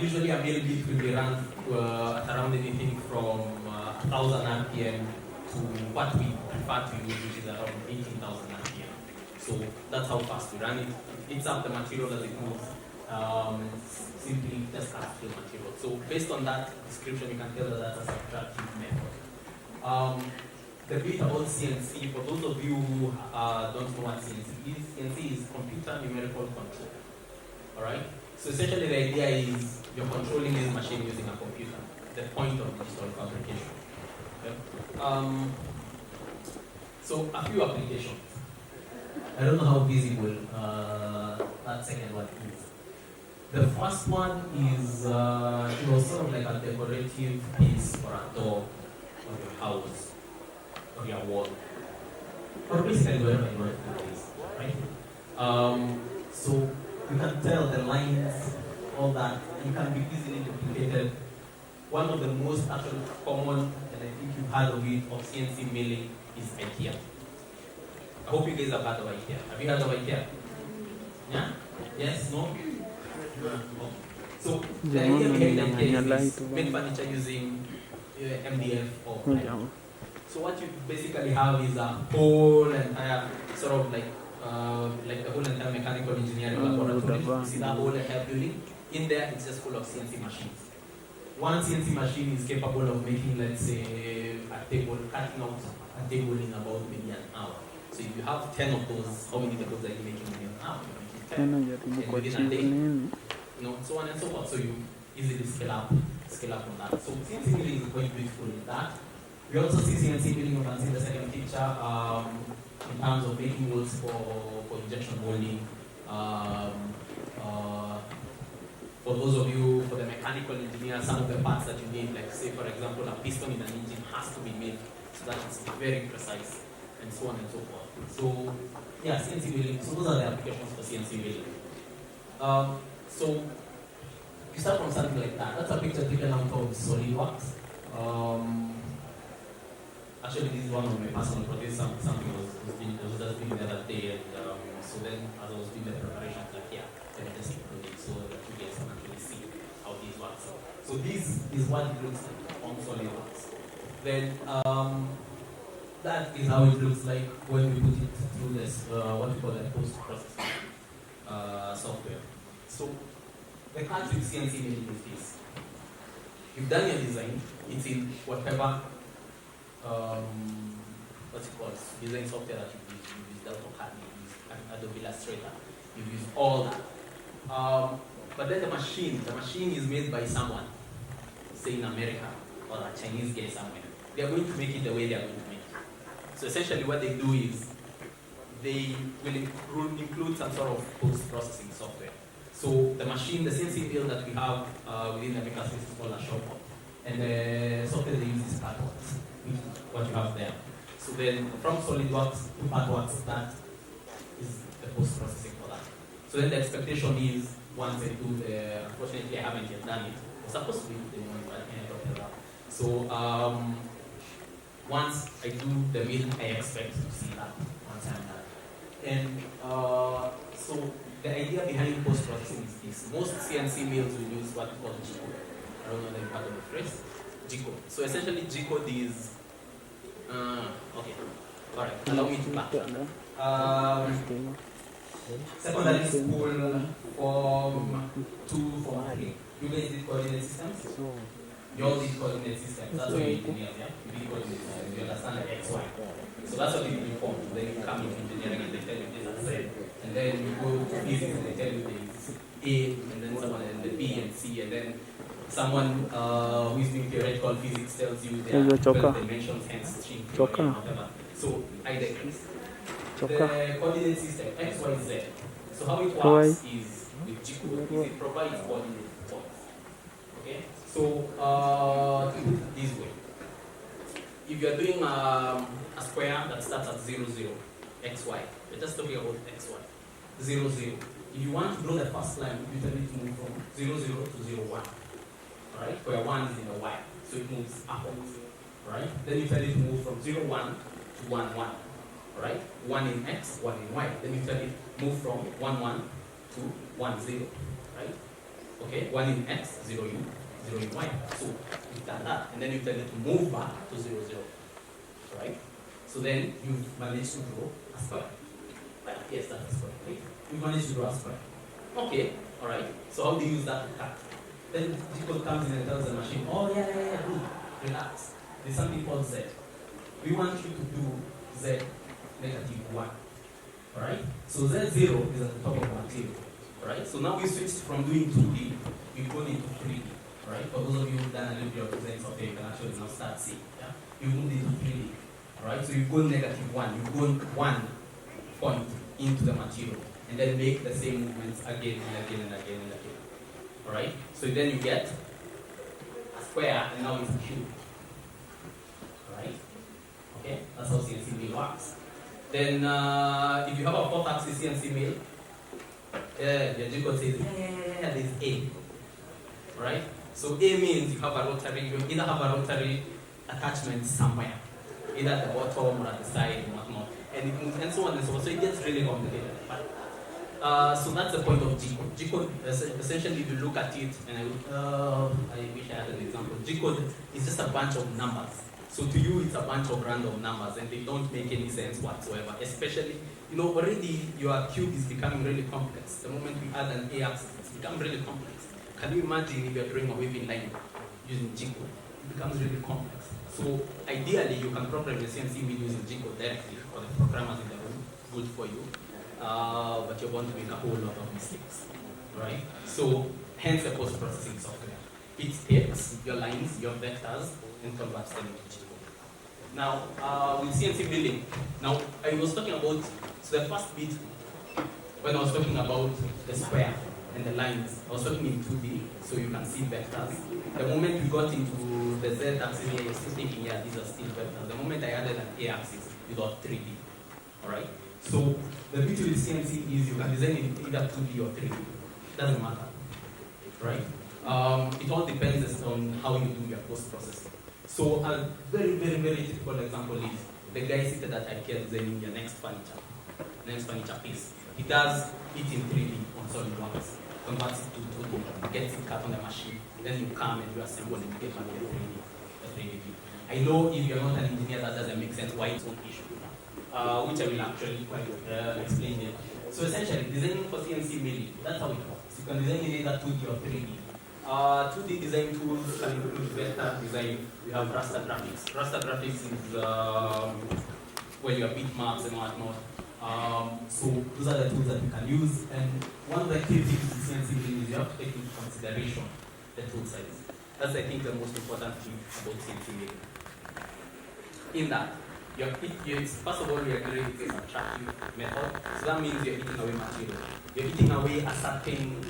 usually a mill bit will be run at around anything from 1,000 RPM to what we prefer to use, which is around 18,000 RPM. So that's how fast we run it. It heats up the material as it moves. Simply just cuts through the material. So based on that description, you can tell that that's a subtractive method. The bit about CNC, for those of you who don't know what CNC is computer numerical control. Alright? So essentially the idea is you're controlling this machine using a computer, the point of digital fabrication. Okay? So a few applications. I don't know how visible that second one is. The first one is sort of like a decorative piece for a door or your house or your wall, or basically wherever you want to put this, right? So you can tell the lines, all that, you can be easily duplicated. One of the most actually common, and I think you've heard of it, of CNC milling is IKEA. I hope you guys have heard of IKEA. Have you heard of IKEA? Yeah? Yes? No? Okay. So the idea behind that is make furniture using MDF or plywood. So what you basically have is a whole entire sort of like the whole entire mechanical engineering laboratory. You see that whole entire building? In there, it's just full of CNC machines. One CNC machine is capable of making, let's say, a table, cutting out a table in about maybe an hour. So if you have 10 of those, how many tables are you making in an hour? You're making 10. And within a day, so on and so forth. So you easily scale up on that. So CNC milling is quite beautiful in that. We also see CNC milling, you can see the second picture, in terms of making molds for injection molding. For those of you, for the mechanical engineer, some of the parts that you need, like say for example, a piston in an engine has to be made so that it's very precise, and so on and so forth. So yeah, CNC milling, so those are the applications for CNC milling. So you start from something like that. That's a picture taken out of SolidWorks. Actually, this is one of my personal projects. Something was just doing the other day, and so then as I was doing the preparation, I was like, yeah, let me just include it so that you guys can actually see how this works. So this is what it looks like on SolidWorks. Then that is how it looks like when we put it through this what we call a post-processing software. So the catch with CNC milling is this: you've done your design, it's in whatever what's it called, design software that you use AutoCAD, you use Adobe Illustrator, you use all that. But then the machine is made by someone, say in America, or a Chinese guy somewhere. They are going to make it the way they are going to make it. So essentially what they do is, they will include some sort of post-processing software. So the machine, the CNC mill that we have within the makerspace is called a shop. And the software they use is CADWorks, which is what you have there. So then from SolidWorks to CADWorks, that is the post-processing for that. So then the expectation is, once I do the, unfortunately I haven't yet done it, it's supposed to be the one, but I can't talk about. So once I do the mill, I expect to see that once I'm done. And so the idea behind post-processing is this. Most CNC mills will use what we call G-code. I don't know if you've heard of the phrase, G-code. So essentially G-code is, okay, alright, allow me to backtrack. Secondary school Form 2, Form 3. You guys did coordinate systems? You all did coordinate systems. That's what you engineers, yeah? You did coordinate systems. You understand like X, Y. So that's what you inform. Then you come into engineering and they tell you this and Z. And then you go to physics and they tell you there's A, and then someone and the B and C, and then someone who is doing theoretical physics tells you there are 12 dimensions, hence string theory and whatever. So I digress. The coordinate system, X, Y, Z. So how it works is with G-code, is it provides coordinate points. Okay? So to put it this way, if you are doing a square that starts at 0, 0, x, y, we're just talking about x, y, 0, 0. If you want to draw the first line, you tell it to move from 0, 0 to 0, 1. Right? Where 1 is in the y, so it moves upwards. Right? Then you tell it to move from 0, 1 to 1, 1. Right? 1 in x, 1 in y. Then you tell it move from 1, 1 to 1, 0. Right? Okay? 1 in x, 0 u, 0 in y. So you've done that. And then you tell it to move back to 0, 0. Right? So then you've managed to draw a square. Right? Yes, that's a square. Right? You've managed to draw a square. Okay. Alright. So how do you use that to cut? Then G-code comes in and tells the machine, oh yeah, good. Relax. There's something called Z. We want you to do Z negative 1. Alright? So Z0 is at the top of the material. Alright? So now we switched from doing 2D, we've gone into 3D. Right? For those of you who've done a little bit of design software, you can actually now start seeing. Yeah? You've moved into 3D. Alright? So you've gone negative 1. You've gone 1 point into the material. And then make the same movements again and again and again and again. Alright? So then you get a square and now it's a cube. Right? Okay? That's how CNC mill works. Then if you have a 4-axis CNC mill, the G-code says, there's A. Right? So A means you have a rotary, you either have a rotary attachment somewhere, either at the bottom or at the side and whatnot, and it moves and so on and so on. So it gets really complicated. But So that's the point of G-code. G-code, essentially, if you look at it, and I wish I had an example. G-code is just a bunch of numbers. So to you, it's a bunch of random numbers, and they don't make any sense whatsoever. Especially, already your cube is becoming really complex. The moment we add an A-axis, it's become really complex. Can you imagine if you're drawing a waving line using G-code? It becomes really complex. So ideally, you can program the CNC wheel using G-code directly, or the programmers in the room, good for you. But you're going to make a whole lot of mistakes, right? So hence the post-processing software. It takes your lines, your vectors, and converts them into G-code. Now, with CNC milling, now I was talking about, so the first bit, when I was talking about the square and the lines, I was talking in 2D, so you can see vectors. The moment we got into the Z-axis here, you're still thinking, yeah, these are still vectors. The moment I added an A-axis, you got 3D, all right? So the beauty with CNC is you can design it either 2D or 3D. Doesn't matter, right? It all depends on how you do your post-processing. So a very, very, very typical example is the guy seated at IKEA designing your next furniture piece. He does it in 3D on SolidWorks, converts it to 2D, gets it cut on the machine, then you come and you assemble and you get back the 3D view. I know if you're not an engineer, that doesn't make sense why it's an issue, which I will actually quite explain here. So essentially, designing for CNC milling, that's how it works. You can design in either 2D or 3D. 2D design tools can include vector design. We have raster graphics. Raster graphics is where your bitmaps and whatnot. So those are the tools that you can use. And one of the key things in CNC milling is you have to take into consideration the tool size. That's, I think, the most important thing about CNC milling. In that, first of all, we agree it's a subtractive method. So that means you're eating away material. You're eating away a certain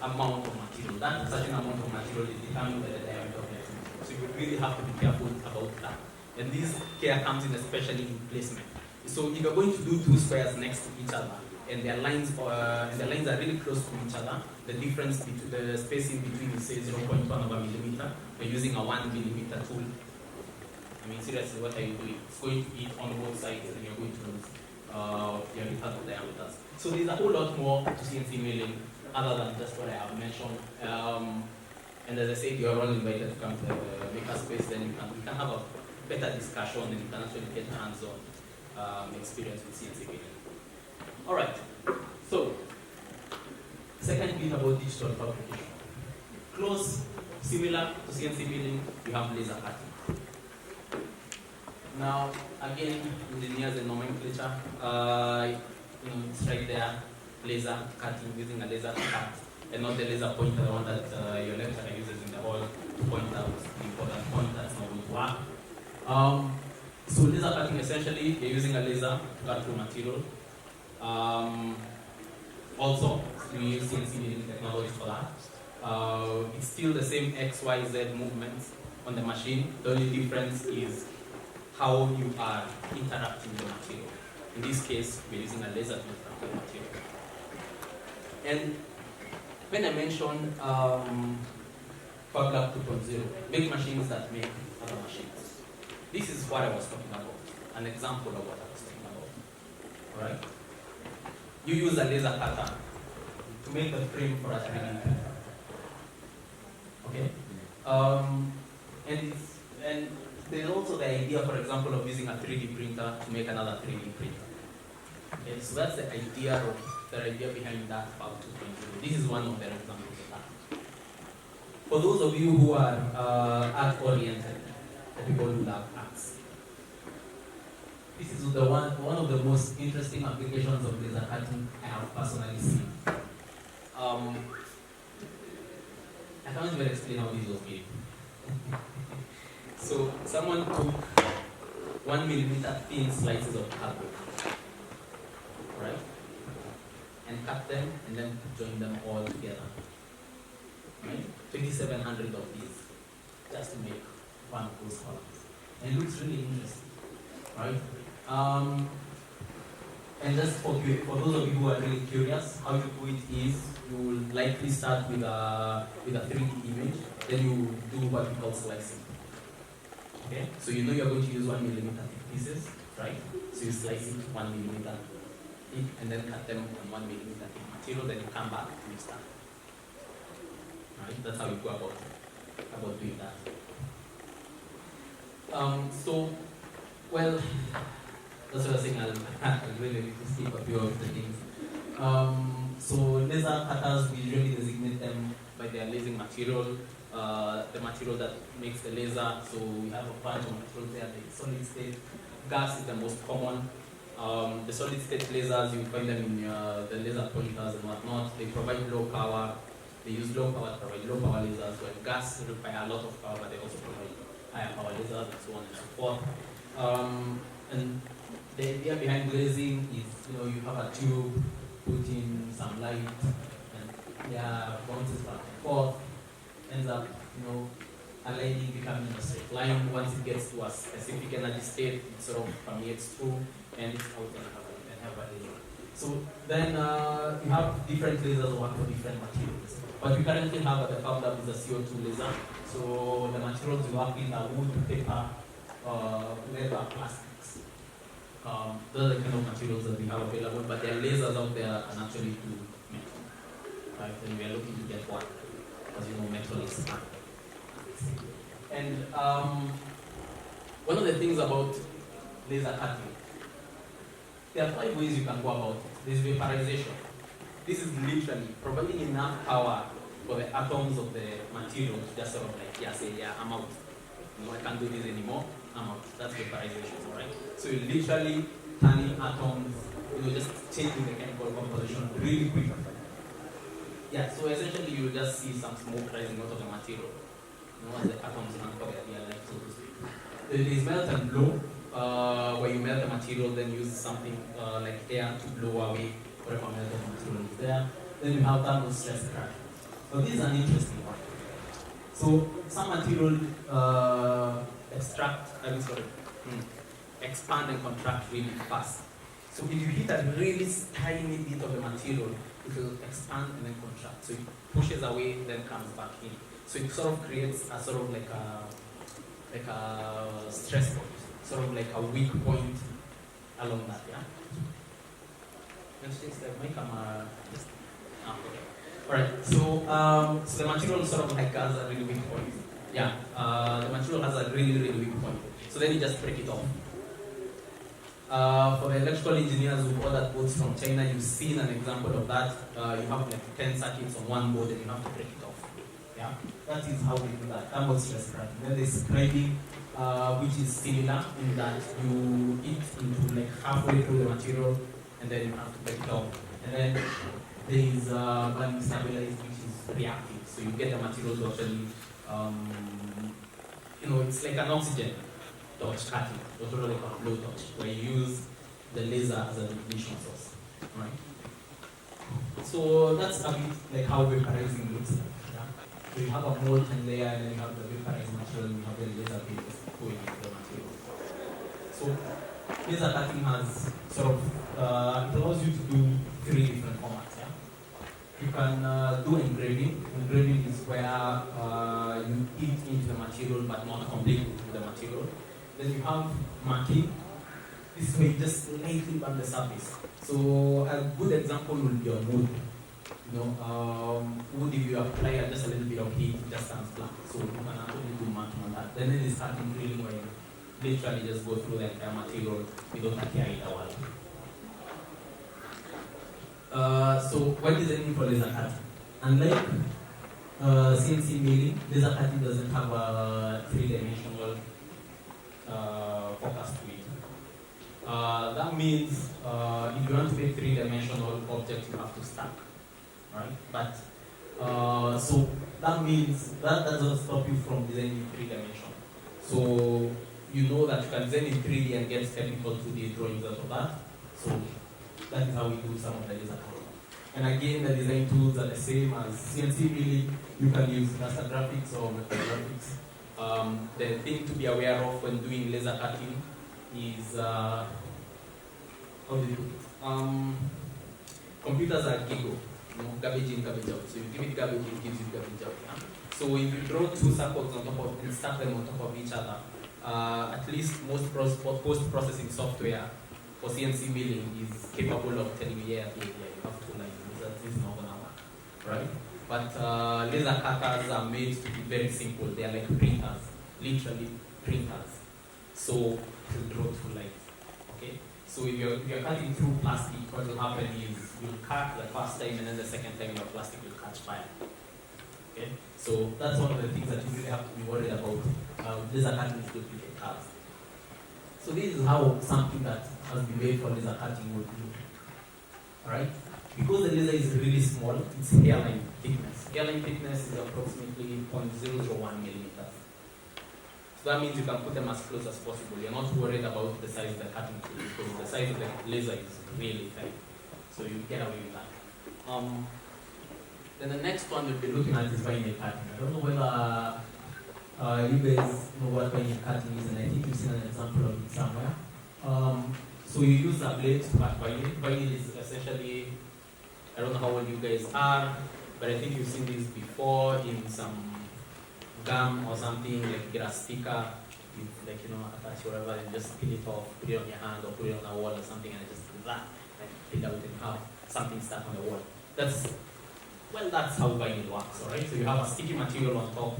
amount of material. That certain amount of material is determined by the diameter of the tool. So you really have to be careful about that. And this care comes in especially in placement. So if you're going to do two squares next to each other, and their lines are really close to each other, the difference between the spacing between is say 0.1 over millimeter. You're using a 1 millimeter tool. I mean, seriously, what are you doing? It's going to eat on both sides, and you're going to lose your little diameters. So there's a whole lot more to CNC milling other than just what I have mentioned. And as I said, you're all invited to come to the makerspace, then you can have a better discussion and you can actually get hands-on experience with CNC milling. All right, so second bit about digital fabrication. Close, similar to CNC milling, we have laser cutting. Now, again, engineers and nomenclature, it's right there, laser cutting, using a laser to cut, and not the laser pointer, the one that your lecturer uses in the hall to point out the important point that's not going to work. So laser cutting, essentially, you're using a laser to cut through material. Also, we use CNC milling technology for that. It's still the same X, Y, Z movements on the machine. The only difference is how you are interacting with the material. In this case, we're using a laser to interact with the material. And when I mentioned Fab Lab 2.0, big machines that make other machines, this is what I was talking about, an example of what I was talking about. All right? You use a laser cutter to make the frame for a 3D printer. Okay? And there's also the idea, for example, of using a 3D printer to make another 3D printer. Okay, so that's the idea behind that Fab 2.0. This is one of the examples of that. For those of you who are art-oriented, the people who love arts, this is one of the most interesting applications of laser cutting I have personally seen. I can't even explain how this was made. So someone took 1 millimeter thin slices of cardboard, right, and cut them and then join them all together. Right, 2,700 of these just to make one of those columns, and it looks really interesting, right? And just for those of you who are really curious, how you do it is you will likely start with a 3D image, then you do what we call slicing. Okay, so you know you're going to use 1 millimeter thick pieces, right? So you slice it 1 millimeter it and then cut them on 1 millimeter thick material, then you come back and you start. Right? That's how you go about doing that. Well, that's what I was saying. I'll really need to skip a few of the things. So laser cutters, we usually designate them by their lasing material, the material that makes the laser. So we have a bunch of materials there. The solid state gas is the most common. The solid state lasers, you find them in the laser pointers and whatnot. They provide low power. They use low power to provide low power lasers. When gas require a lot of power, but they also provide higher power lasers and so on and so forth. And the idea behind glazing is, you have a tube, put in some light, and bounces back and forth, ends up, aligning, becoming a straight line. Once it gets to a specific energy state, it sort of permeates through, and it's out and have a laser. So then you have different lasers work for different materials. What we currently have at the Farm Lab is a CO2 laser. So the materials we work in are wood, paper, leather, plastics. Those are the kind of materials that we have available, but there are lasers out there that can actually do metal. Right? And we are looking to get one, because metal is hard. And one of the things about laser cutting, there are 5 ways you can go about it. There's vaporization. This is literally providing enough power for the atoms of the material to just sort of say, I'm out. I can't do this anymore, I'm out. That's vaporization, right? So you're literally turning atoms, just changing the chemical composition really quick. Yeah, so essentially you will just see some smoke rising out of the material. As the atoms run for their life, so to speak. There is melt and blow, where you melt the material, then use something like air to blow away whatever melted material is there. Then you have thermal stress crack. So this is an interesting one. So some material expand and contract really fast. So if you hit a really tiny bit of the material, it will expand and then contract. So it pushes away, then comes back in. So it sort of creates a sort of like a stress point, sort of like a weak point along that, yeah? Let's just make them okay. Alright, so the material sort of like has a really weak point. Yeah, the material has a really, really weak point. So then you just break it off. For the electrical engineers who ordered boards from China, you've seen an example of that. You have like 10 circuits on one board and you have to break it off. Yeah, that is how we do that. Thermal stress cracking. Then there's spreading, which is similar in that you eat into like halfway through the material and then you have to break it off. And then there is burning stabilized, which is reactive. So you get the material to actually, it's like an oxygen torch cutting, or sort of like a blow torch, where you use the laser as an ignition source, right? So that's a bit like how vaporizing looks like. Yeah? So you have a molten layer, and then you have the vaporized material, and you have the laser beams going into the material. So laser cutting has sort of, it allows you to do 3 different formats. Yeah? You can do engraving. Engraving is where you eat into the material, but not completely into the material. Then you have marking. This way, just slightly burn the surface. So a good example would be on wood. Wood, if you apply just a little bit of heat, it just turns black. So you can actually do marking on that. Then it is starting drilling where you literally just go through the entire material without a tear in the wall. So what is the need for laser cutting? Unlike CNC milling, laser cutting doesn't have a 3-dimensional focus to it. That means if you want to make 3-dimensional objects, you have to stack, right? But so that means that doesn't stop you from designing 3-dimension. So you know that you can design in 3D and get technical 2D drawings out of that. So that is how we do some of the laser cutting. And again, the design tools are the same as CNC milling. You can use raster graphics or vector graphics. The thing to be aware of when doing laser cutting is, how do you put it? Computers are giggle, garbage in, garbage out. So you give it garbage, it gives you garbage out. Yeah? So if you draw 2 circles on top of and stack them on top of each other, at least most post-processing software for CNC milling is capable of telling you, yeah, you have two lines, this is not gonna work, right? But laser cutters are made to be very simple. They are like printers, literally printers. So to draw two lines, okay? So if you're cutting through plastic, what will happen is you'll cut the first time and then the second time your plastic will catch fire. Okay? So that's one of the things that you really have to be worried about. Laser cutting is duplicate cuts. So this is how something that has been made for laser cutting would look. Alright? Because the laser is really small, it's hairline thickness. Hairline thickness is approximately 0.001 millimeters. So that means you can put them as close as possible. You're not worried about the size of the cutting tool because the size of the laser is really thin. So you get away with that. Then the next one we'll be looking at is vinyl cutting. I don't know whether you guys know what vinyl cutting is, and I think you've seen an example of it somewhere. So you use a blade to cut vinyl. Vinyl is essentially, I don't know how old you guys are, but I think you've seen this before in some gum or something, like get a sticker, like, attach wherever and just peel it off, put it on your hand or put it on a wall or something and just do that, and peel out and have something stuck on the wall. That's how vinyl works, alright? So you have a sticky material on top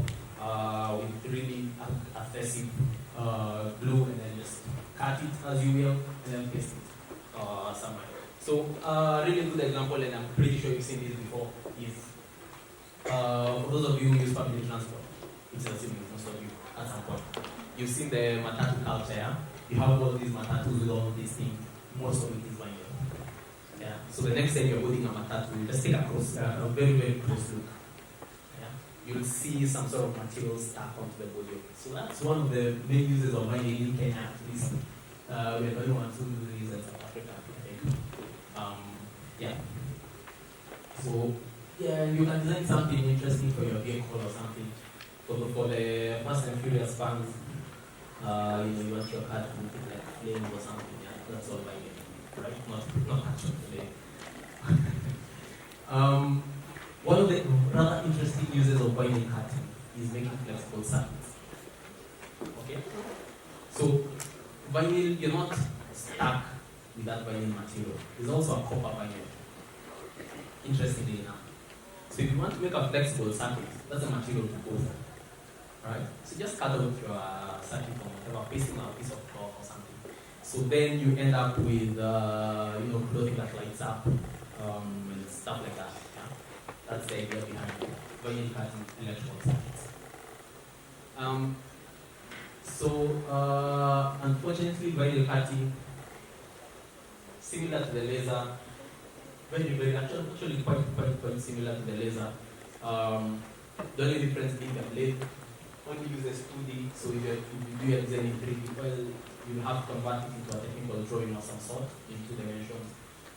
with really adhesive glue and then just cut it as you will and then paste it somewhere. So really good example, and I'm pretty sure you've seen this before, is for those of you who use public transport, which is assuming most of you at some point. You've seen the matatu culture, yeah? You have all these matatus with all these things. Most of it is vinyl. Yeah. So the next time you're boarding a matatu, you just take a very, very close look. Yeah. You'll see some sort of material stuck onto the body. So that's one of the main uses of vinyl in Kenya, at least. We're the only ones who do this in South Africa, I think. Yeah. So yeah, you can design something interesting for your vehicle or something. For the Fast and Furious fans, you want your car to look like flames or something. Yeah, that's all by you, right? Not action today. One of the rather interesting uses of vinyl cutting is making flexible circuits. Okay, so vinyl, you're not stuck with that vinyl material. There's also a copper vinyl. Interestingly enough, so if you want to make a flexible circuit, that's a material to go for. Right? So just cut out your circuit or whatever, pasting on a piece of cloth or something. So then you end up with clothing that lights up and stuff like that. Yeah? That's the idea behind vinyl cutting electrical circuits. Unfortunately, vinyl cutting, similar to the laser, actually quite similar to the laser. The only difference being the blade only uses 2D, so if you do your design in 3D, well, you have to convert it into a technical drawing of some sort in 2 dimensions.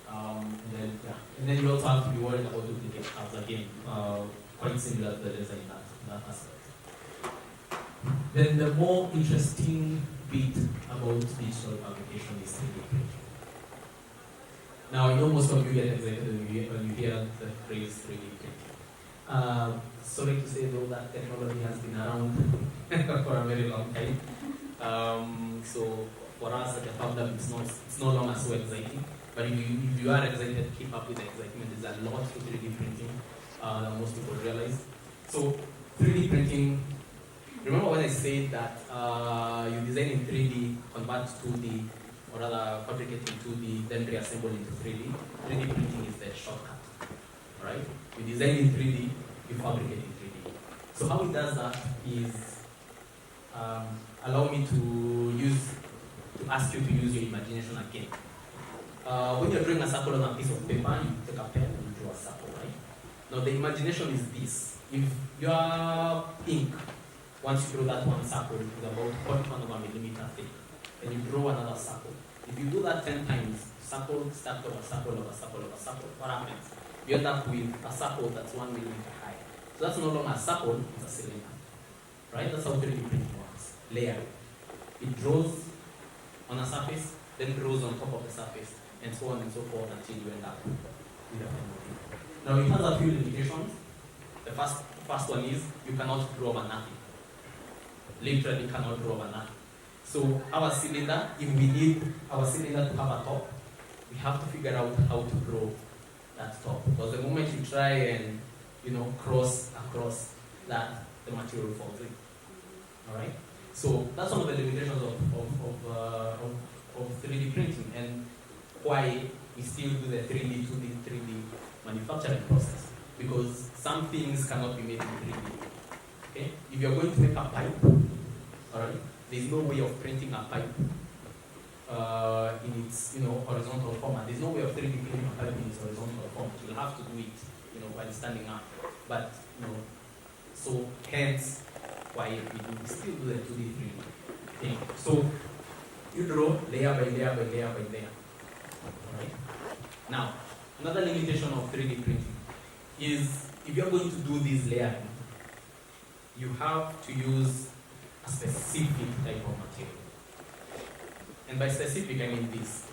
And then you also have to be worried about duplicate cards again, quite similar to the laser in that aspect. Then the more interesting bit about digital fabrication is 3D printing. Now, I know most of you get excited when you hear the phrase 3D printing. Sorry to say though that technology has been around for a very long time. So for us at the founder, it's no longer so exciting. But if you are excited, keep up with the excitement. There's a lot to 3D printing that most people realize. So 3D printing, remember when I said that you design in 3D, convert to 2D, or rather fabricate in 2D, then reassemble into 3D. 3D printing is the shortcut, right? You design in 3D, you fabricate in 3D. So how it does that is allow me to ask you to use your imagination again. When you're drawing a circle on a piece of paper, you take a pen and you draw a circle, right? Now the imagination is this. If your ink, once you draw that one circle, is about 0.1 of a millimeter thick, and you draw another circle. If you do that 10 times, circle, stacked over circle, over circle, over circle, what happens? You end up with a circle that's 1 millimeter high. So that's no longer a circle, it's a cylinder. Right? That's how 3D printing works. Layer. It draws on a surface, then draws on top of the surface, and so on and so forth until you end up with a final thing. Now it has a few limitations. The first one is you cannot draw over nothing. Literally cannot draw over nothing. So our cylinder, if we need our cylinder to have a top, we have to figure out how to grow that top. Because the moment you try and cross across that, the material falls in. All right. So that's one of the limitations of 3D printing and why we still do the 3D, 2D, 3D manufacturing process. Because some things cannot be made in 3D. Okay? If you're going to make a pipe, all right, there's no way of printing a pipe in its horizontal format. There's no way of 3D printing a pipe in its horizontal format. You'll have to do it while standing up. But so hence why we still do the 2D, 3D thing. So you draw layer by layer by layer by layer. Alright? Now, another limitation of 3D printing is if you're going to do this layering, you have to use a specific type of material. And by specific, I mean this.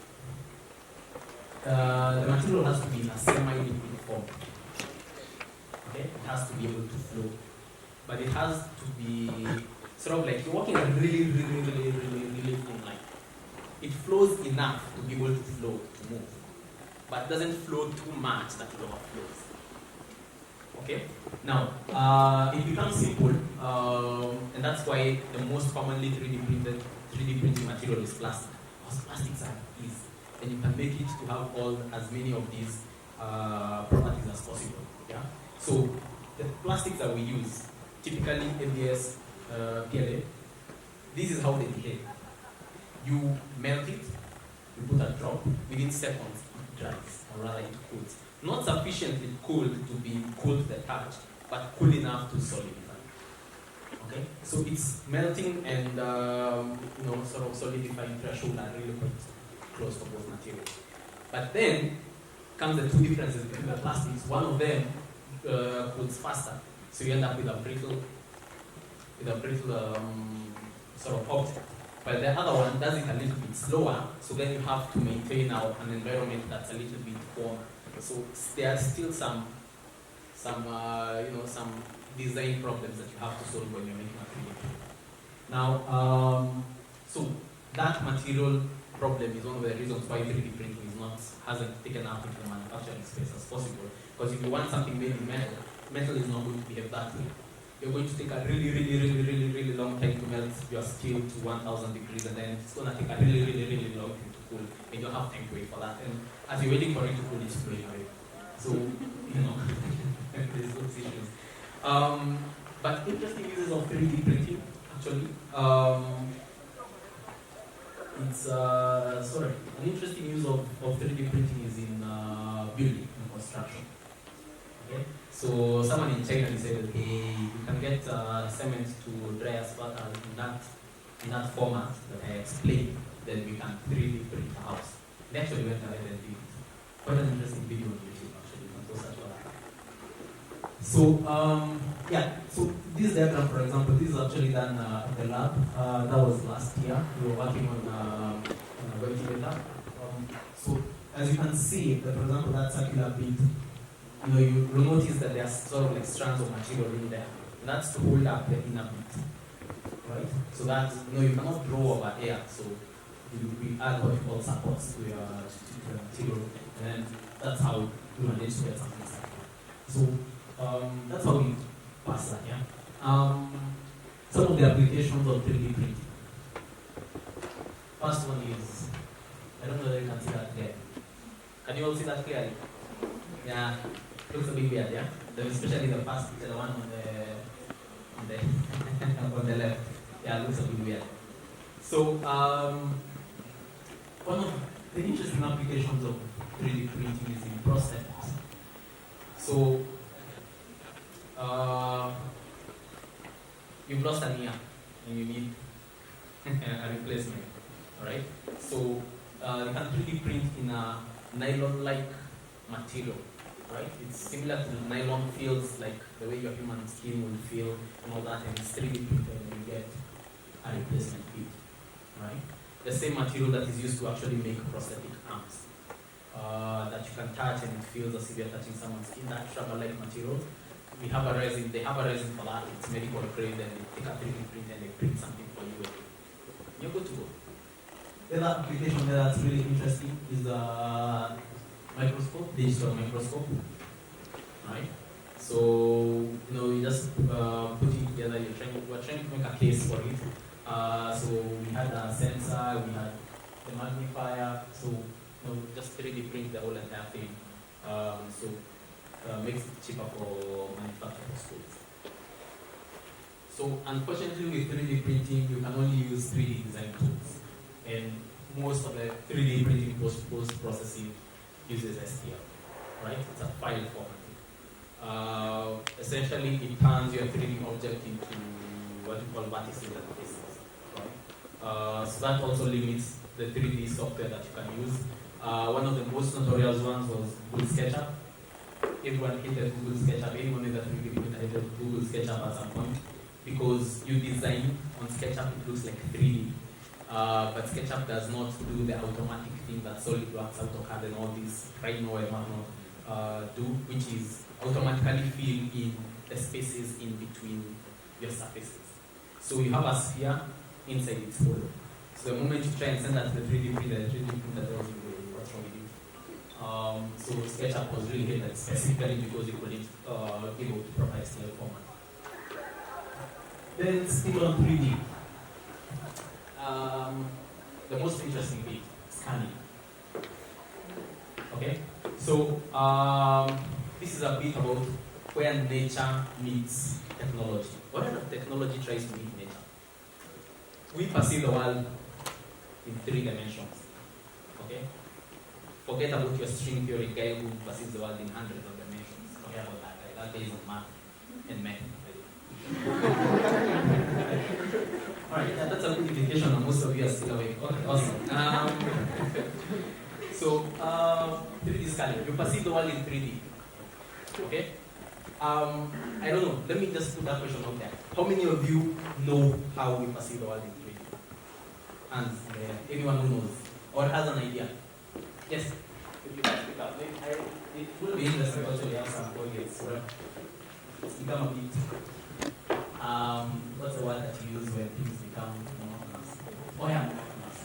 The material has to be in a semi-liquid form. Okay? It has to be able to flow. But it has to be sort of like you're walking a really thin line. It flows enough to be able to flow, to move. But it doesn't flow too much that it overflows. Okay? Now, it becomes simple, and that's why the most commonly 3D printing material is plastic. Because plastics are easy, and you can make it to have as many of these properties as possible. Yeah? So the plastics that we use, typically ABS, PLA, this is how they behave. You melt it, you put a drop, within seconds it dries, or rather it cools. Not sufficiently cool to be cool to the touch, but cool enough to solidify. Okay? So it's melting and sort of solidifying threshold are really quite close for both materials. But then comes the two differences between the plastics. One of them cools faster, so you end up with a brittle sort of object. But the other one does it a little bit slower, so then you have to maintain an environment that's a little bit warmer. So there are still some design problems that you have to solve when you're making a 3D print. Now, so that material problem is one of the reasons why 3D printing hasn't taken up into the manufacturing space as possible. Because if you want something made in metal, metal is not going to behave that way. You're going to take a really long time to melt your steel to 1,000 degrees, and then it's going to take a really long time to cool, and you don't have time to wait for that. And as you're waiting for it to cool, it's going away. So, there's those issues. But interesting uses of 3D printing, actually. An interesting use of 3D printing is in building and construction. Okay? So someone in China said, hey, you can get cement to dry asphalt in that format that I explained, then we can 3D print a house. They actually went ahead and did it. Quite an interesting video on YouTube, actually. You can go search for that. So, so this diagram, for example, this is actually done at the lab. That was last year. We were working on a ventilator. So as you can see, for example, that circular bit, you will notice that there are sort of like strands of material in there. And that's to hold up the inner bit, right? So that, you cannot draw over air. So we add what we call supports to your material. And then that's how we manage to get something like that. So that's how we pass that, yeah? Some of the applications of 3D printing. First one is, I don't know whether you can see that clearly. Can you all see that clearly? Yeah, looks a bit weird, yeah? Especially the first picture, the one on the on the left. Yeah, looks a bit weird. So one of the interesting applications of 3D printing is in prosthetics. So you've lost an ear and you need a replacement, alright? So you can 3D print in a nylon-like material, right? It's similar to nylon feels like the way your human skin will feel and all that, and it's 3D printed and you get a replacement bit, right? The same material that is used to actually make prosthetic arms that you can touch and it feels as if you're touching someone's skin, that rubber-like material. They have a resin for that, it's medical grade, and they take a 3D print and they print something for you. You good to go. The other application that's really interesting is the microscope, digital microscope, right? So, you just put it together, we're trying to make a case for it. So we had a sensor, we had the magnifier, so just 3D print the whole entire thing. Makes it cheaper for manufacturing schools. So unfortunately with 3D printing, you can only use 3D design tools. And most of the 3D printing post-processing uses STL, right? It's a file format. Essentially, it turns your 3D object into what you call vertices and faces, right? So that also limits the 3D software that you can use. One of the most notorious ones was Google SketchUp. Everyone hated Google SketchUp. Anyone that 3D printer hated Google SketchUp at some point because you design on SketchUp, it looks like 3D. But SketchUp does not do the automatic thing that SolidWorks, AutoCAD, and all these Rhino and whatnot do, which is automatically fill in the spaces in between your surfaces. So you have a sphere inside its hole. So the moment you try and send that to the 3D printer, the 3D printer tells you what's wrong with you. So SketchUp was really hated specifically because it couldn't able to provide STL format. Then still on 3D. The most interesting bit, scanning. Okay, so this is a bit about where nature meets technology. Whatever technology tries to meet nature, we perceive the world in 3 dimensions. Okay, forget about your string theory guy who perceives the world in hundreds of dimensions. Forget about that guy. That is on math and math. Alright, yeah, that's a good indication that most of you are still awake. Okay, awesome. So, 3D scanning. You perceive the world in 3D. Okay? I don't know. Let me just put that question out there. How many of you know how we perceive the world in 3D? And anyone who knows or has an idea? Yes? If you can speak up. It will be interesting to actually have some audience. It's become a bit. What's the word that you use when things become monotonous? Oh yeah, monotonous.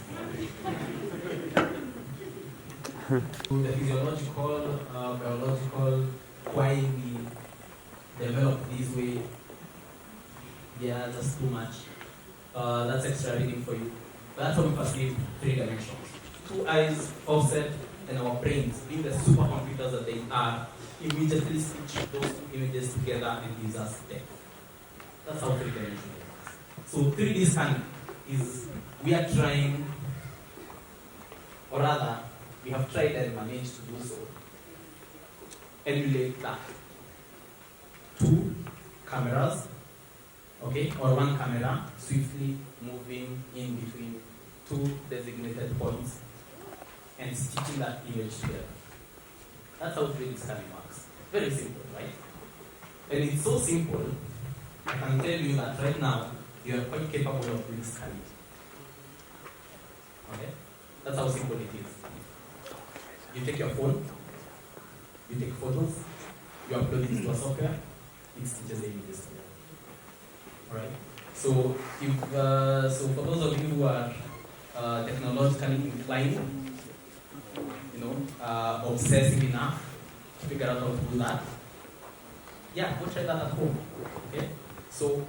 The physiological, biological, why we develop this way, yeah, just too much. That's extra reading for you. But that's how we perceive 3 dimensions. 2 eyes offset and our brains, being the supercomputers that they are, immediately stitch those 2 images together and gives us depth. That's how 3 dimensions works. So 3D scanning is, we are trying, or rather, we have tried and managed to do so, emulate that. 2 cameras, okay, or 1 camera swiftly moving in between 2 designated points and stitching that image together. That's how 3D scanning works. Very simple, right? And it's so simple, I can tell you that right now, you are quite capable of doing scanning. Okay? That's how simple it is. You take your phone, you take photos, you upload it to a software, it stitches the images together. Alright? So, so for those of you who are technologically inclined, obsessive enough to figure out how to do that, yeah, go try that at home. Okay? So,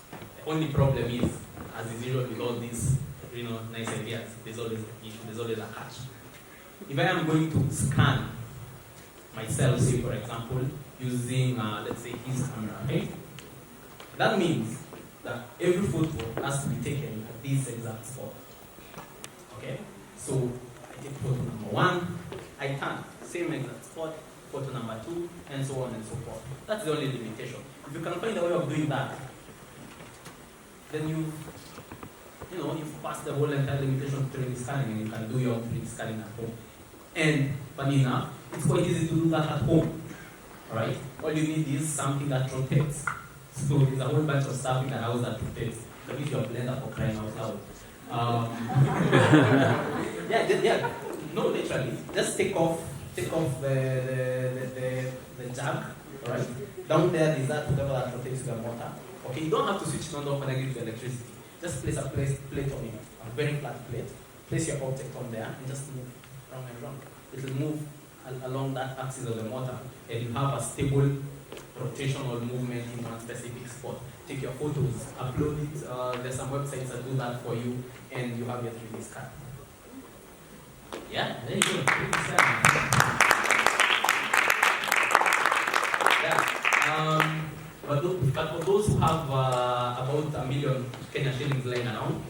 the only problem is, as is usual with all these nice ideas, there's always an issue, there's always a catch. If I am going to scan myself, say for example, using, let's say, his camera, okay? That means that every photo has to be taken at this exact spot. Okay? So, I take photo number 1, I turn, same exact spot, photo number 2, and so on and so forth. That's the only limitation. If you can find a way of doing that, then you've passed the whole entire limitation of 3D scanning and you can do your own 3D scanning at home. And funny enough, it's quite easy to do that at home. Alright? All you need is something that rotates. So there's a whole bunch of stuff in the house that rotates. So if you're a blender for crying out loud. Yeah. No, literally. Just take off the jack, alright? Down there is that whatever that rotates your motor. Okay, you don't have to switch it on off and give it electricity. Just place a plate on it, a very flat plate. Place your object on there and just move round and round. It will move along that axis of the motor, and you have a stable rotational movement in one specific spot. Take your photos, upload it. There's some websites that do that for you, and you have your 3D scan. Yeah, there you go. 3D scan. Yeah. But for those who have about 1 million Kenya shillings lying around,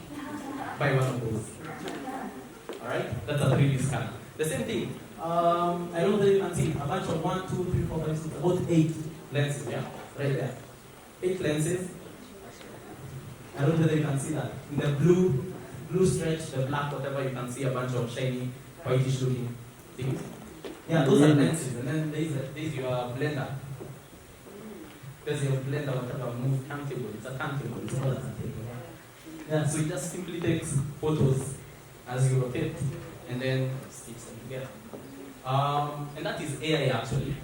buy one of those. Alright? That's a 3D scanner. The same thing. I don't know whether you can see a bunch of 1, 2, 3, 4, 5, 6, about 8 lenses, yeah? Right there. 8 lenses. I don't know whether you can see that. In the blue stretch, the black, whatever, you can see a bunch of shiny, whitish looking things. Yeah, those are lenses. And then there's your blender. There's your blender, whatever, move turntable. It's a turntable. It's not a turntable. Yeah, so it just simply takes photos as you rotate and then sticks them together. And that is AI actually.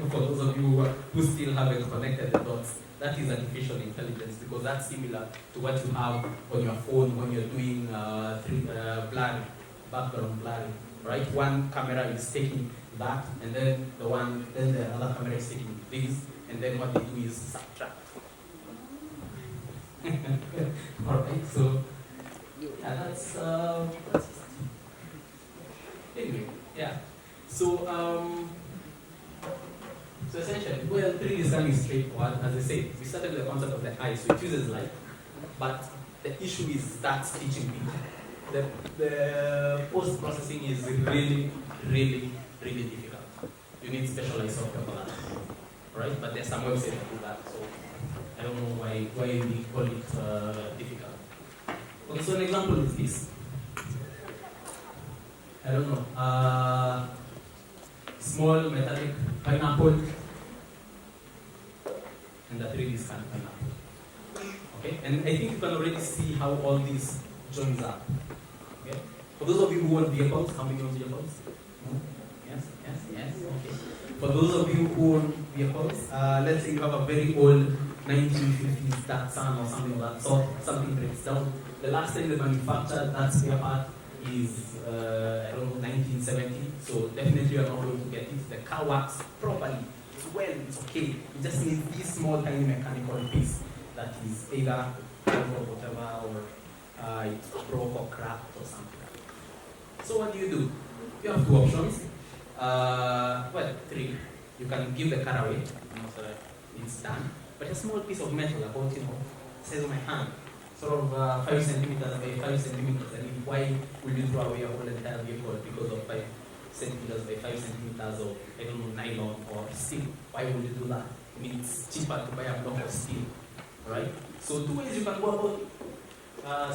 For those of you who still haven't connected the dots, that is artificial intelligence, because that's similar to what you have on your phone when you're doing blurring, background blurring, right? One camera is taking that, and then the other camera is taking this, and then what they do is subtract. Alright, so yeah, that's anyway, yeah. So essentially, well, 3D scanning is straightforward. As I said, we started with the concept of the eye, so it uses light, but the issue is that stitching bit. The post-processing is really, really, really difficult. You need specialized software for that, right? But there's some websites that do that, so I don't know why we call it difficult. Okay, so an example is this. I don't know. Small metallic pineapple and the 3D scan pineapple. Okay, and I think you can already see how all these joins up. Okay, for those of you who own vehicles, how many own vehicles? Yes, okay. For those of you who own vehicles, let's say you have a very old 1950s Datsun or something like that, so something breaks down. The last time they manufactured that spare part is, I don't know, 1970, so definitely you're not going to get it. The car works properly, it's well, it's okay. You just need this small tiny mechanical piece that is either broke or whatever, or it's broke or cracked or something. So what do? You have two options. Well, three. You can give the car away, it's done. But a small piece of metal, about, size of my hand, sort of 5 centimeters by 5 centimeters. I mean, why would you throw away a whole entire vehicle because of 5 centimeters by 5 centimeters of, I don't know, nylon or steel? Why would you do that? I mean, it's cheaper to buy a block of steel, right? So 2 ways you can go about it.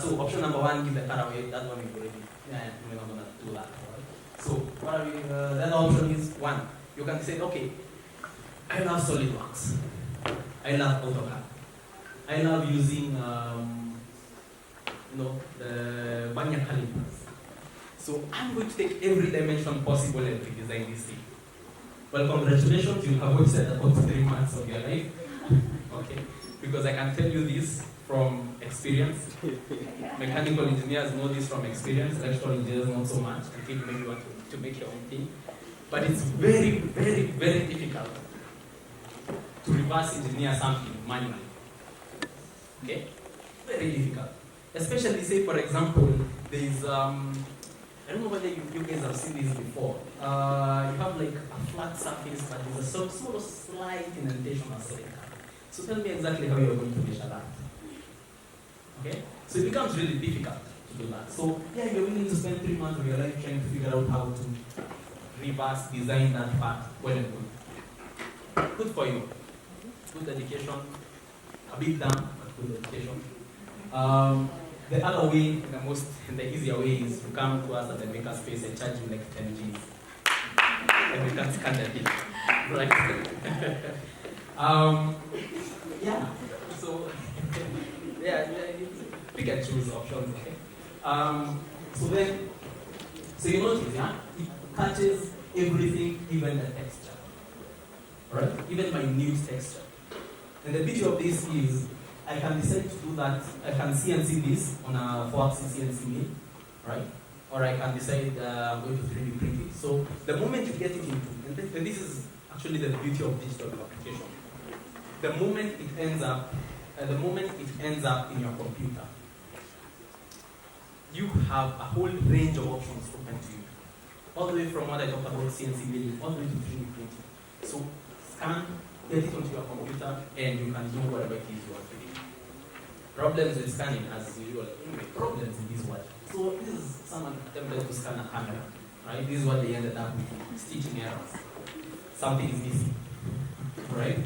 So option number 1, give the car away. That one is already, we're not going to do that, right? So what are we, the other option is 1. You can say, okay, I love SolidWorks. I love AutoCAD. I love using, the Banya calipers. So I'm going to take every dimension possible and redesign this thing. Well, congratulations, you have wasted about 3 months of your life. Okay, because I can tell you this from experience. Mechanical engineers know this from experience. Electrical engineers not so much. I think maybe you want to make your own thing. But it's very, very, very difficult to reverse engineer something manually. Okay? Very difficult. Especially, say, for example, there is, I don't know whether you guys have seen this before. You have like a flat surface, but there's a small slight indentation or something. So tell me exactly how you're going to measure that. Okay? So it becomes really difficult to do that. So, yeah, you're willing to spend 3 months of your life trying to figure out how to reverse design that part. Well and good. Good for you. Good dedication. A bit down, but good dedication. The other way, the easier way is to come to us at the makerspace and charge you like 10 Gs. And we can scan the thing. Right? Yeah. So, yeah, pick and choose options. Okay? So you notice, yeah? It catches everything, even the texture. Right? Even minute texture. And the beauty of this is, I can decide to do that. I can CNC this on a 4-axis CNC mill, right? Or I can decide I'm going to 3D print it. So the moment you get it into, and this is actually the beauty of digital fabrication. The moment it ends up in your computer, you have a whole range of options open to you. All the way from what I talked about CNC milling, all the way to 3D printing. So scan, get it onto your computer, and you can do whatever it is you want to do. Problems with scanning, as usual, problems in this world. So this is someone attempted to scan a camera, right? This is what they ended up with, stitching errors. Something is missing, right?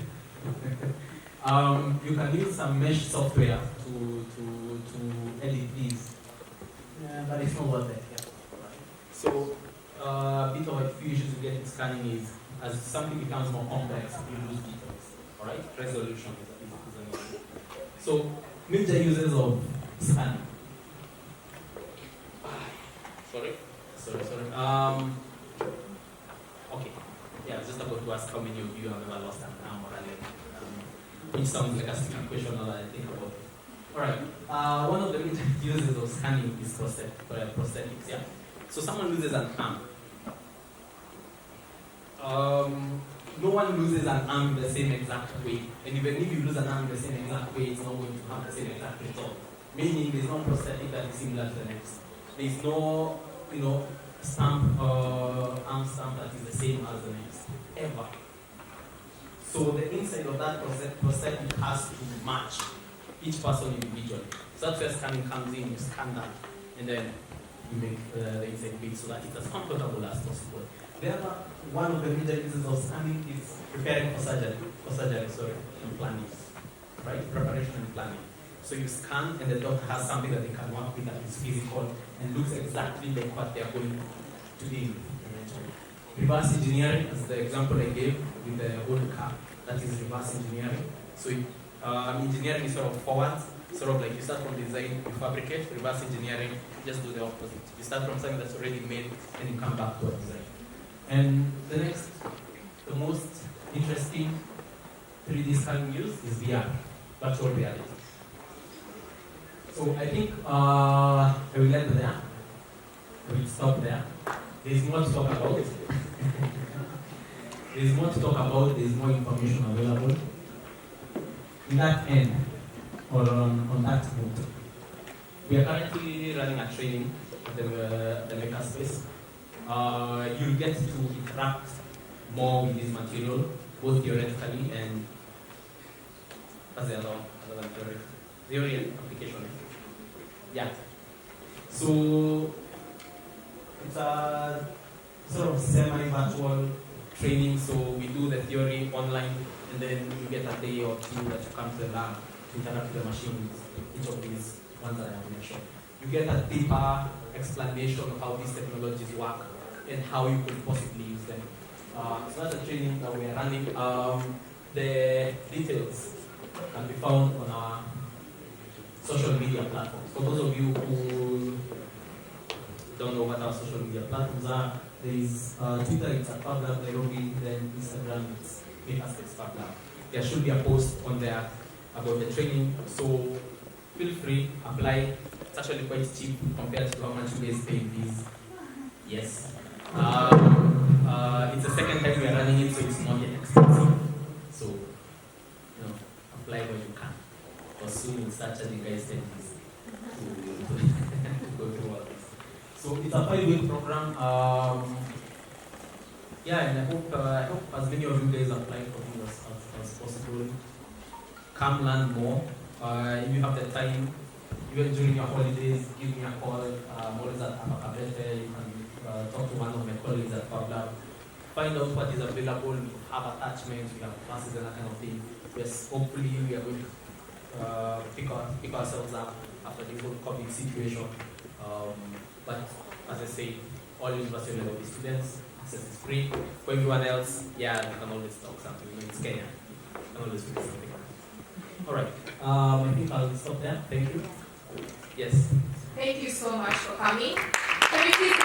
You can use some mesh software to edit these, but it's not worth it. Yeah. So a bit of a few issues you get in scanning is, as something becomes more complex, you lose details. All right, resolution is an issue. So major uses of scanning. Sorry. Okay. Yeah, I was just about to ask how many of you have ever lost an arm or a leg. Which sounds like a stupid question now that I think about it. Alright. One of the major uses of scanning is prosthetics. Yeah. So someone loses an arm. No one loses an arm the same exact way. And even if you lose an arm the same exact way, it's not going to have the same exact result. Meaning there's no prosthetic that is similar to the next. There's no, arm stamp that is the same as the next, ever. So the inside of that prosthetic has to match each person individually. So that's where scanning comes in, you scan that, and then you make the inside big so that it's as comfortable as possible. The other one of the major uses of scanning is preparing for surgery, and planning, right? Preparation and planning. So you scan and the doctor has something that they can work with that is physical and looks exactly like what they are going to do. Reverse engineering, as the example I gave with the old car, that is reverse engineering. So engineering is sort of forward, sort of like you start from design, you fabricate. Reverse engineering, just do the opposite. You start from something that's already made and you come back to a design. And the most interesting 3D scanning use is VR, virtual reality. So I think I will end there. I will stop there. There's more to talk about. There's more to talk about. There's more information available. In that end, or on that note, we are currently running a training at the makerspace. You'll get to interact more with this material, both theoretically and as the other than theory and application. Yeah. So it's a sort of semi-virtual training. So we do the theory online, and then you get a day or two that you come to the lab to interact with the machines. Each of these ones that I have mentioned, you get a deeper explanation of how these technologies work and how you could possibly use them. So that's a training that we are running. The details can be found on our social media platforms. For those of you who don't know what our social media platforms are, there is Twitter, it's at FabLab Nairobi, then Instagram, it's Makerspace FabLab. There should be a post on there about the training, so feel free, apply. It's actually quite cheap compared to how much you guys pay fees. Yes. It's the second time we are running it, so it's not yet expensive. So, apply when you can. Or soon we'll start charging guys 10 fees to go through all this. So it's a 5-week program. And I hope as many of you guys apply for this as possible. Come learn more. If you have the time, even during your holidays, give me a call. I'm always at Apakabete. You can talk to one of my colleagues at FabLab. Find out what is available. We have attachments, we have classes and that kind of thing. Yes, hopefully we are going to pick ourselves up after the whole COVID situation. But as I say, all university level students, access is free. For everyone else, you can always talk something. It's Kenya. You can always figure something out. All right. I think I'll stop there. Thank you. Yes. Thank you so much for coming. Can we please